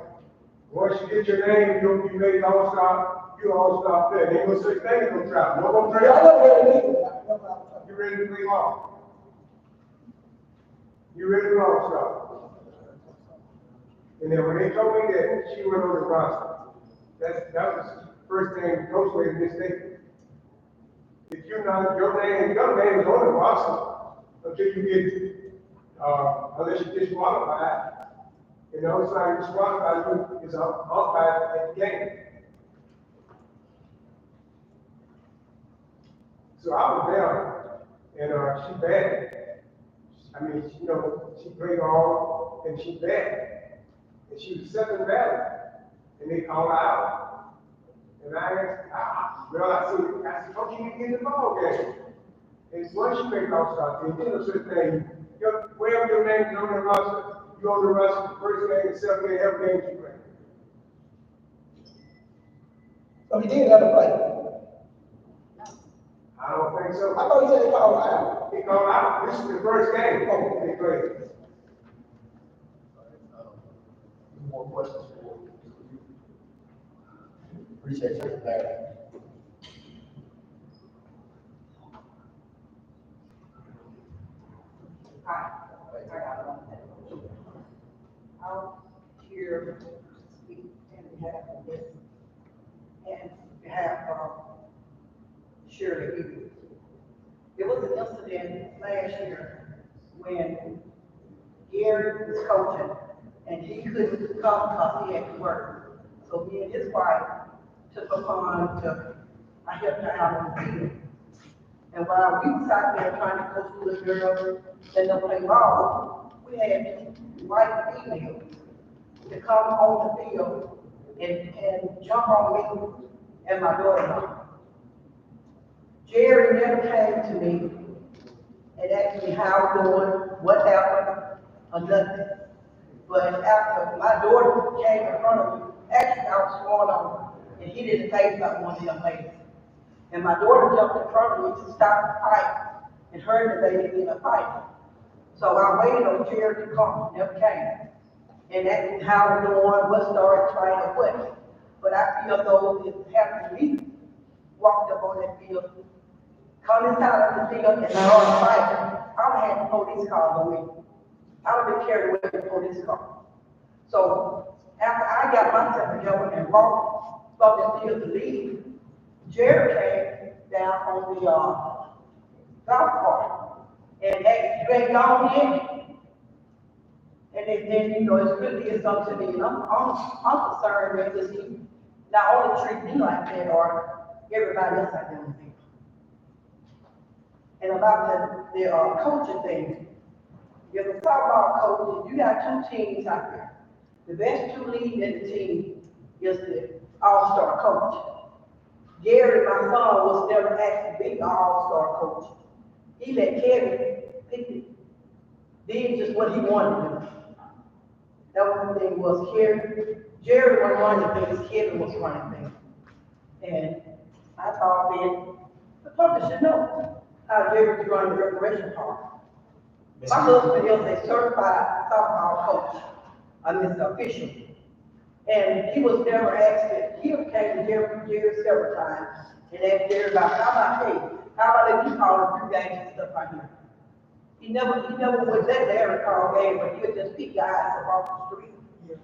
Once you get your name, you made an all-star, you're an all-star player. There ain't no such thing as no try out. No one try out. You ready to play ball? You ready to all-star? And then when they told me that she went on the roster, that was the first thing coach made a mistake. If you're not, your name is on the roster until you get, unless you disqualified. And the only time you disqualify you is umpire at the game. So I was there, and she bad. I mean, she played all, and she bad. And she was second ballot, and they called her out. And I asked, I said, how can you get in the ball game? And once you make all-star team, then it's a thing, wherever your name is on the roster, you're on the roster, the first game, the second game, every game you play. So he did let her play. I don't think so. I thought he said he called her out. He called her out. This is the first game they played. Any more questions for you? Appreciate your clarity. Hi, I'm here to speak in behalf of this and behalf of Shirley Higgins. There was an incident last year when Gary was coaching and he couldn't come because he had to work. So me and his wife took upon to, I helped her out on the field. And while we was out there trying to coach the girls and them play ball, we had white females to come on the field and jump on me and my daughter. Jerry never came to me and asked me how I'm doing, what happened, or nothing. But after my daughter came in front of me, actually I was sworn on, and he didn't say about one of them ladies. And my daughter jumped in front of me to stop the fight, and her and the lady in a fight. So I waited on Jerry to come, never came. And asked me how I'm doing, what started trying to what. But I feel though it happened to me, walked up on that field, come inside of the field and started fighting. I would have had the police call on me. I would have been carried away with the police call. So after I got myself together and walked from the field to leave, Jerry came down on the golf cart and asked, you ain't gone yet? then, you know, it's really is something to me, and I'm concerned that this, he not only treat me like that, or everybody else like that. And about the coaching thing, you're the softball coach, you got two teams out there. The best two leading in the team is the all-star coach. Gary, my son, was never asked to be the all-star coach. He let Kevin pick it. Did just what he wanted to do. That was the thing was Jerry was running things, Kevin was running things. And I thought then, the public should know how Jerry's running the recreation part. My husband is a certified softball coach, official. And he was never asked it. He came to Jerry several times and asked Jerry about, how about if you call a few games and stuff like that? He never would let Larry call games, but he would just pick guys off the street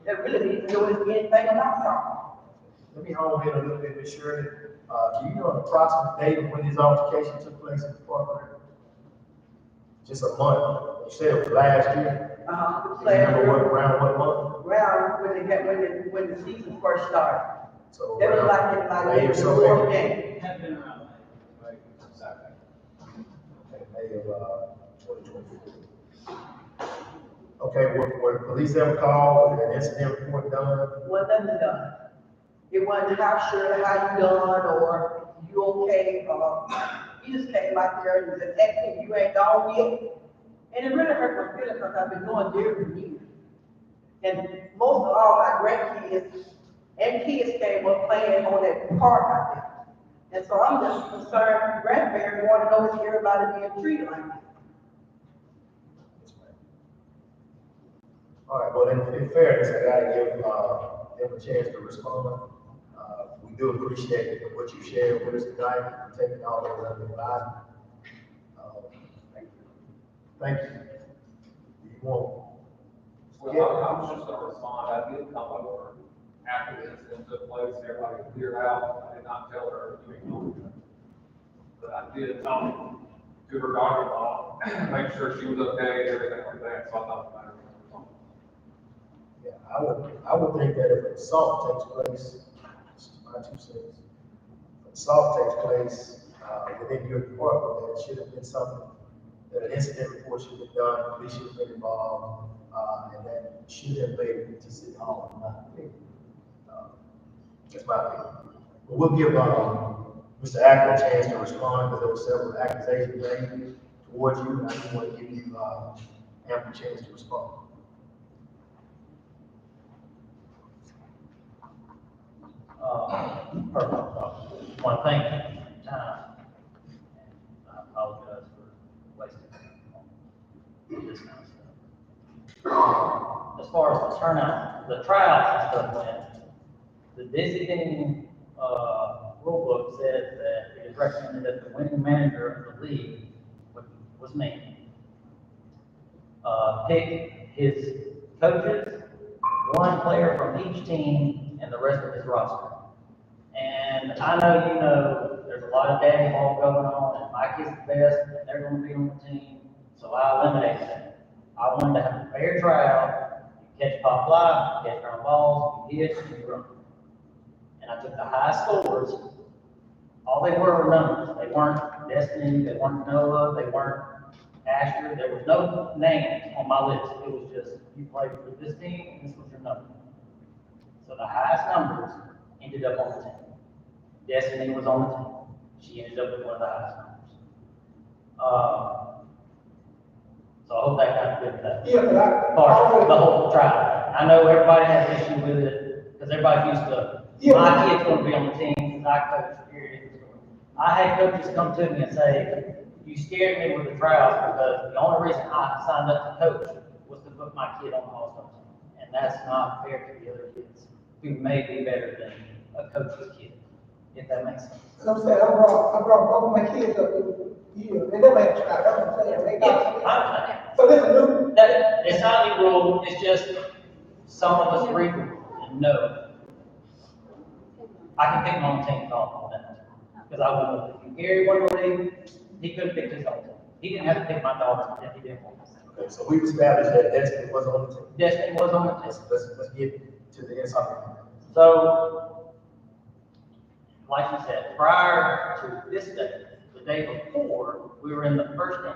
that really didn't know anything about softball. Let me hone in a little bit, Ms. Shirley. Do you know an approximate date of when this altercation took place in the park? Just a month. You said it was last year? Do you remember around what month? Around when the season first started. So that was like in May or the so. fourth game. Had been around May, Saturday. May of 2024. Okay, were the police ever called? Was an incident report done? Wasn't nothing done. It wasn't how sure, how you done, or you okay, he just came out there and said, hey, you ain't gone yet. And it really hurt my feelings because I've been going there for years. And most of all my grandkids and kids came up playing on that park out there. And so I'm just concerned, grandparents want to know if everybody being treated like that. All right, well, in fairness, I gotta give them a chance to respond. We do appreciate what you shared with us tonight, and taking all those under the line. Thank you. You want? Well, I was just gonna respond, I did come over after the incident took place, everybody cleared out, I did not tell her to ignore it. But I did talk to her daughter-in-law, make sure she was okay, everything like that, so I thought it mattered. Yeah, I would think that if an assault takes place, my 2 cents, if assault takes place within your department, that should have been something that an incident report should have been done, police should have been involved, and that should have made it to City Hall, in my opinion. That's my opinion. But we'll give Mr. Acker a chance to respond, because there were several accusations made towards you, and I just want to give you ample chance to respond. First of all, I want to thank you for your time. And I apologize for wasting on this kind of stuff. As far as the turnout, the tryouts and stuff went, the designating rule book says that it is recommended that the winning manager of the league, which was me, pick his coaches, one player from each team, and the rest of his roster. And I know you know there's a lot of daddy ball going on, and Mike is the best, and they're going to be on the team, so I eliminated that. I wanted to have a fair tryout. You catch pop fly, you catch ground balls, you hit, you run. And I took the high scores. All they were numbers. They weren't Destiny, they weren't Noah, they weren't Asher. There was no names on my list. It was just, you played for this team, and this was your number. So the highest numbers ended up on the team. Destiny was on the team. She ended up with one of the highest numbers. So I hope that kind of fits that. Yeah, but part of the whole trial. I know everybody has an issue with it, because everybody's used to, my kid's going to be on the team, because I coach, period. I had coaches come to me and say, you scared me with the trials, because the only reason I signed up to coach was to put my kid on the all-star team. And that's not fair to the other kids, who may be better than a coach's kid, if that makes sense. And I'm saying, I brought both my kids up with you, and they ain't tried, that's what I'm saying. They got, I understand. so this is new. It's not a new rule, it's just some of us read them and know. I can pick my own team off that, because I would, if Gary wanted to leave, he could have picked his own team. He didn't have to pick my dogs if he didn't want to. Okay, so we've established that Destiny was on the team. Destiny was on the team. Let's get to the inside. So, like you said, prior to this day, the day before, we were in the first inning.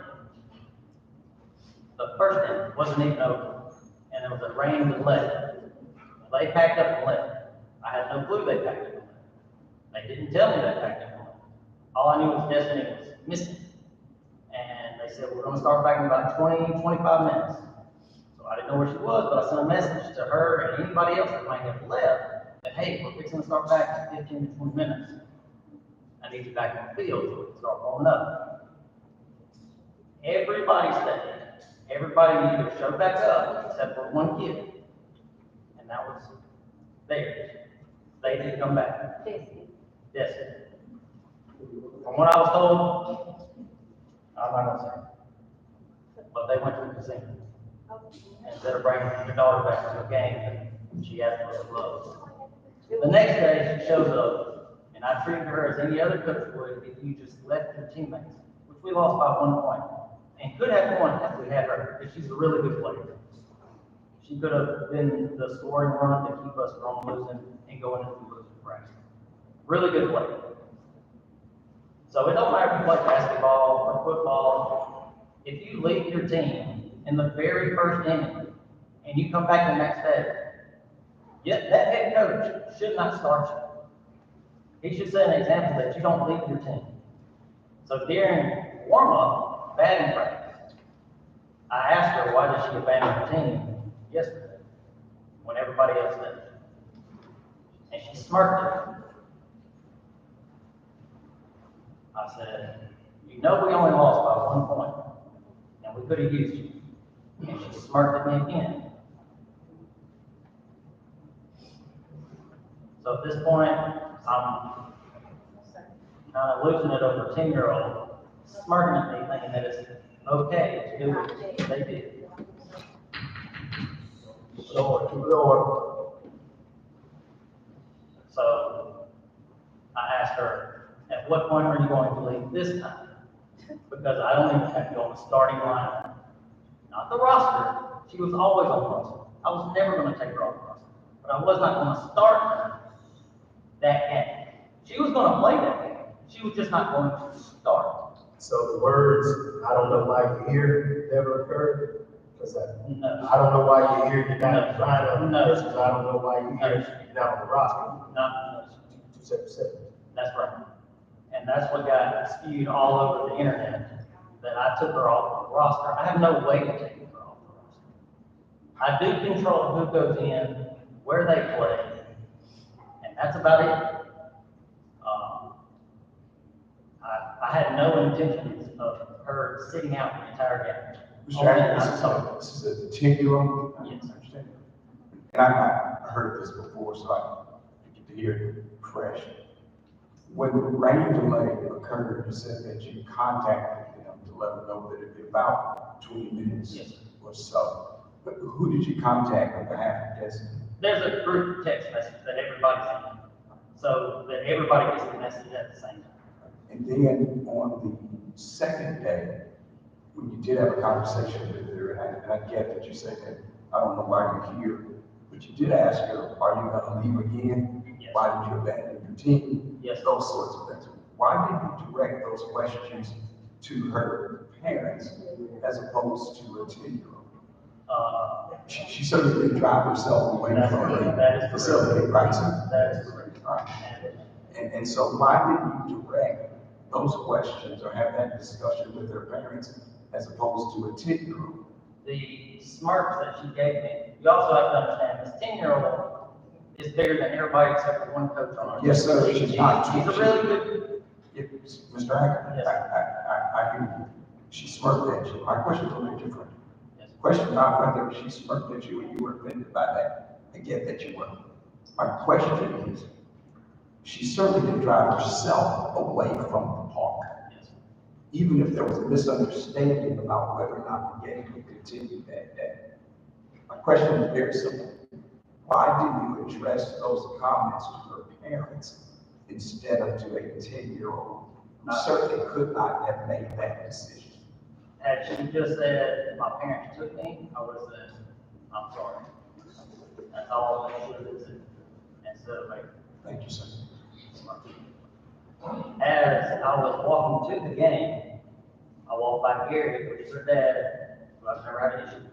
The first inning wasn't even over, and there was a rain delay. They packed up and left. I had no clue they packed up and left. They didn't tell me they packed up and left. All I knew was Destiny was missing. And they said, we're gonna start back in about 20, 25 minutes. So I didn't know where she was, but I sent a message to her and anybody else that might have left that, hey, we're fixing to start back in 15 to 20 minutes. I need you back in the field so we can start warming up. Everybody stayed. Everybody either showed back up except for one kid. And that was theirs. They didn't come back. Yes. From what I was told, I'm not gonna say. But they went to the casino. Instead of bringing the daughter back to a game, she asked for the gloves. The next day, she shows up, and I treated her as any other coach would if you just left your teammates, which we lost by 1 point. And could have won if we had her, because she's a really good player. She could have been the scoring run to keep us from losing and going into the losing bracket. Really good player. So it don't matter if you play basketball or football. If you leave your team in the very first inning and you come back the next day, yet that head coach should not start you. He should set an example that you don't leave your team. So during warm-up, batting practice, I asked her why did she abandon her team yesterday when everybody else did. And she smirked at me. I said, you know we only lost by 1 point, and we could have used you. And she smirked at me again. So at this point, I'm kind of losing it over a 10-year-old, smirking at me, thinking that it's okay to do what they did. Lord. So I asked her, at what point are you going to leave this time? Because I don't even have to go on the starting lineup. Not the roster. She was always on the roster. I was never going to take her off the roster. But I was not going to start her that game. She was going to play that game. She was just not going to start. So the words, I don't know why you're here, never occurred? Because No. I don't know why you're here, you're not No. trying to, No. versus I don't know why you're here, you're not on the roster. No. Two separate sentences. That's right. And that's what got spewed all over the internet, that I took her off the roster. I have no way of taking her off the roster. I do control who goes in, where they play, and that's about it. I had no intentions of her sitting out the entire game. Mr. Hackett, this is a 10-year-old? Yes. I understand. And I heard this before, so I get to hear it fresh. When the rain delay occurred, you said that you contacted them to let them know that it'd be about 20 minutes or so. But who did you contact on behalf of Destiny? There's a group text message that everybody's in, so that everybody gets the message at the same time. And then on the second day, when you did have a conversation with her, and I get that you said that, I don't know why you're here, but you did ask her, are you going to leave again? Yes. Why did you abandon your team? Yes. Those sorts of things. Why did you direct those questions to her parents as opposed to a 10-year-old? She certainly didn't drive herself away from the facility, right? That is correct. Right. And so why did you direct those questions or have that discussion with their parents as opposed to a 10-year-old? The smirks that she gave me, you also have to understand, this 10-year-old is bigger than everybody except for one coach on our team. Yes, sir. She's a really good. Mr. Hackett, Yes. I hear you. She smirked at you. My question is a little different. Yes. Question not whether she smirked at you and you were offended by that. I get that you were. My question is, she certainly didn't drive herself away from the park. Yes. Even if there was a misunderstanding about whether or not the game would continue that day. My question is very simple. Why did you address those comments to her parents instead of to a 10-year-old who certainly could not have made that decision? Had she just said, my parents took me, I would have said, I'm sorry. That's all I should have said, instead of like. Thank you, sir. As I was walking to the game, I walked by Gary, which is her dad, who I've never had an issue with.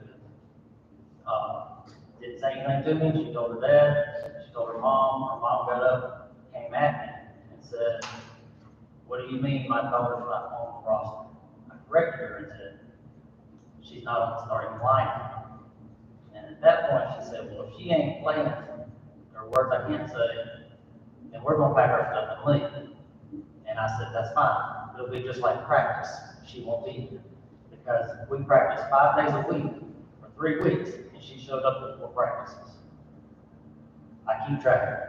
Didn't say anything to me. She told her dad, she told her mom. Her mom got up, came at me, and said, "What do you mean my daughter's not on the roster?" I corrected her and said, "She's not on the starting lineup." And at that point, she said, "Well, if she ain't playing, or words I can't say, then we're gonna pack our stuff and leave." And I said, "That's fine. It'll be just like practice. She won't be here." Because we practice 5 days a week for 3 weeks, and she showed up with 4 practices. I keep track of it.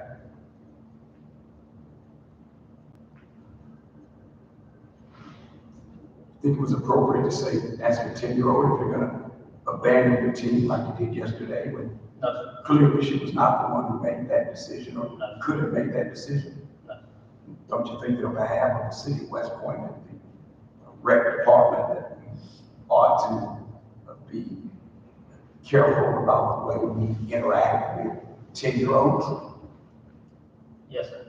I think it was appropriate to say, ask a 10-year-old if you're gonna abandon the team like you did yesterday, when clearly she was not the one who made that decision or could have made that decision. Don't you think that on behalf of the city of West Point and the rec department that we ought to be careful about the way we interact with 10-year-olds? Yes, sir.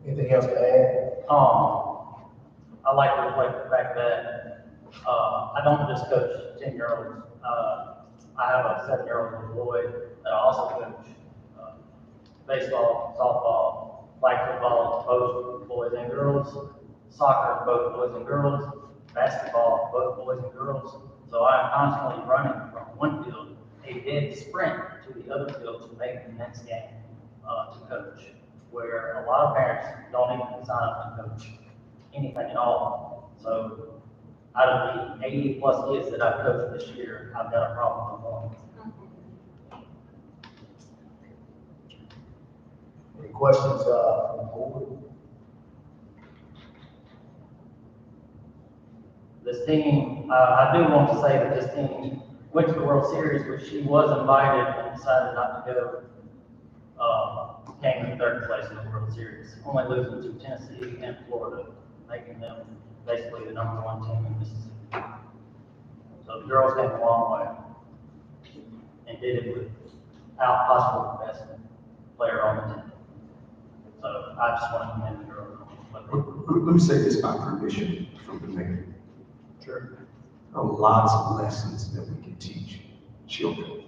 Anything else to add? I like to reflect the fact that I don't just coach 10-year-olds. I have a 7-year-old boy that I also coach baseball, softball, flag football, both boys and girls, soccer, both boys and girls, basketball, both boys and girls. So I'm constantly running from one field, a dead sprint, to the other field to make the next game to coach, where a lot of parents don't even sign up to coach anything at all. So out of the 80 plus kids that I've coached this year, I've got a problem with one. Any questions from the board? This team, I do want to say that this team went to the World Series, which she was invited and decided not to go. Came in 3rd place in the World Series, only losing to Tennessee and Florida, making them basically the #1 team in Mississippi. So the girls came a long way and did it without possibly the best player on the team. So I just want to commend the girls. Let me say this by permission from the mayor. Sure. There are lots of lessons that we can teach children.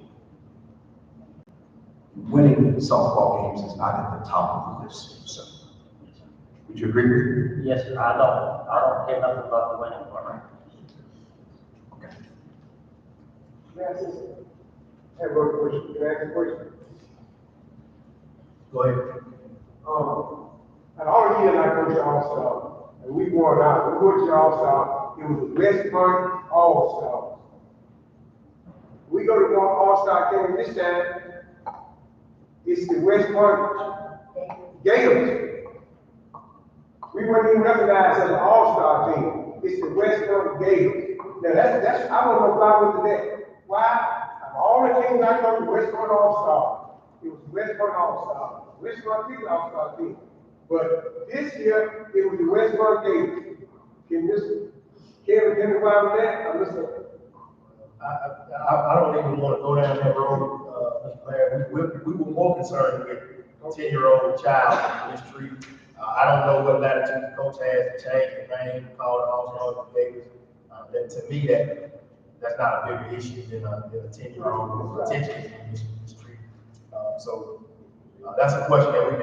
Winning softball games is not at the top of the list, so. Would you agree with me? Yes, sir. I don't care nothing about the winning part, right? Okay. Can I ask this? I have one question. Can I ask a question? Go ahead. And all the years I coached All-Star, and we won out, we coached All-Star, it was the West Point All-Stars. We go to one All-Star game this time, it's the West Point Gators. We weren't even recognized as an All-Star team. It's the West Point Gators. Now that's I want to apply with today. Why? Of all the teams I coached, the West Point All-Star. It was West Point All-Star. West Point Gators All-Star team. But this year, it was the West Point Gators. Can this Kevin identify with that? I'm listening. I don't even want to go down that road, Mr. Mayor. We were more concerned with a 10-year-old child in this street. I don't know what latitude the coach has to change the name, call it All-Stars and Gators. That to me, that's not a bigger issue than a 10-year-old potentially in this street. So that's a question that we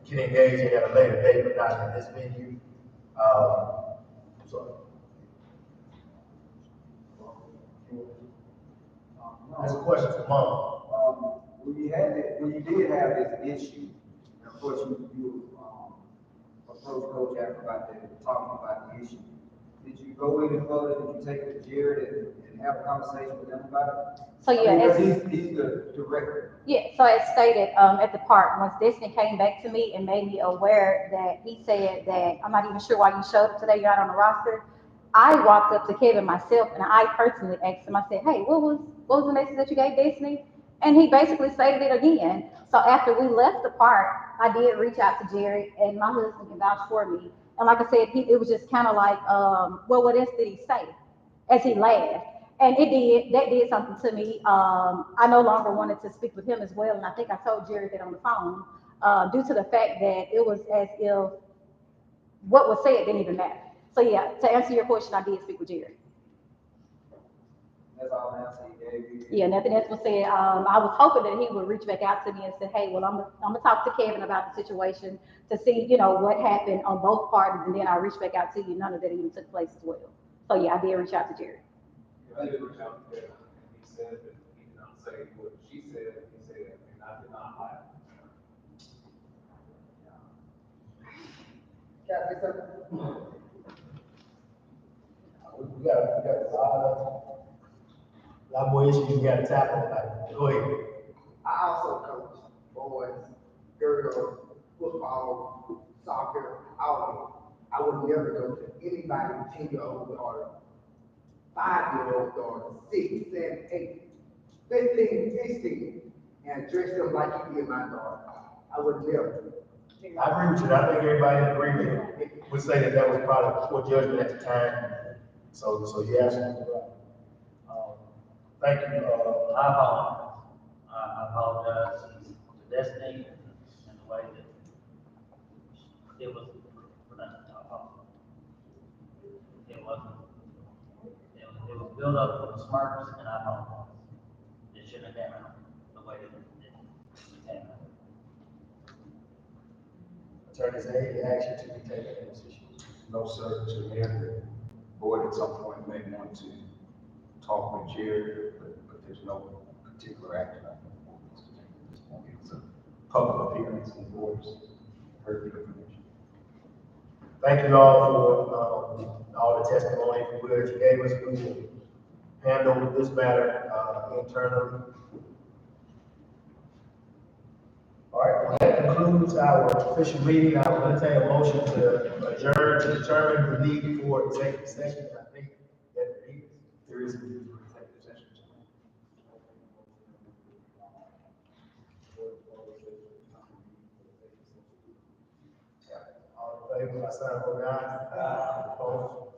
can engage in at a later date, but not at this venue. That's a question for Mom. When you did have this issue, and of course you approached Coach after talking about the issue. Did you go any further? Did you take it to Jared and have a conversation with them about it? So yeah, because he's the director. Yeah, so as stated at the park, once Destiny came back to me and made me aware that he said that I'm not even sure why you showed up today, you're not on the roster. I walked up to Kevin myself and I personally asked him, I said, hey, what was the message that you gave Destiny? And he basically stated it again. So after we left the park, I did reach out to Jerry, and my husband can vouch for me. And like I said, it was just kind of like, well, what else did he say? As he laughed. And that did something to me. I no longer wanted to speak with him as well. And I think I told Jerry that on the phone, due to the fact that it was as if what was said didn't even matter. So yeah, to answer your question, I did speak with Jerry. That's all the answer he gave you? Yeah, nothing else was said. I was hoping that he would reach back out to me and say, hey, well, I'm gonna talk to Kevin about the situation to see, what happened on both parties, and then I'll reach back out to you. None of that even took place as well. So yeah, I did reach out to Jerry. I did reach out to Kevin, and he said that he did not say what she said, he said, and I did not lie. We got a lot more issues we gotta tackle, like, go ahead. I also coach boys, girls, football, soccer, all of it. I would never go to anybody 10-year-old or 5-year-old or 6, 7, 8, 15, 16, and dress them like you did my daughter. I would never. I agree with you. I think everybody in agreement would say that was probably poor judgment at the time. So you're absolutely right. Thank you. I apologize to Destiny and the way that it was pronounced. It wasn't. It was built up for the Smurfs, and I apologize. It shouldn't have came out the way that it came out. Attorney say any action to be taken in this issue? No, sir, to mayor, the board at some point may want to talk with Jerry, but there's no particular action on the board at this point. It's a public appearance, and the board's heard the information. Thank you all for all the testimony, if you will, that you gave us. We will handle this matter internally. All right, well, that concludes our official meeting. I will entertain a motion to adjourn to determine the need for executive session. I think that there is a need for executive session. All in favor, by sign of aye. Opposed?